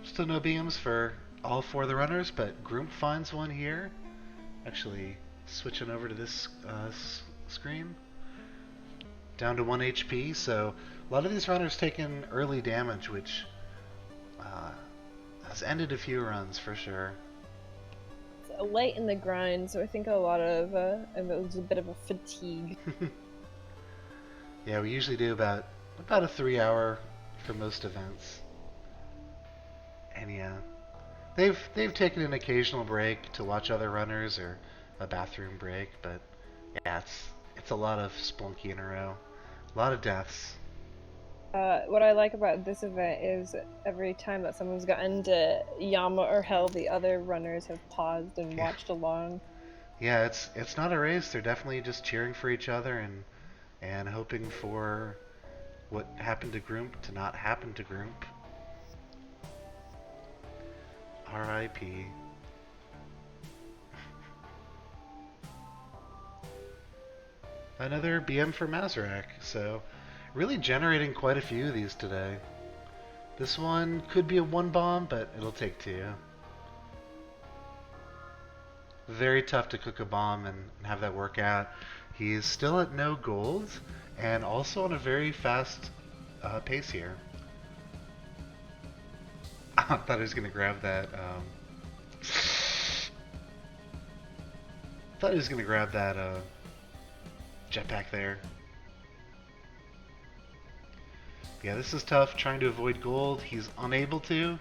Still no BMs for all 4 of the runners, but Groomp finds one here. Actually, switching over to this screen. Down to 1 HP, so a lot of these runners taking early damage, which has ended a few runs for sure. It's late in the grind, so I think a lot of it was a bit of a fatigue. Yeah, we usually do about a 3 hour for most events. And yeah, they've taken an occasional break to watch other runners or a bathroom break, but yeah, it's a lot of Splunky in a row, a lot of deaths. What I like about this event is every time that someone's gotten to Yama or Hell, the other runners have paused and watched along. Yeah, it's not a race. They're definitely just cheering for each other and hoping for what happened to Groomp to not happen to Groomp. R.I.P. Another BM for Mazarak, so really generating quite a few of these today. This one could be a 1 bomb, but it'll take 2. Very tough to cook a bomb and have that work out. He's still at no gold, and also on a very fast pace here. I thought he was going to grab that. Thought he was going to grab that jetpack there. Yeah, this is tough, trying to avoid gold. He's unable to,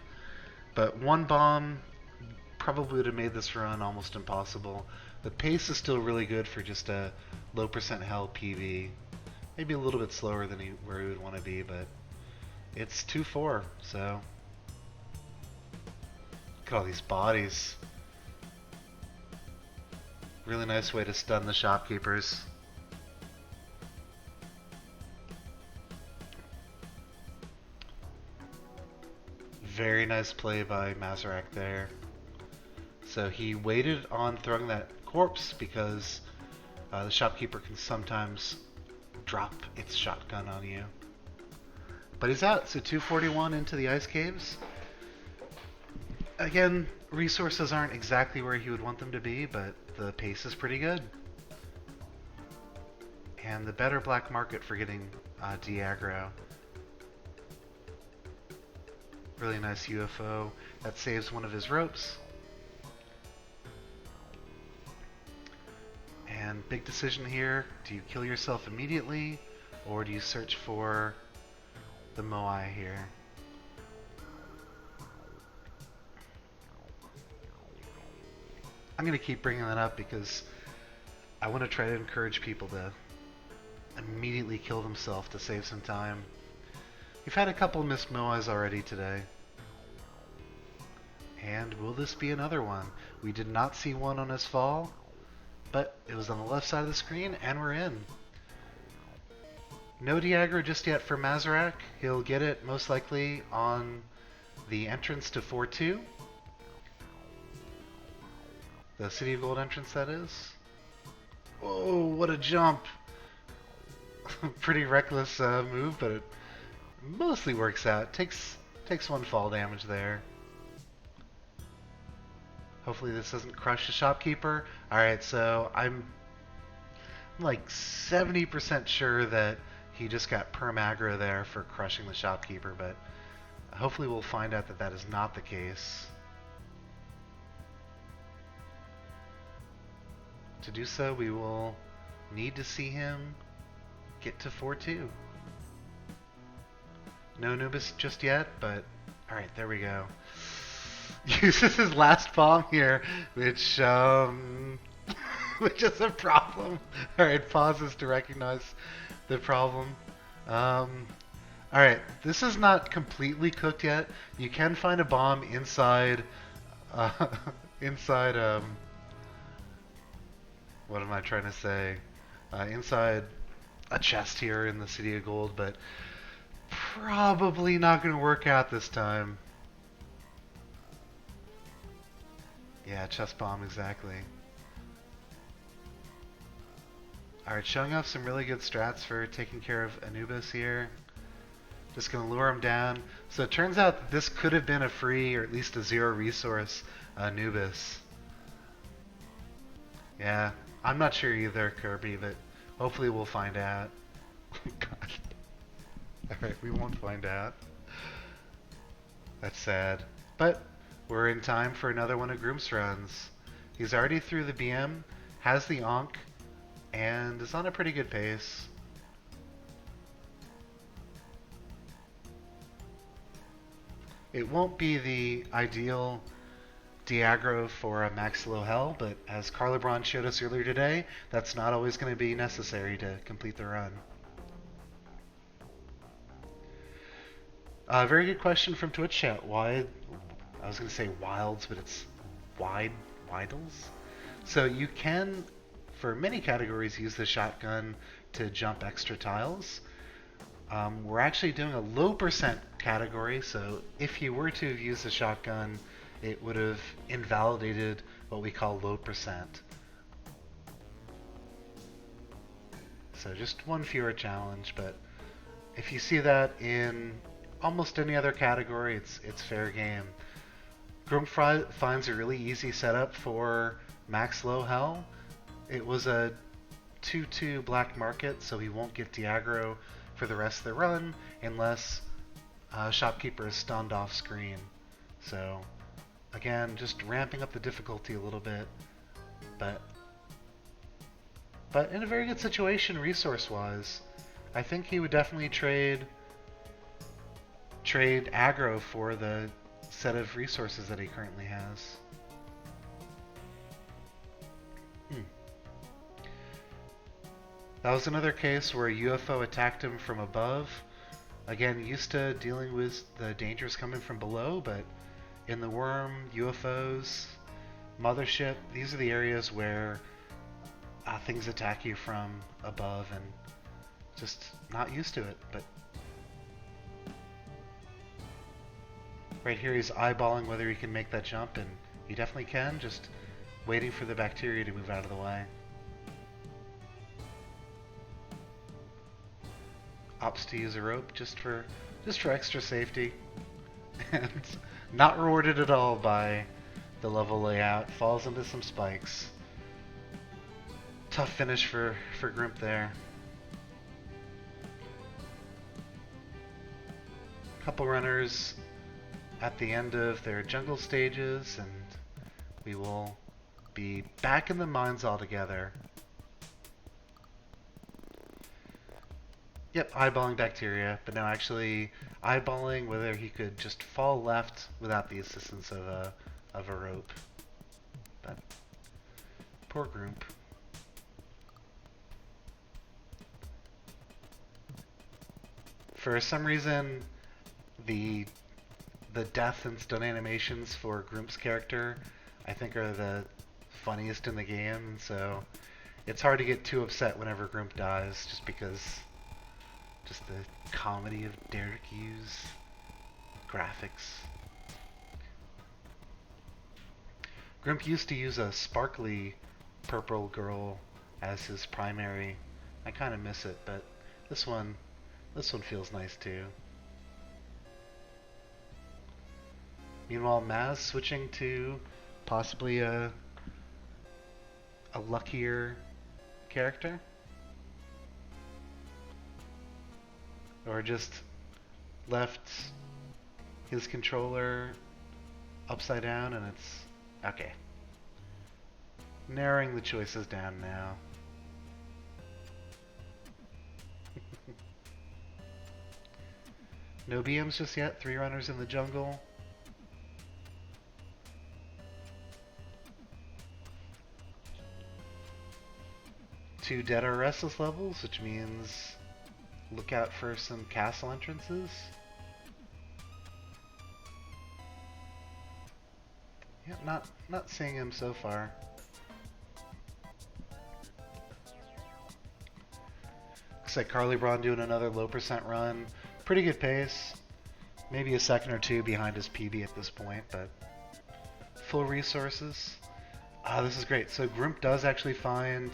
but 1 bomb probably would have made this run almost impossible. The pace is still really good for just a low percent hell PV. Maybe a little bit slower than where he would want to be, but it's 2-4, so... Look at all these bodies. Really nice way to stun the shopkeepers. Very nice play by Mazarak there. So he waited on throwing that corpse because the shopkeeper can sometimes drop its shotgun on you. But he's out, so 241 into the ice caves. Again, resources aren't exactly where he would want them to be, but the pace is pretty good. And the better black market for getting de-aggro. Really nice UFO. That saves one of his ropes. And big decision here. Do you kill yourself immediately? Or do you search for the Moai here? I'm going to keep bringing that up because I want to try to encourage people to immediately kill themselves to save some time. We've had a couple missed Moais already today. And will this be another one? We did not see one on his fall, but it was on the left side of the screen, and we're in. No de-aggro just yet for Mazarak. He'll get it most likely on the entrance to 4-2. The City of Gold entrance, that is. Whoa, what a jump! Pretty reckless move, but it mostly works out. Takes one fall damage there. Hopefully this doesn't crush the shopkeeper. Alright, so I'm like 70% sure that he just got perm aggro there for crushing the shopkeeper, but hopefully we'll find out that that is not the case. To do so, we will need to see him get to 4-2. No Anubis just yet, but alright, there we go. Uses his last bomb here, which which is a problem. Alright, pauses to recognize the problem. Alright, this is not completely cooked yet. You can find a bomb inside what am I trying to say? Inside a chest here in the City of Gold, but probably not going to work out this time. Yeah, chest bomb, exactly. Alright, showing off some really good strats for taking care of Anubis here. Just going to lure him down. So it turns out that this could have been a free, or at least a zero resource Anubis. Yeah, I'm not sure either, Kirby, but hopefully we'll find out. God. Alright, we won't find out. That's sad. But we're in time for another one of Groom's runs. He's already through the BM, has the Ankh, and is on a pretty good pace. It won't be the ideal de-aggro for a max low hell, but as Carlebron showed us earlier today, that's not always going to be necessary to complete the run. Very good question from Twitch chat. Why? I was going to say wilds, but it's widles. So you can, for many categories, use the shotgun to jump extra tiles. We're actually doing a low percent category, so if you were to have used the shotgun, it would have invalidated what we call low percent. So just one fewer challenge, but if you see that in almost any other category, it's fair game. Grump finds a really easy setup for max low hell. It was a 2-2 black market, so he won't get de-aggro for the rest of the run unless shopkeeper is stunned off screen. So again, just ramping up the difficulty a little bit, but in a very good situation resource-wise. I think he would definitely trade aggro for the set of resources that he currently has. That was another case where a UFO attacked him from above. Again, used to dealing with the dangers coming from below, but in the worm, UFOs, mothership, these are the areas where things attack you from above, and just not used to it. But Right here he's eyeballing whether he can make that jump, and he definitely can, just waiting for the bacteria to move out of the way. Opts to use a rope just for extra safety. And not rewarded at all by the level layout. Falls into some spikes. Tough finish for Grimp there. Couple runners at the end of their jungle stages, and we will be back in the mines altogether. Yep, eyeballing bacteria, but now actually eyeballing whether he could just fall left without the assistance of a rope. But poor Grump. For some reason, the death and stun animations for Grump's character, I think, are the funniest in the game, and so it's hard to get too upset whenever Grump dies, just because just the comedy of Derek Hughes graphics. Grump used to use a sparkly purple girl as his primary. I kind of miss it, but this one feels nice too. Meanwhile, Maz switching to possibly a luckier character, or just left his controller upside down, and it's okay. Narrowing the choices down now. No BMs just yet. 3 runners in the jungle. Two Dead or Restless levels, which means look out for some castle entrances. Yeah, not seeing him so far. Looks like Carly Braun doing another low percent run. Pretty good pace. Maybe a second or two behind his PB at this point, but full resources. Ah, this is great. So Grump does actually find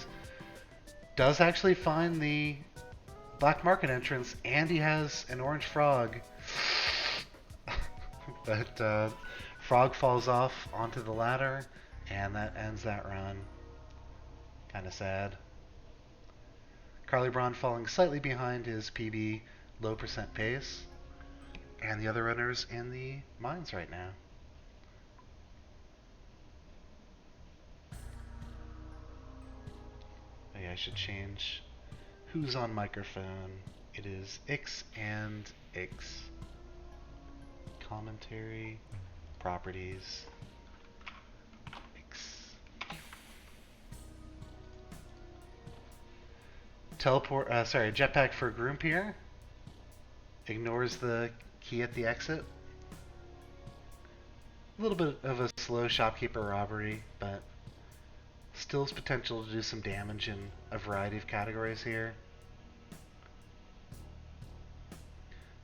the black market entrance, and he has an orange frog. But frog falls off onto the ladder, and that ends that run. Kind of sad. Carly Braun falling slightly behind his PB low percent pace, and the other runners in the mines right now. Oh yeah, I should change who's on microphone. It is Ix and Ix. Commentary, properties, Ix. Jetpack for Grump here. Ignores the key at the exit. A little bit of a slow shopkeeper robbery, but still has potential to do some damage in a variety of categories here.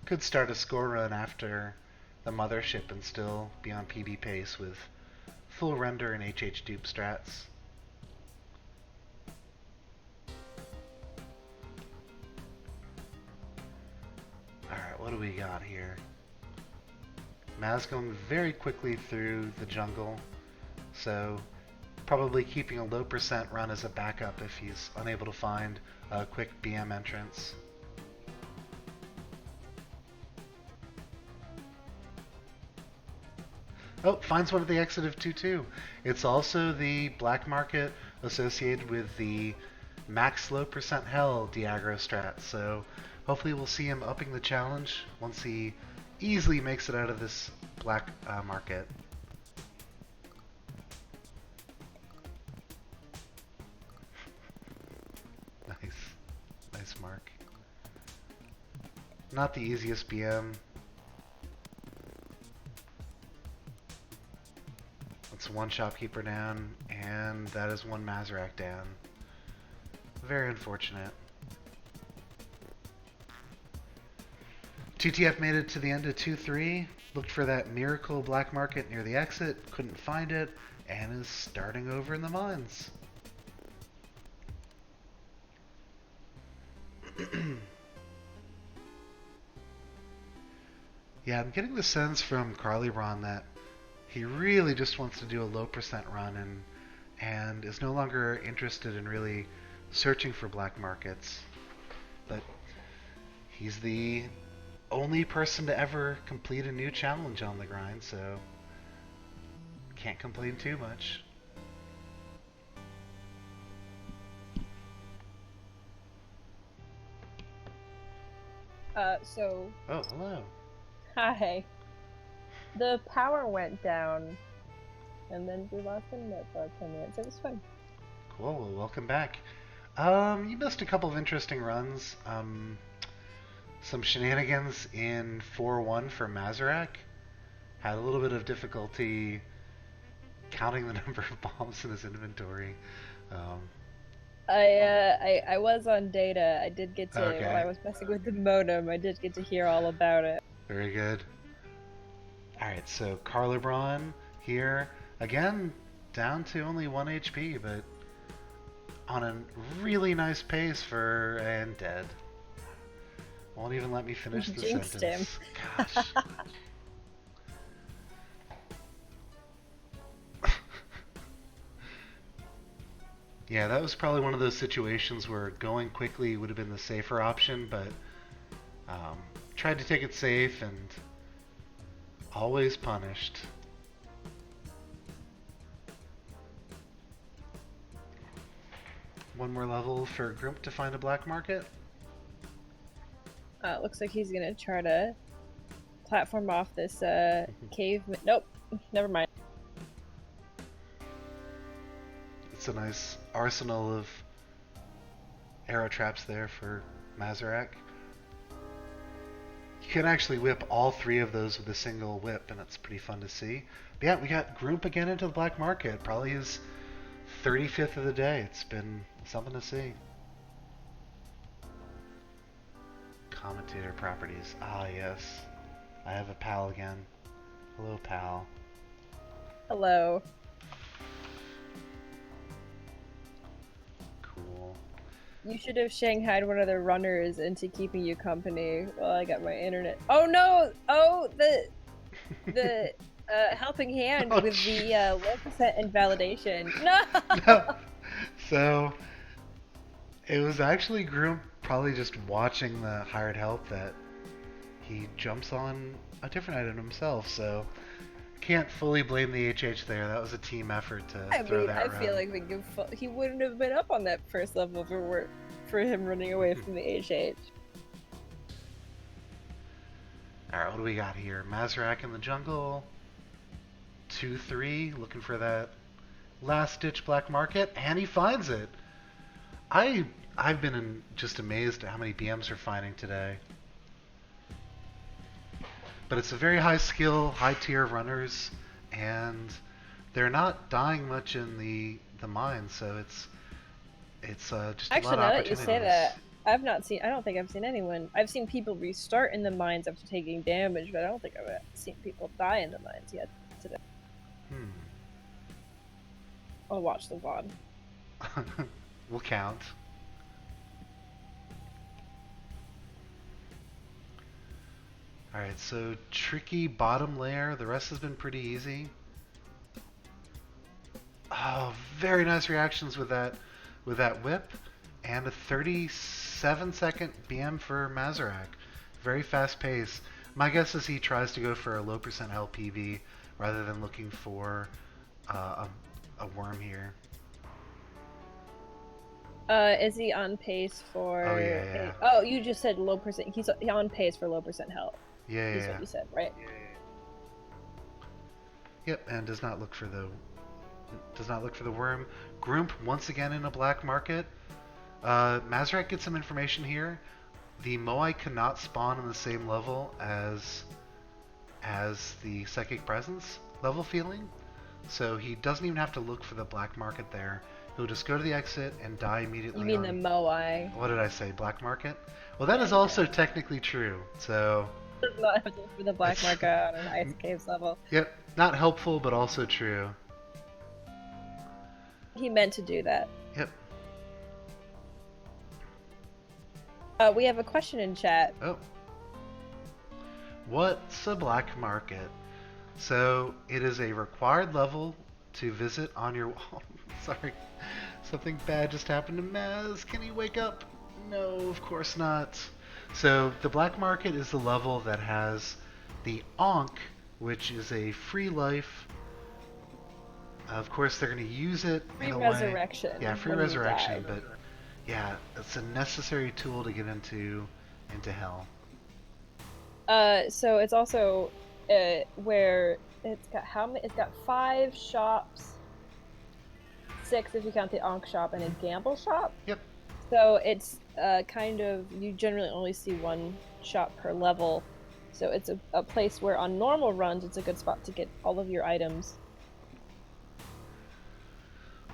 Could start a score run after the mothership and still be on PB pace with full render and HH dupe strats. Alright, what do we got here? Maz going very quickly through the jungle, so probably keeping a low percent run as a backup if he's unable to find a quick BM entrance. Oh, finds one at the exit of 2-2. It's also the black market associated with the max low percent hell Diagro strat, so hopefully we'll see him upping the challenge once he easily makes it out of this black market. Nice mark. Not the easiest BM. That's one shopkeeper down, and that is one Mazrak down. Very unfortunate. TTF made it to the end of 2-3, looked for that miracle black market near the exit, couldn't find it, and is starting over in the mines. Yeah, I'm getting the sense from Carlybron that he really just wants to do a low percent run and is no longer interested in really searching for black markets. But he's the only person to ever complete a new challenge on the grind, so can't complain too much. So Oh, hello. hi. The power went down, and then we lost internet for 10 minutes. It was fun. Cool, well, welcome back. You missed a couple of interesting runs. Some shenanigans in 4-1 for Mazarak. Had a little bit of difficulty counting the number of bombs in his inventory. I was on data. I did get to Okay. while I was messing with the modem. I did get to hear all about it. Very good. Alright, so Carlybron here. Again, down to only 1 HP, but on a really nice pace for... and dead. Won't even let me finish the Jinxed sentence. Gosh. Yeah, that was probably one of those situations where going quickly would have been the safer option, but tried to take it safe and always punished. One more level for Grump to find a black market. Looks like he's gonna try to platform off this cave. Nope, never mind. It's a nice arsenal of arrow traps there for Mazarak. You can actually whip all 3 of those with a single whip, and it's pretty fun to see. But yeah, we got Grump again into the black market. Probably his 35th of the day. It's been something to see. Commentator properties. Ah, yes. I have a pal again. Hello, pal. Hello. Cool. You should have shanghaied one of the runners into keeping you company while I got my internet. Oh no! Oh, the helping hand Oh, with the low percent invalidation. No! No. So, it was actually Grump probably just watching the hired help that he jumps on a different item himself, so can't fully blame the HH there. That was a team effort to I throw mean, that I around. feel like he wouldn't have been up on that first level for him running away from the HH. Alright, what do we got here? Mazarak in the jungle. 2-3, looking for that last-ditch black market, and he finds it. I've been just amazed at how many BMs are finding today. But it's a very high skill, high tier runners, and they're not dying much in the mines, so it's just a Actually, lot of now that opportunities. you say that, I don't think I've seen anyone. I've seen people restart in the mines after taking damage, but I don't think I've seen people die in the mines yet today. I'll watch the VOD. We'll count. Alright, so tricky bottom layer. The rest has been pretty easy. Oh, very nice reactions with that whip. And a 37-second BM for Mazarak. Very fast pace. My guess is he tries to go for a low percent LPV rather than looking for a worm here. Is he on pace for? Oh, yeah. Oh, you just said low percent. He's on pace for low percent health. Yeah, Is yeah. what you said, right? Yep, and does not look for the worm. Grump once again in a black market. Mazarak gets some information here. The Moai cannot spawn on the same level as the Psychic Presence level feeling, so he doesn't even have to look for the black market there. He'll just go to the exit and die immediately. You mean the Moai? What did I say? Black market? Well, that is also technically true. So Does not have to look for the black market on an ice caves level. Yep, not helpful, but also true. He meant to do that. Yep. We have a question in chat. Oh. What's a black market? So, it is a required level to visit on your wall. Sorry. Something bad just happened to Maz. Can he wake up? No, of course not. So, the black market is the level that has the Ankh, which is a free life. Of course, they're going to use it Free in a way. resurrection. Yeah, free when you resurrection, die. but yeah, it's a necessary tool to get into hell. So it's also where it's got how many? It's got 5 shops, 6 if you count the Ankh shop and a gamble shop. Yep. So it's kind of, you generally only see 1 shop per level. So it's a place where on normal runs it's a good spot to get all of your items.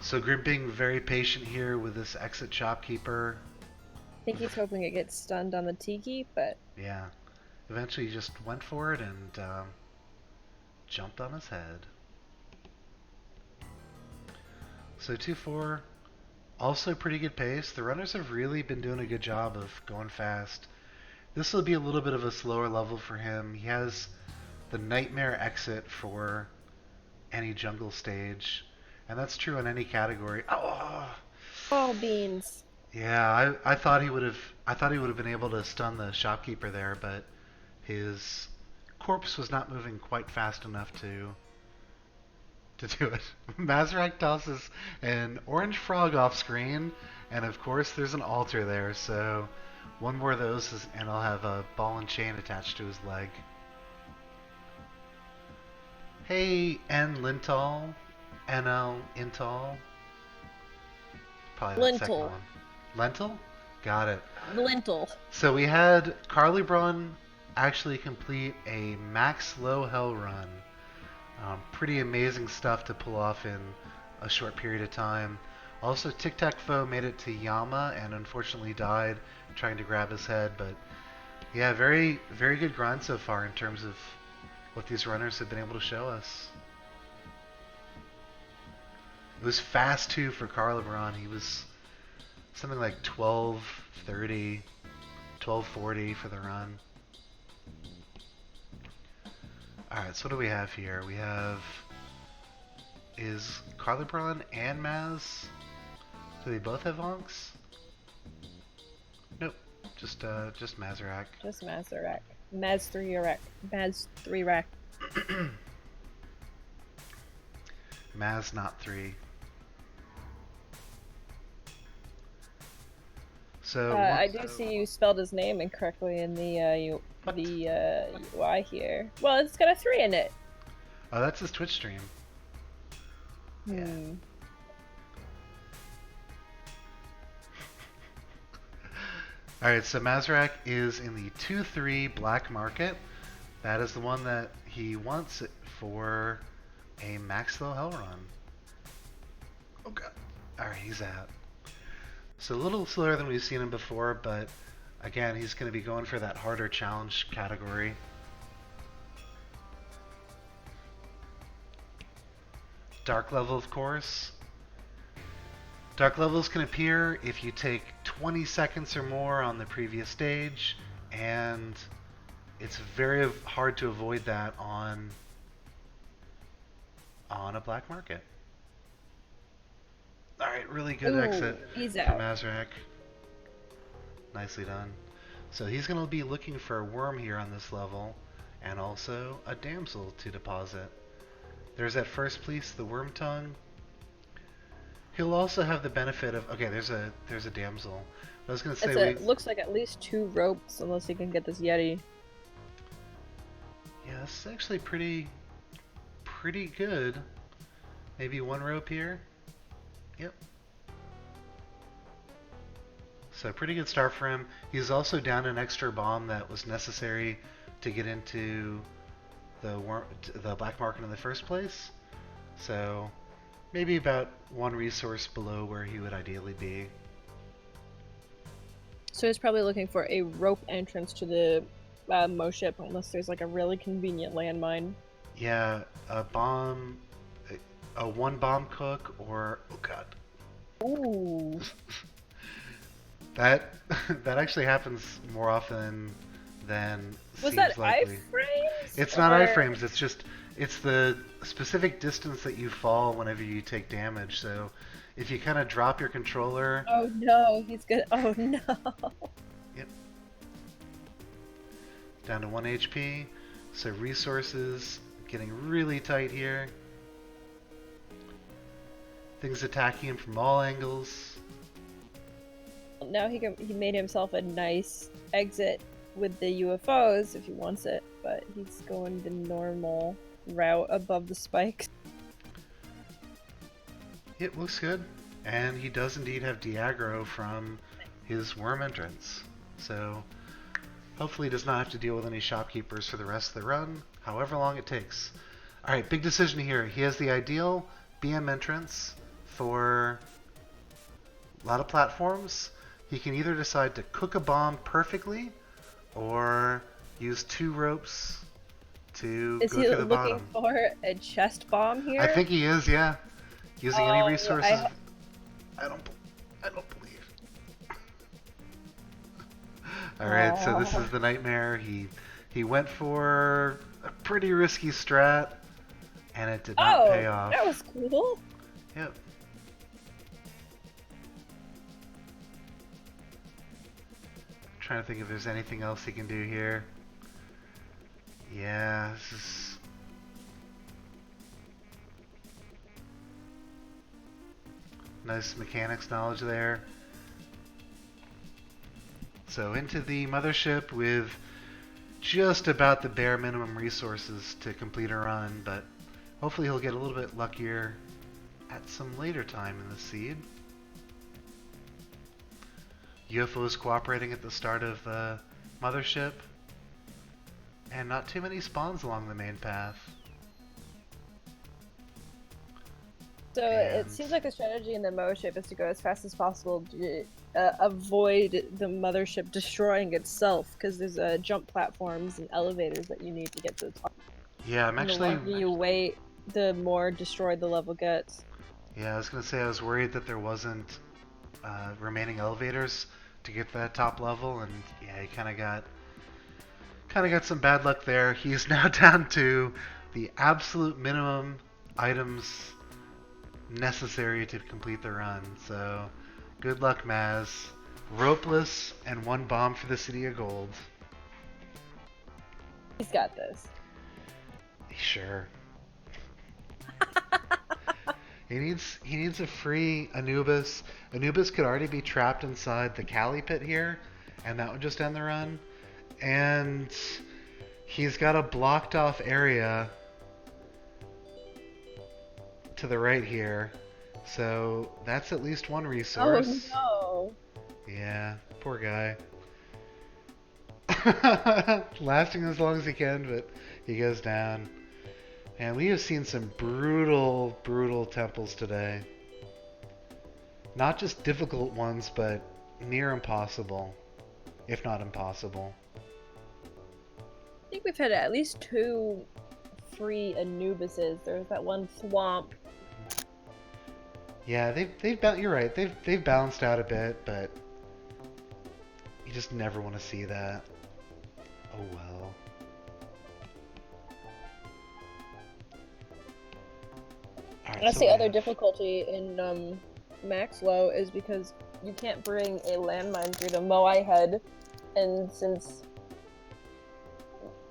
So Grim being very patient here with this exit shopkeeper. I think he's hoping it gets stunned on the tiki, but Yeah. Eventually he just went for it and jumped on his head. So 2-4, also pretty good pace. The runners have really been doing a good job of going fast. This will be a little bit of a slower level for him. He has the nightmare exit for any jungle stage, and that's true in any category. oh beans. Yeah, I thought he would have been able to stun the shopkeeper there, but his corpse was not moving quite fast enough to do it. Mazrak tosses an orange frog off screen, and of course there's an altar there, so one more of those and I'll have a ball and chain attached to his leg. Hey, N Lintal, NL Intal. Probably that second Lintel. one. Lentil? Got it. Lintel. So we had Carly Brun actually complete a max low hell run. Pretty amazing stuff to pull off in a short period of time. Also, Tic Tac Foe made it to Yama and unfortunately died trying to grab his head. But yeah, very, very good grind so far in terms of what these runners have been able to show us. It was fast too for Carl LeBron. He was something like 12:30, 12:40 for the run. Alright, so what do we have here? We have... Is Carl LeBron and Maz... Do they both have honks? Nope. Just Mazarak. Just Mazarak. Maz 3 rack. Maz 3 rack. Maz not 3. So I do see you spelled his name incorrectly in the UI here. Well, it's got a 3 in it. Oh, that's his Twitch stream. Hmm. Alright, so Mazarak is in the 2-3 black market. That is the one that he wants for a max low hell run. Oh god. Alright, he's out. So a little slower than we've seen him before, but again, he's going to be going for that harder challenge category. Dark level, of course. Dark levels can appear if you take 20 seconds or more on the previous stage, and it's very hard to avoid that on a black market. Alright, really good exit he's from out. Mazarak. Nicely done. So he's going to be looking for a worm here on this level, and also a damsel to deposit. There's that first piece, the worm tongue. He'll also have the benefit of... Okay, there's a damsel. I was going to say... It looks like at least 2 ropes, unless he can get this Yeti. Yeah, this is actually pretty good. Maybe 1 rope here. Yep. So pretty good start for him. He's also down an extra bomb that was necessary to get into the black market in the first place. So maybe about 1 resource below where he would ideally be. So he's probably looking for a rope entrance to the Moship unless there's like a really convenient landmine. Yeah, a bomb, a one bomb cook, or oh god, Ooh. that that actually happens more often than Was seems that likely. iframes? It's not or- iframes. It's the specific distance that you fall whenever you take damage. So if you kind of drop your controller, Oh no, he's good. Oh no. down to 1 HP. So resources getting really tight here. Things attacking him from all angles. Now he made himself a nice exit with the UFOs if he wants it, but he's going the normal route above the spikes. It looks good. And he does indeed have Diagro from his worm entrance. So hopefully he does not have to deal with any shopkeepers for the rest of the run, however long it takes. Alright, big decision here. He has the ideal BM entrance for a lot of platforms. He can either decide to cook a bomb perfectly or use 2 ropes to Is go he through the looking bottom. for a chest bomb here? I think he is, yeah. Using Oh, any resources. I don't believe. Alright, so this is the nightmare. He went for a pretty risky strat, and it did not pay off. That was cool. Yep. Trying to think if there's anything else he can do here. Yeah, this is... nice mechanics knowledge there. So into the mothership with just about the bare minimum resources to complete a run, but hopefully he'll get a little bit luckier at some later time in the seed. UFOs cooperating at the start of mothership, and not too many spawns along the main path. So And- it seems like the strategy in the mothership is to go as fast as possible to avoid the mothership destroying itself, because there's jump platforms and elevators that you need to get to the top. Yeah, I'm And the longer actually... you wait, the more destroyed the level gets. Yeah, I was gonna say I was worried that there wasn't remaining elevators to get to that top level, and yeah, he kind of got some bad luck there. He's now down to the absolute minimum items necessary to complete the run. So, good luck, Maz. Ropeless and 1 bomb for the City of Gold. He's got this. Sure. He needs a free Anubis. Anubis could already be trapped inside the Cali pit here, and that would just end the run. And he's got a blocked off area to the right here. So that's at least one resource. Oh Yeah, poor guy. Lasting as long as he can, but he goes down. And we have seen some brutal, brutal temples today. Not just difficult ones, but near impossible. If not impossible. I think we've had at least 2 free Anubises. There's that one Thwomp. Yeah, you're right. They've balanced out a bit, but you just never want to see that. Oh well. Alright, That's so the we other have- difficulty in Max Low is because you can't bring a landmine through the Moai head, and since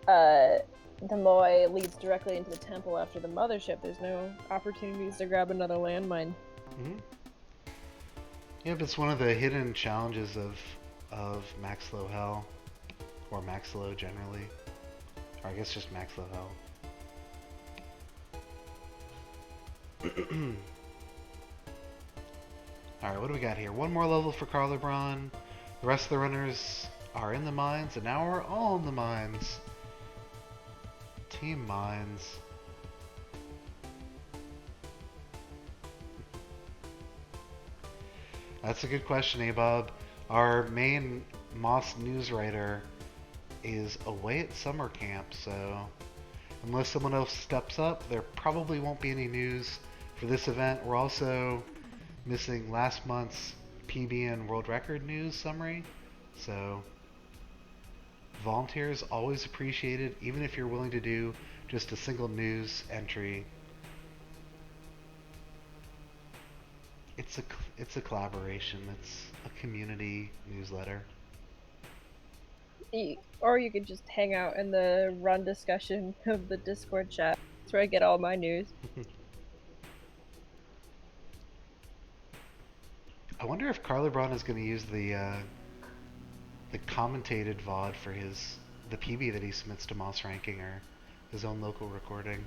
the Moai leads directly into the temple after the mothership, there's no opportunities to grab another landmine. Mhm. Yeah, but it's one of the hidden challenges of Max Low Hell, or Max Low generally, or I guess just Max Low Hell. Alright, what do we got here? One more level for Carl LeBron. The rest of the runners are in the mines, and now we're all in the mines. Team Mines. That's a good question, Abob. Our main Moss news writer is away at summer camp, so unless someone else steps up, there probably won't be any news for this event. We're also missing last month's PB and world record news summary, so volunteers always appreciated, even if you're willing to do just a single news entry. It's a collaboration. It's a community newsletter. Or you could just hang out in the run discussion of the Discord chat. That's where I get all my news. I wonder if Carlebron is going to use the commentated VOD for the PB that he submits to Moss Ranking, or his own local recording.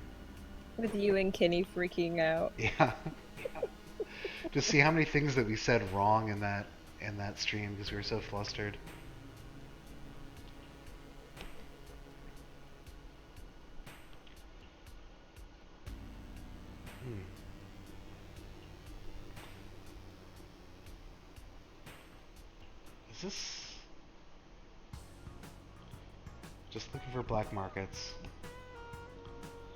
With you and Kenny freaking out. Yeah. To see how many things that we said wrong in that stream because we were so flustered. Is this... Just looking for black markets.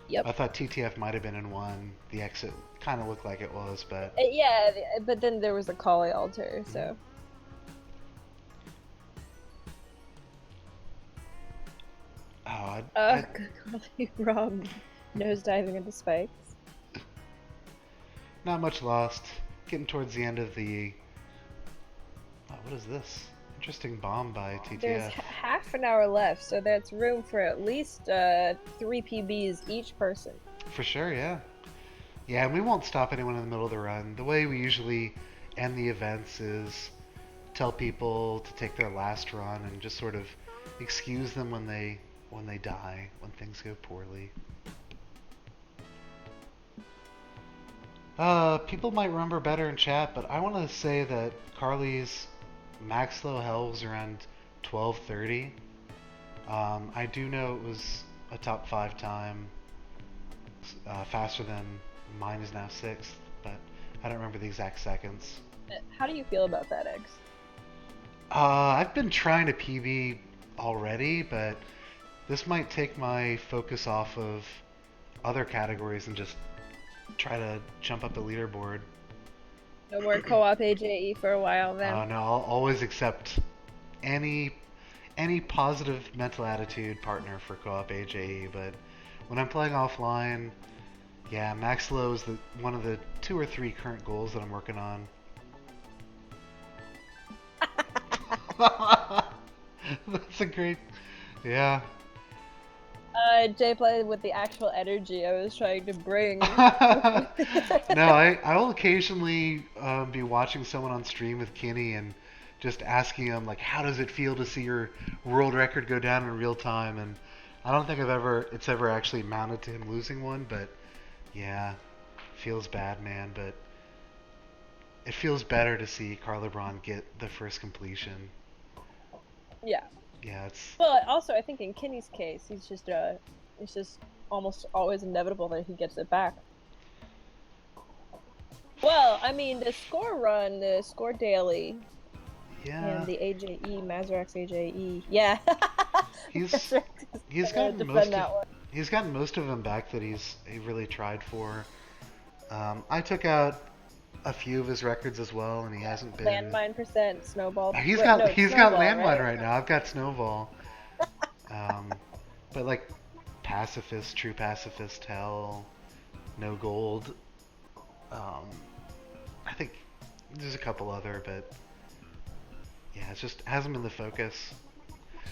Yep. I thought TTF might have been in one. The exit kind of looked like it was, but... Yeah, but then there was a Kali altar, so... Oh, Kali Rob nosediving into spikes. Not much lost. Getting towards the end of the... Oh, what is this? Interesting bomb by TTF. There's half an hour left, so that's room for at least 3 PBs each person. For sure, yeah. Yeah, and we won't stop anyone in the middle of the run. The way we usually end the events is tell people to take their last run and just sort of excuse them when they die, when things go poorly. People might remember better in chat, but I want to say that Carly's max low hell was around 12:30. I do know it was a top 5 time, faster than mine is now 6th, but I don't remember the exact seconds. How do you feel about that, Eggs? I've been trying to PB already, but this might take my focus off of other categories and just try to jump up the leaderboard. No more co-op AJE for a while then. No, I'll always accept any positive mental attitude partner for co-op AJE, but when I'm playing offline, yeah, max low is one of the 2 or 3 current goals that I'm working on. That's a great, yeah. Jay played with the actual energy I was trying to bring. No, I will occasionally be watching someone on stream with Kenny and just asking him, like, how does it feel to see your world record go down in real time? And I don't think it's ever actually amounted to him losing one, but yeah, feels bad, man. But it feels better to see Carlebron get the first completion. Yeah. Yeah, it's... Well, also, I think in Kenny's case, it's just almost always inevitable that he gets it back. Well, I mean, the score run, the score daily, yeah, and the AJE, Mazrak's AJE, yeah. he's gotten most of them back that he really tried for. I took out a few of his records as well, and he hasn't been... Landmine %, Snowball... He's got Landmine right now. I've got Snowball. But like Pacifist, True Pacifist, Hell, No Gold. I think there's a couple other, but yeah, it just hasn't been the focus.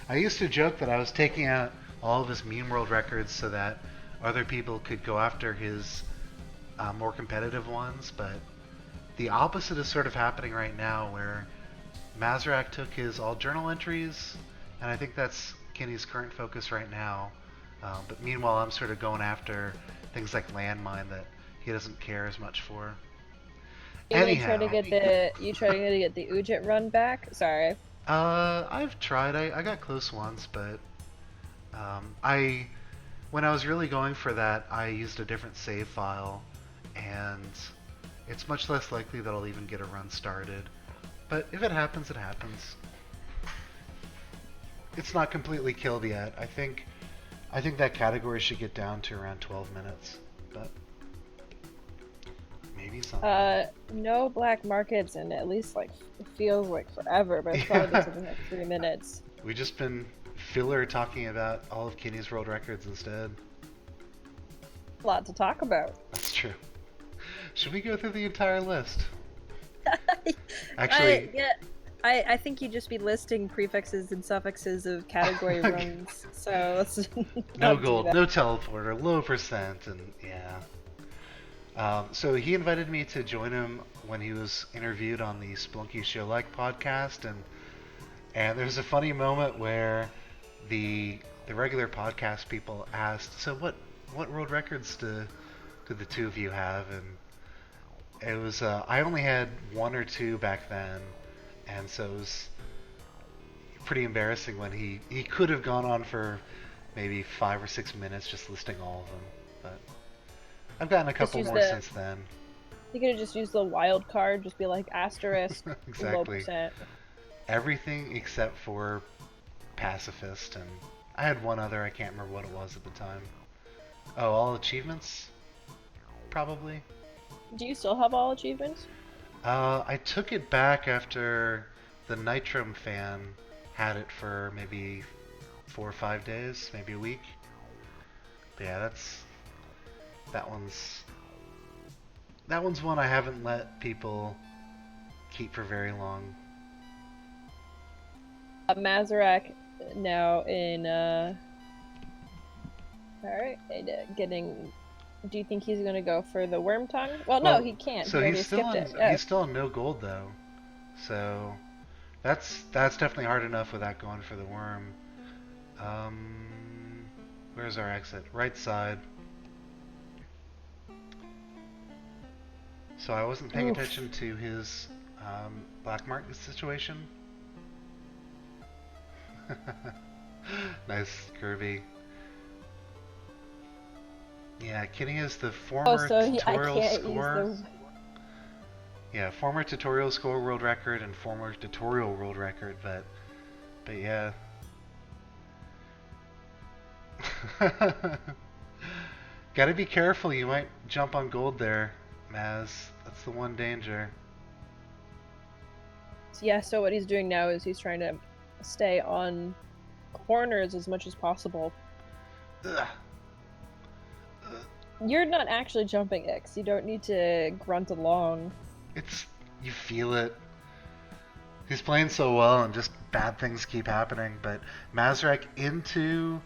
I used to joke that I was taking out all of his Meme World records so that other people could go after his more competitive ones, but the opposite is sort of happening right now, where Mazrak took his all journal entries, and I think that's Kenny's current focus right now. But meanwhile, I'm sort of going after things like Landmine that he doesn't care as much for. You try to get the Ujit run back? Sorry. I've tried. I got close once, but when I was really going for that, I used a different save file, and it's much less likely that I'll even get a run started. But if it happens, it happens. it's not completely killed yet. I think that category should get down to around 12 minutes, but maybe something. No black markets in at least like it feels like forever, but it's probably been something like 3 minutes. We just been filler talking about all of Kenny's world records instead. A lot to talk about. That's true. Should we go through the entire list? Actually, I think you'd just be listing prefixes and suffixes of category runs. So let's no not do gold, that. no teleporter, low percent, and yeah. So he invited me to join him when he was interviewed on the Splunky Show Like podcast, and there's a funny moment where the regular podcast people asked, so what world records do the two of you have? And it was I only had 1 or 2 back then, and so it was pretty embarrassing when he could have gone on for maybe 5 or 6 minutes just listing all of them, but I've gotten a couple use more the- since then. You could have just used the wild card, just be like asterisk, low Exactly. percent. Everything except for pacifist, and I had one other, I can't remember what it was at the time. Oh, all achievements? Probably. Do you still have all achievements? I took it back after the Nitrum fan had it for maybe 4 or 5 days, maybe a week. But yeah, that one's one I haven't let people keep for very long. Mazarak now in alright, getting. Do you think he's gonna go for the worm tongue? Well, no, he can't. So he already he's still skipped on, it. he's still on no gold though. So that's definitely hard enough without going for the worm. Where's our exit? Right side. So I wasn't paying Oof. attention to his black market situation. Nice, Kirby. Yeah, Kenny is the former Oh, so I tutorial can't score. use the. Yeah, former tutorial score world record and former tutorial world record, but yeah. Gotta be careful, you might jump on gold there, Maz. That's the one danger. Yeah, so what he's doing now is he's trying to stay on corners as much as possible. Ugh. You're not actually jumping X. You don't need to grunt along. You feel it. He's playing so well and just bad things keep happening, but Mazrak into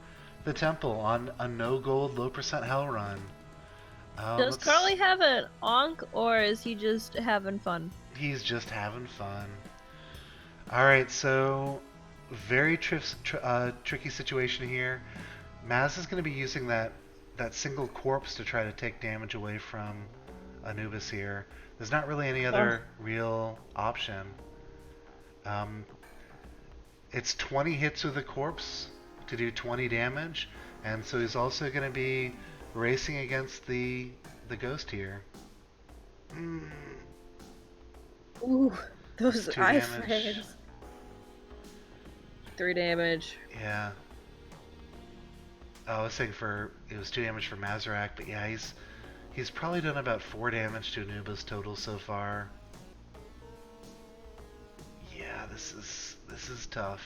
the temple on a no gold, low percent hell run. Does Carly have an onk, or is he just having fun? He's just having fun. Alright, so very tricky situation here. Maz is going to be using that single corpse to try to take damage away from Anubis here. There's not really any other real option. It's 20 hits with a corpse to do 20 damage, and so he's also going to be racing against the ghost here. Ooh, those 2 iframes. damage. 3 damage. Yeah. I was saying it was 2 damage for Mazarak, but yeah, he's probably done about 4 damage to Anubis total so far. Yeah, this is tough.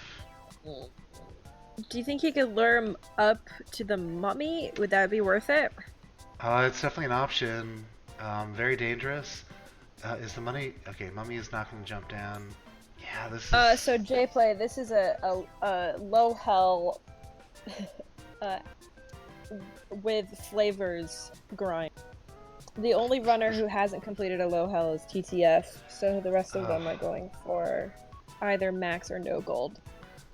Do you think he could lure him up to the mummy? Would that be worth it? It's definitely an option. Very dangerous. Is the money... Okay, mummy is not going to jump down. Yeah, this is... So J-Play, this is a low hell with flavors grind. The only runner who hasn't completed a low hell is TTF, so the rest of them are going for either max or no gold.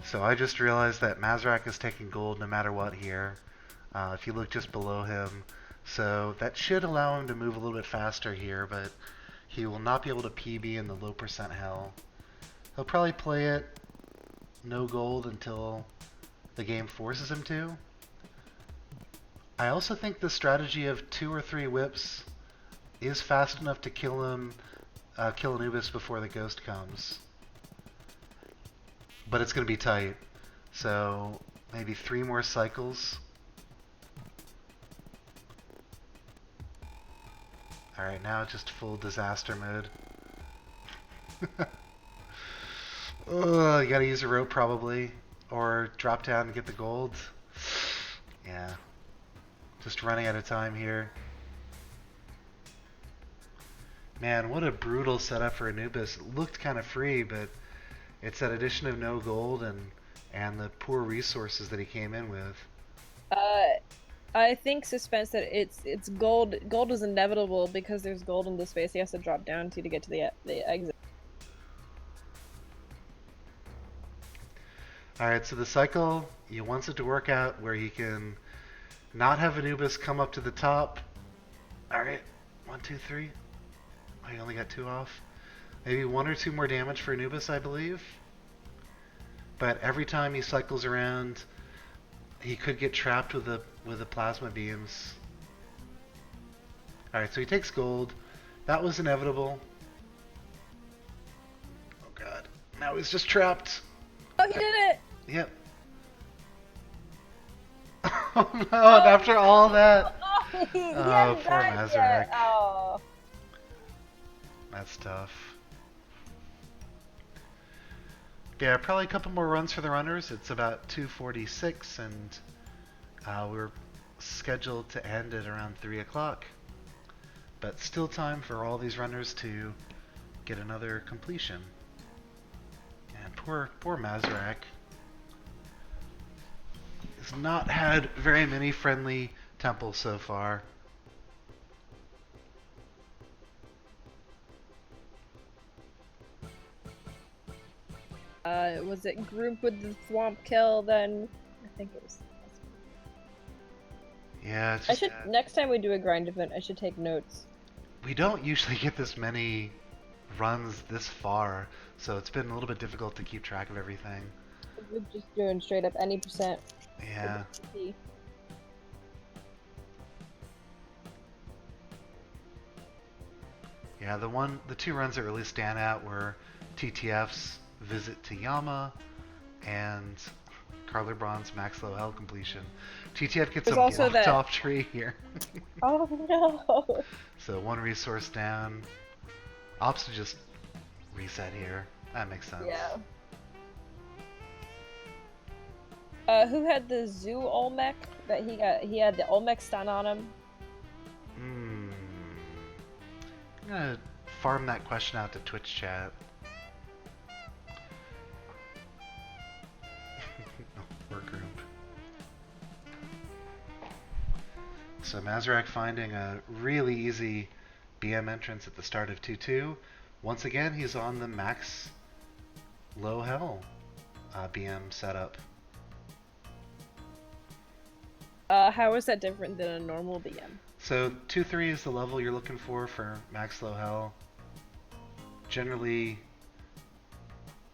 So I just realized that Mazrak is taking gold no matter what here. If you look just below him. So that should allow him to move a little bit faster here, but he will not be able to PB in the low percent hell. He'll probably play it no gold until the game forces him to. I also think the strategy of 2 or 3 whips is fast enough to kill him, kill Anubis before the ghost comes. But it's going to be tight. So maybe 3 more cycles. Alright, now just full disaster mode. Oh, you gotta use a rope probably. Or drop down and get the gold. Yeah. Just running out of time here. Man, what a brutal setup for Anubis. It looked kind of free, but it's that addition of no gold and the poor resources that he came in with. I think suspense that it's gold. Gold is inevitable because there's gold in the space he has to drop down to get to the exit. Alright, so the cycle, he wants it to work out where he can not have Anubis come up to the top. Alright, 1, 2, 3. Oh, he only got 2 off. Maybe 1 or 2 more damage for Anubis, I believe. But every time he cycles around, he could get trapped with the plasma beams. Alright, so he takes gold. That was inevitable. Oh god. Now he's just trapped. Oh, he did it! Yep. Oh no, and after all that. Oh, he Oh, hasn't poor died Mazarek. yet. Oh. That's tough. Yeah, probably a couple more runs for the runners. It's about 2:46, and we're scheduled to end at around 3 o'clock. But still time for all these runners to get another completion. And poor Mazarek has not had very many friendly temples so far. Was it group with the Thwomp kill then? I think it was. Yeah, it's I just, should next time we do a grind event, I should take notes. we don't usually get this many runs this far, so it's been a little bit difficult to keep track of everything. We're just doing straight up any percent. Yeah. Yeah, the 2 runs that really stand out were TTF's visit to Yama and Carla Braun's Max Low Hell completion. TTF gets There's a also blocked that- off tree here. Oh no! So 1 resource down. Ops to just reset here. That makes sense. Yeah. Who had the Zoo Olmec that he got? He had the Olmec stun on him. I'm gonna farm that question out to Twitch chat. Workgroup. So Mazarek finding a really easy BM entrance at the start of 2-2. Once again, he's on the max low hell BM setup. How is that different than a normal BM? So 2-3 is the level you're looking for max low hell. Generally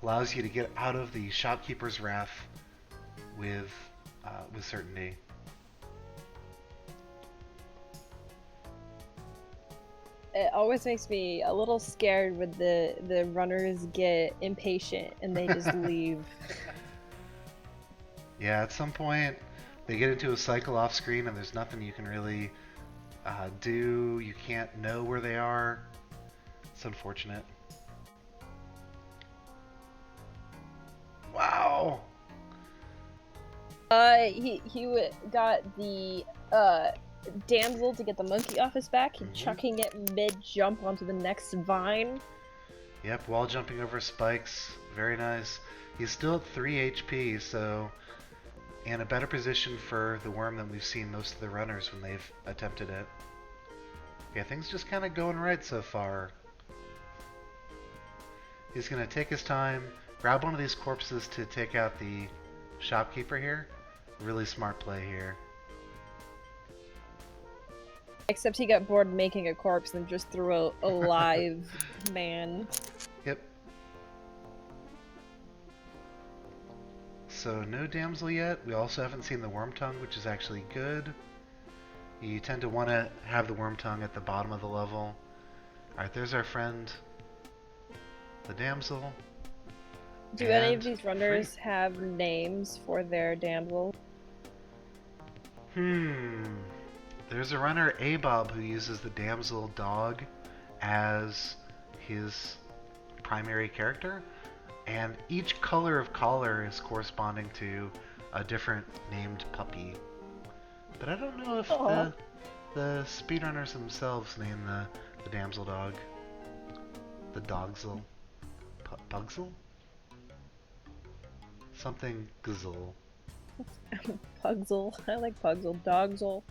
allows you to get out of the shopkeeper's wrath with certainty. It always makes me a little scared when the runners get impatient and they just leave. Yeah, at some point they get into a cycle off screen and there's nothing you can really do. You can't know where they are. It's unfortunate. Wow. He got the damsel to get the monkey off his back, chucking it mid jump onto the next vine. Yep, wall jumping over spikes. Very nice. He's still at 3 HP, so in a better position for the worm than we've seen most of the runners when they've attempted it. Yeah, things just kind of going right so far. He's going to take his time, grab one of these corpses to take out the shopkeeper here. Really smart play here. Except he got bored making a corpse and just threw a live man. Yep. So no damsel yet. We also haven't seen the worm tongue, which is actually good. You tend to want to have the worm tongue at the bottom of the level. Alright, there's our friend, the damsel. Do any of And these runners have names for their damsels? There's a runner, Abob, who uses the damsel dog as his primary character, and each color of collar is corresponding to a different named puppy. But I don't know if the speedrunners themselves name the damsel dog the Dogsel. Bugsel? Something Gazelle. Pugsel. I like Pugsel. Dogsel.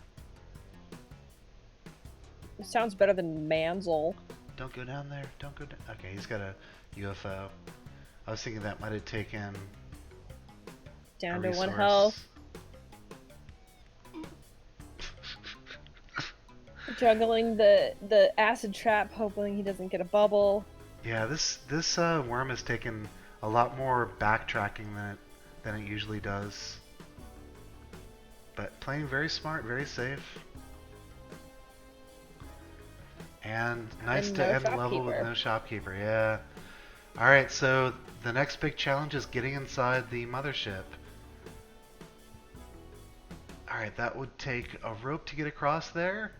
It sounds better than Mansel. Don't go down there. Don't go down. Okay, he's got a UFO. I was thinking that might have taken Down a to 1 resource. health. Juggling the acid trap, hoping he doesn't get a bubble. Yeah, this worm has taken a lot more backtracking than it usually does. But playing very smart, very safe. And nice And to no end the level with shopkeeper. no shopkeeper, yeah. Alright, so the next big challenge is getting inside the mothership. Alright, that would take a rope to get across there.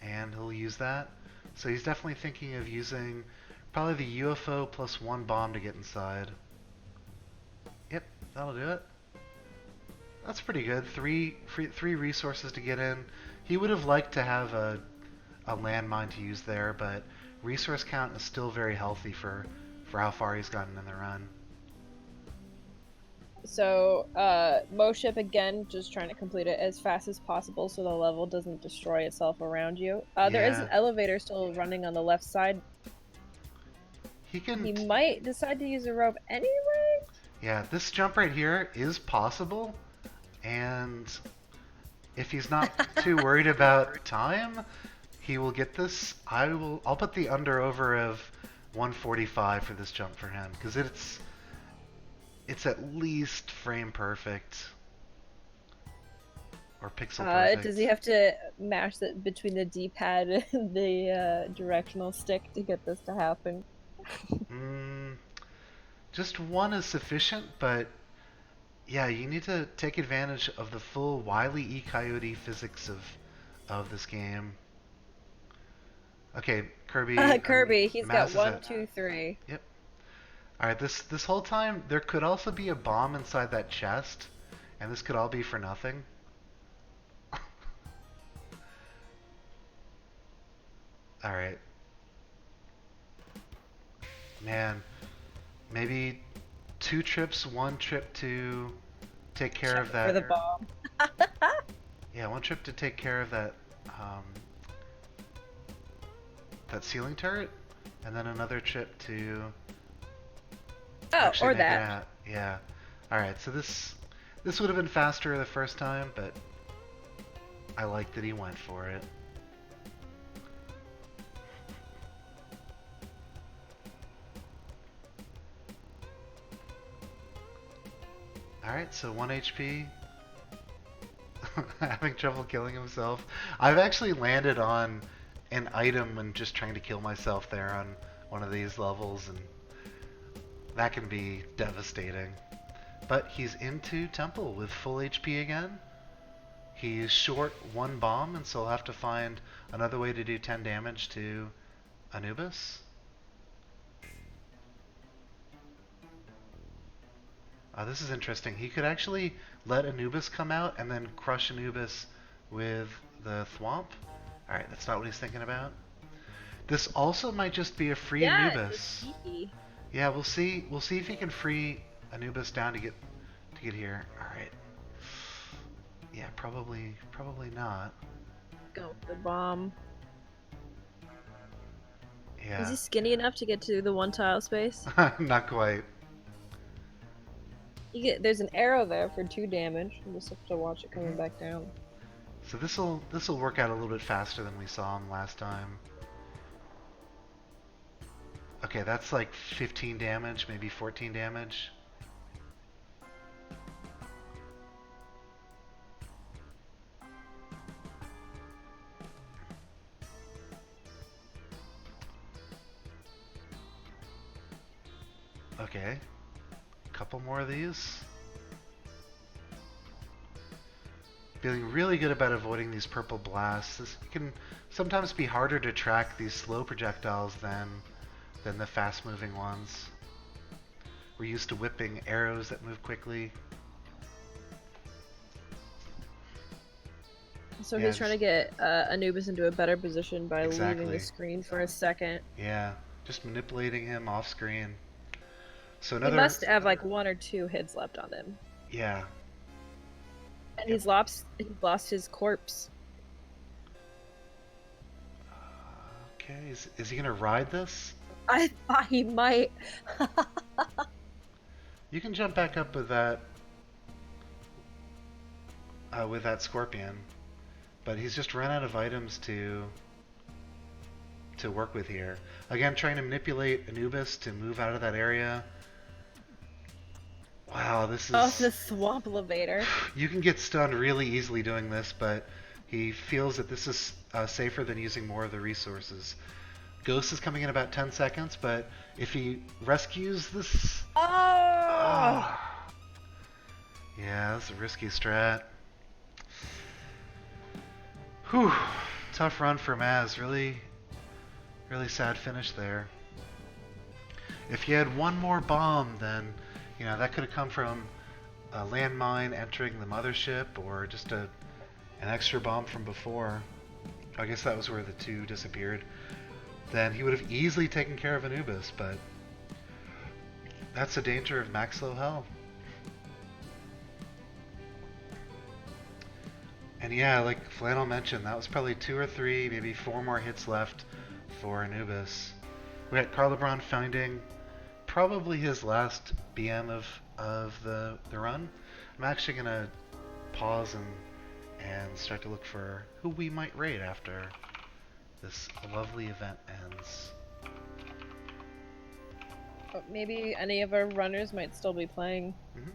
And he'll use that. So he's definitely thinking of using probably the UFO plus 1 bomb to get inside. Yep, that'll do it. That's pretty good. Three resources to get in. He would have liked to have a landmine to use there, but resource count is still very healthy for how far he's gotten in the run. So, Moship again, just trying to complete it as fast as possible so the level doesn't destroy itself around you. There is an Yeah. elevator still running on the left side. He can... He might decide to use a rope anyway? Yeah, this jump right here is possible, and if he's not too worried about time, he will get this. I'll put the under-over of 145 for this jump for him, because it's at least frame perfect. Or pixel perfect. Does he have to mash it between the D-pad and the directional stick to get this to happen? Just one is sufficient, but yeah, you need to take advantage of the full Wile E. Coyote physics of this game. Okay, Kirby. Kirby, he's got Maz is 1, at- 2, 3. Yep. Alright, this whole time, there could also be a bomb inside that chest, and this could all be for nothing. Alright. Man, maybe 2 trips, 1 trip to take care of that. For the bomb. Yeah, 1 trip to take care of that, that ceiling turret, and then another trip to Oh, actually or make it that. out. Yeah. Alright, so this would have been faster the first time, but I like that he went for it. Alright, so 1 HP. Having trouble killing himself. I've actually landed on an item when just trying to kill myself there on one of these levels, and that can be devastating. But he's into Temple with full HP again. He's short 1 bomb, and so he'll have to find another way to do 10 damage to Anubis. This is interesting. He could actually let Anubis come out and then crush Anubis with the Thwomp. Alright, that's not what he's thinking about. This also might just be a free Anubis. Yeah, we'll see. We'll see if he can free Anubis down to get here. Alright. Yeah, probably not. Go with the bomb. Yeah. Is he skinny enough to get to the 1 tile space? Not quite. There's an arrow there for 2 damage. You just have to watch it coming back down. So this'll work out a little bit faster than we saw him last time. Okay, that's like 15 damage, maybe 14 damage. Okay. A couple more of these. Feeling really good about avoiding these purple blasts. This can sometimes be harder to track these slow projectiles than the fast-moving ones. We're used to whipping arrows that move quickly. So Yeah, he's trying to get Anubis into a better position by leaving Exactly. the screen for a second. Yeah, just manipulating him off screen. So He another, must have like 1 or 2 hits left on him. yeah. And he's lost his corpse. Okay, is he gonna ride this? I thought he might. You can jump back up with that scorpion, but he's just run out of items to work with here. Again, trying to manipulate Anubis to move out of that area. Wow, this is... Oh, the swamp elevator. You can get stunned really easily doing this, but he feels that this is safer than using more of the resources. Ghost is coming in about 10 seconds, but if he rescues this... Oh! Yeah, that's a risky strat. Whew. Tough run for Maz. Really sad finish there. If he had one more bomb, then, you know, that could have come from a landmine entering the mothership, or just an extra bomb from before. I guess that was where the 2 disappeared. Then he would have easily taken care of Anubis, but that's the danger of max low hell. And yeah, like Flannel mentioned, that was probably 2 or 3, maybe 4 more hits left for Anubis. We got Carlebron finding probably his last BM of the run. I'm actually gonna pause and start to look for who we might raid after this lovely event ends. But maybe any of our runners might still be playing. Mm-hmm.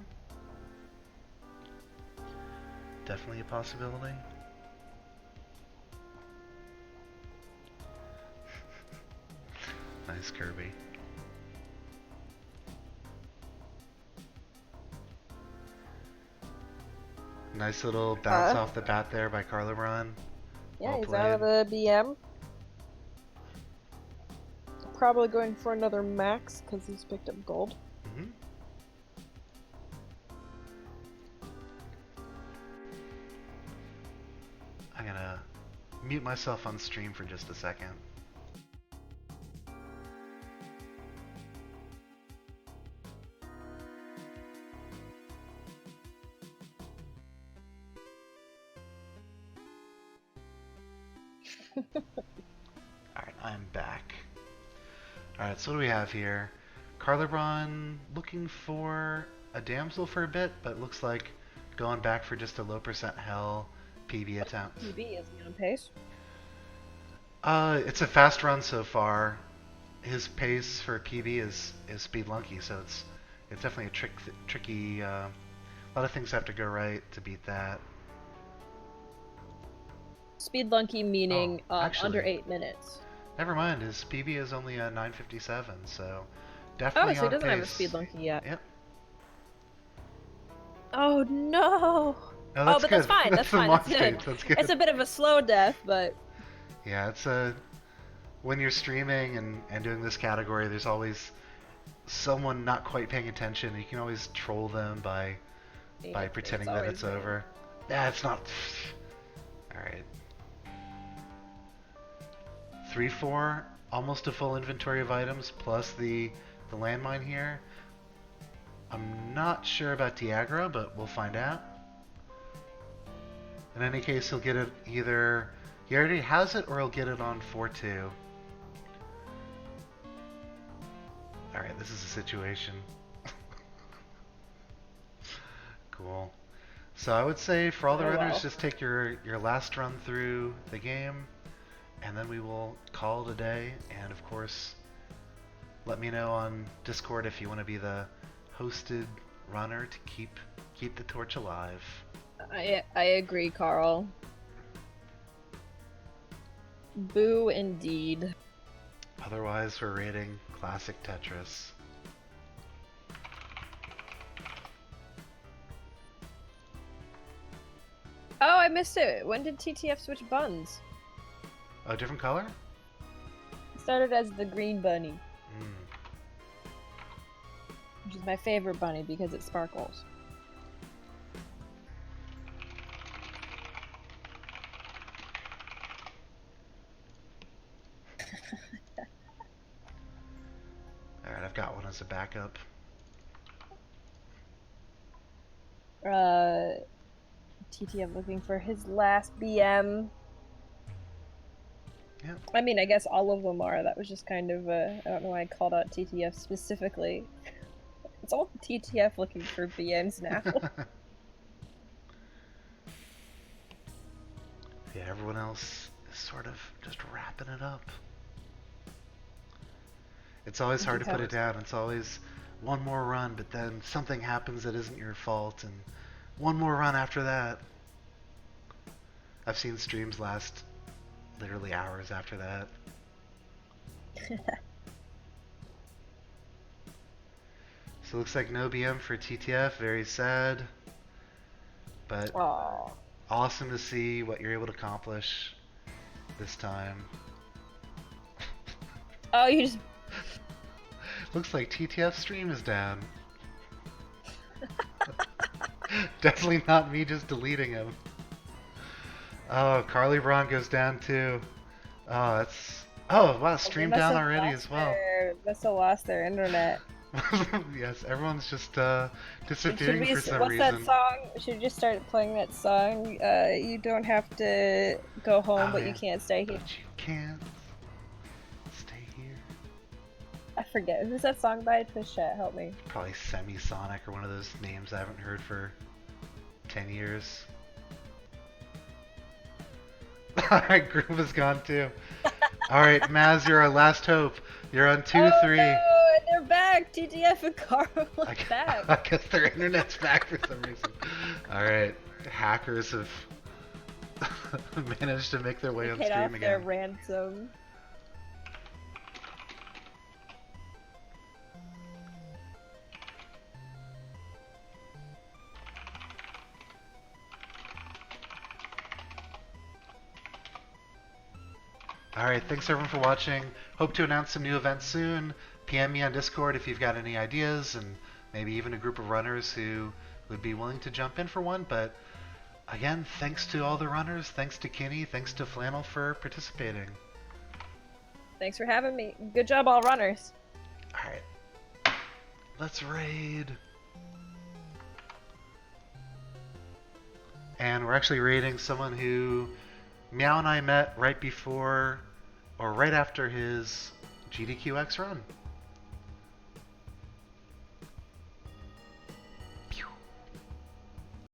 Definitely a possibility. Nice Kirby. Nice little bounce off the bat there by Carlebron. Yeah, Well he's out of the BM. Probably going for another max because he's picked up gold. Mm-hmm. I'm gonna mute myself on stream for just a second. Alright, I'm back. Alright, so what do we have here? Carlebron looking for a damsel for a bit, but looks like going back for just a low % hell PB attempt. PB isn't on pace. It's a fast run so far. His pace for PB is Speedlunky, so it's definitely a tricky. A lot of things have to go right to beat that. Speedlunky meaning actually, under 8 minutes. Never mind, his PB is only a 9:57, so definitely Oh, so he on doesn't have a pace. Speedlunky yet. Yep. Oh no! No, that's but good. that's fine. That's the fine. mod That's state, good. That's good. It's a bit of a slow death, but Yeah, it's a... When you're streaming and doing this category, there's always someone not quite paying attention. You can always troll them by pretending that always it's me. over. Yeah, it's not... Alright. 3-4, almost a full inventory of items, plus the landmine here. I'm not sure about Diagra, but we'll find out. In any case, he'll get it either... He already has it, or he'll get it on 4-2. Alright, this is a situation. Cool. So I would say for all the runners, well. just take your last run through the game, and then we will call it a day. And of course, let me know on Discord if you want to be the hosted runner to keep the torch alive. I agree, Carl. Boo indeed. Otherwise, we're raiding classic Tetris. I missed it. When did TTF switch buns? A different color? It started as the green bunny, Mm. which is my favorite bunny because it sparkles. Alright, I've got one as a backup. TTF looking for his last BM. Yep. I mean, I guess all of them are. That was just kind of I don't know why I called out TTF specifically. It's all TTF looking for BMs now. Yeah, everyone else is sort of just wrapping it up. It's always hard to put it down. It's always one more run, but then something happens that isn't your fault, and one more run after that. I've seen streams last literally hours after that. So looks like no BM for TTF, very sad. But Aww. awesome to see what you're able to accomplish this time. Oh, you just... Looks like TTF stream is down. Definitely not me just deleting him. Oh, Carly Braun goes down too. Oh, that's... Oh, wow, stream down already as well. Must have lost their internet. Yes, everyone's just disappearing for some What's reason. that song? Should we just start playing that song? You don't have to go home, Oh, but yeah. you can't stay here. But you can't stay here. I forget. Who's that song by? Please chat, help me. Probably Semisonic or one of those names I haven't heard for 10 years. Alright, Groove is gone too. Alright, Maz, you're our last hope. You're on 2-3. Oh no, and they're back! TTF and Carl are back. I guess their internet's back for some reason. Alright, hackers have managed to make their way on Get off stream their again. ransom. Alright, thanks everyone for watching. Hope to announce some new events soon. PM me on Discord if you've got any ideas, and maybe even a group of runners who would be willing to jump in for one. But again, thanks to all the runners, thanks to Kenny, thanks to Flannel for participating. Thanks for having me. Good job, all runners. Alright, let's raid. And we're actually raiding someone who Meow and I met right before, or right after his GDQX run.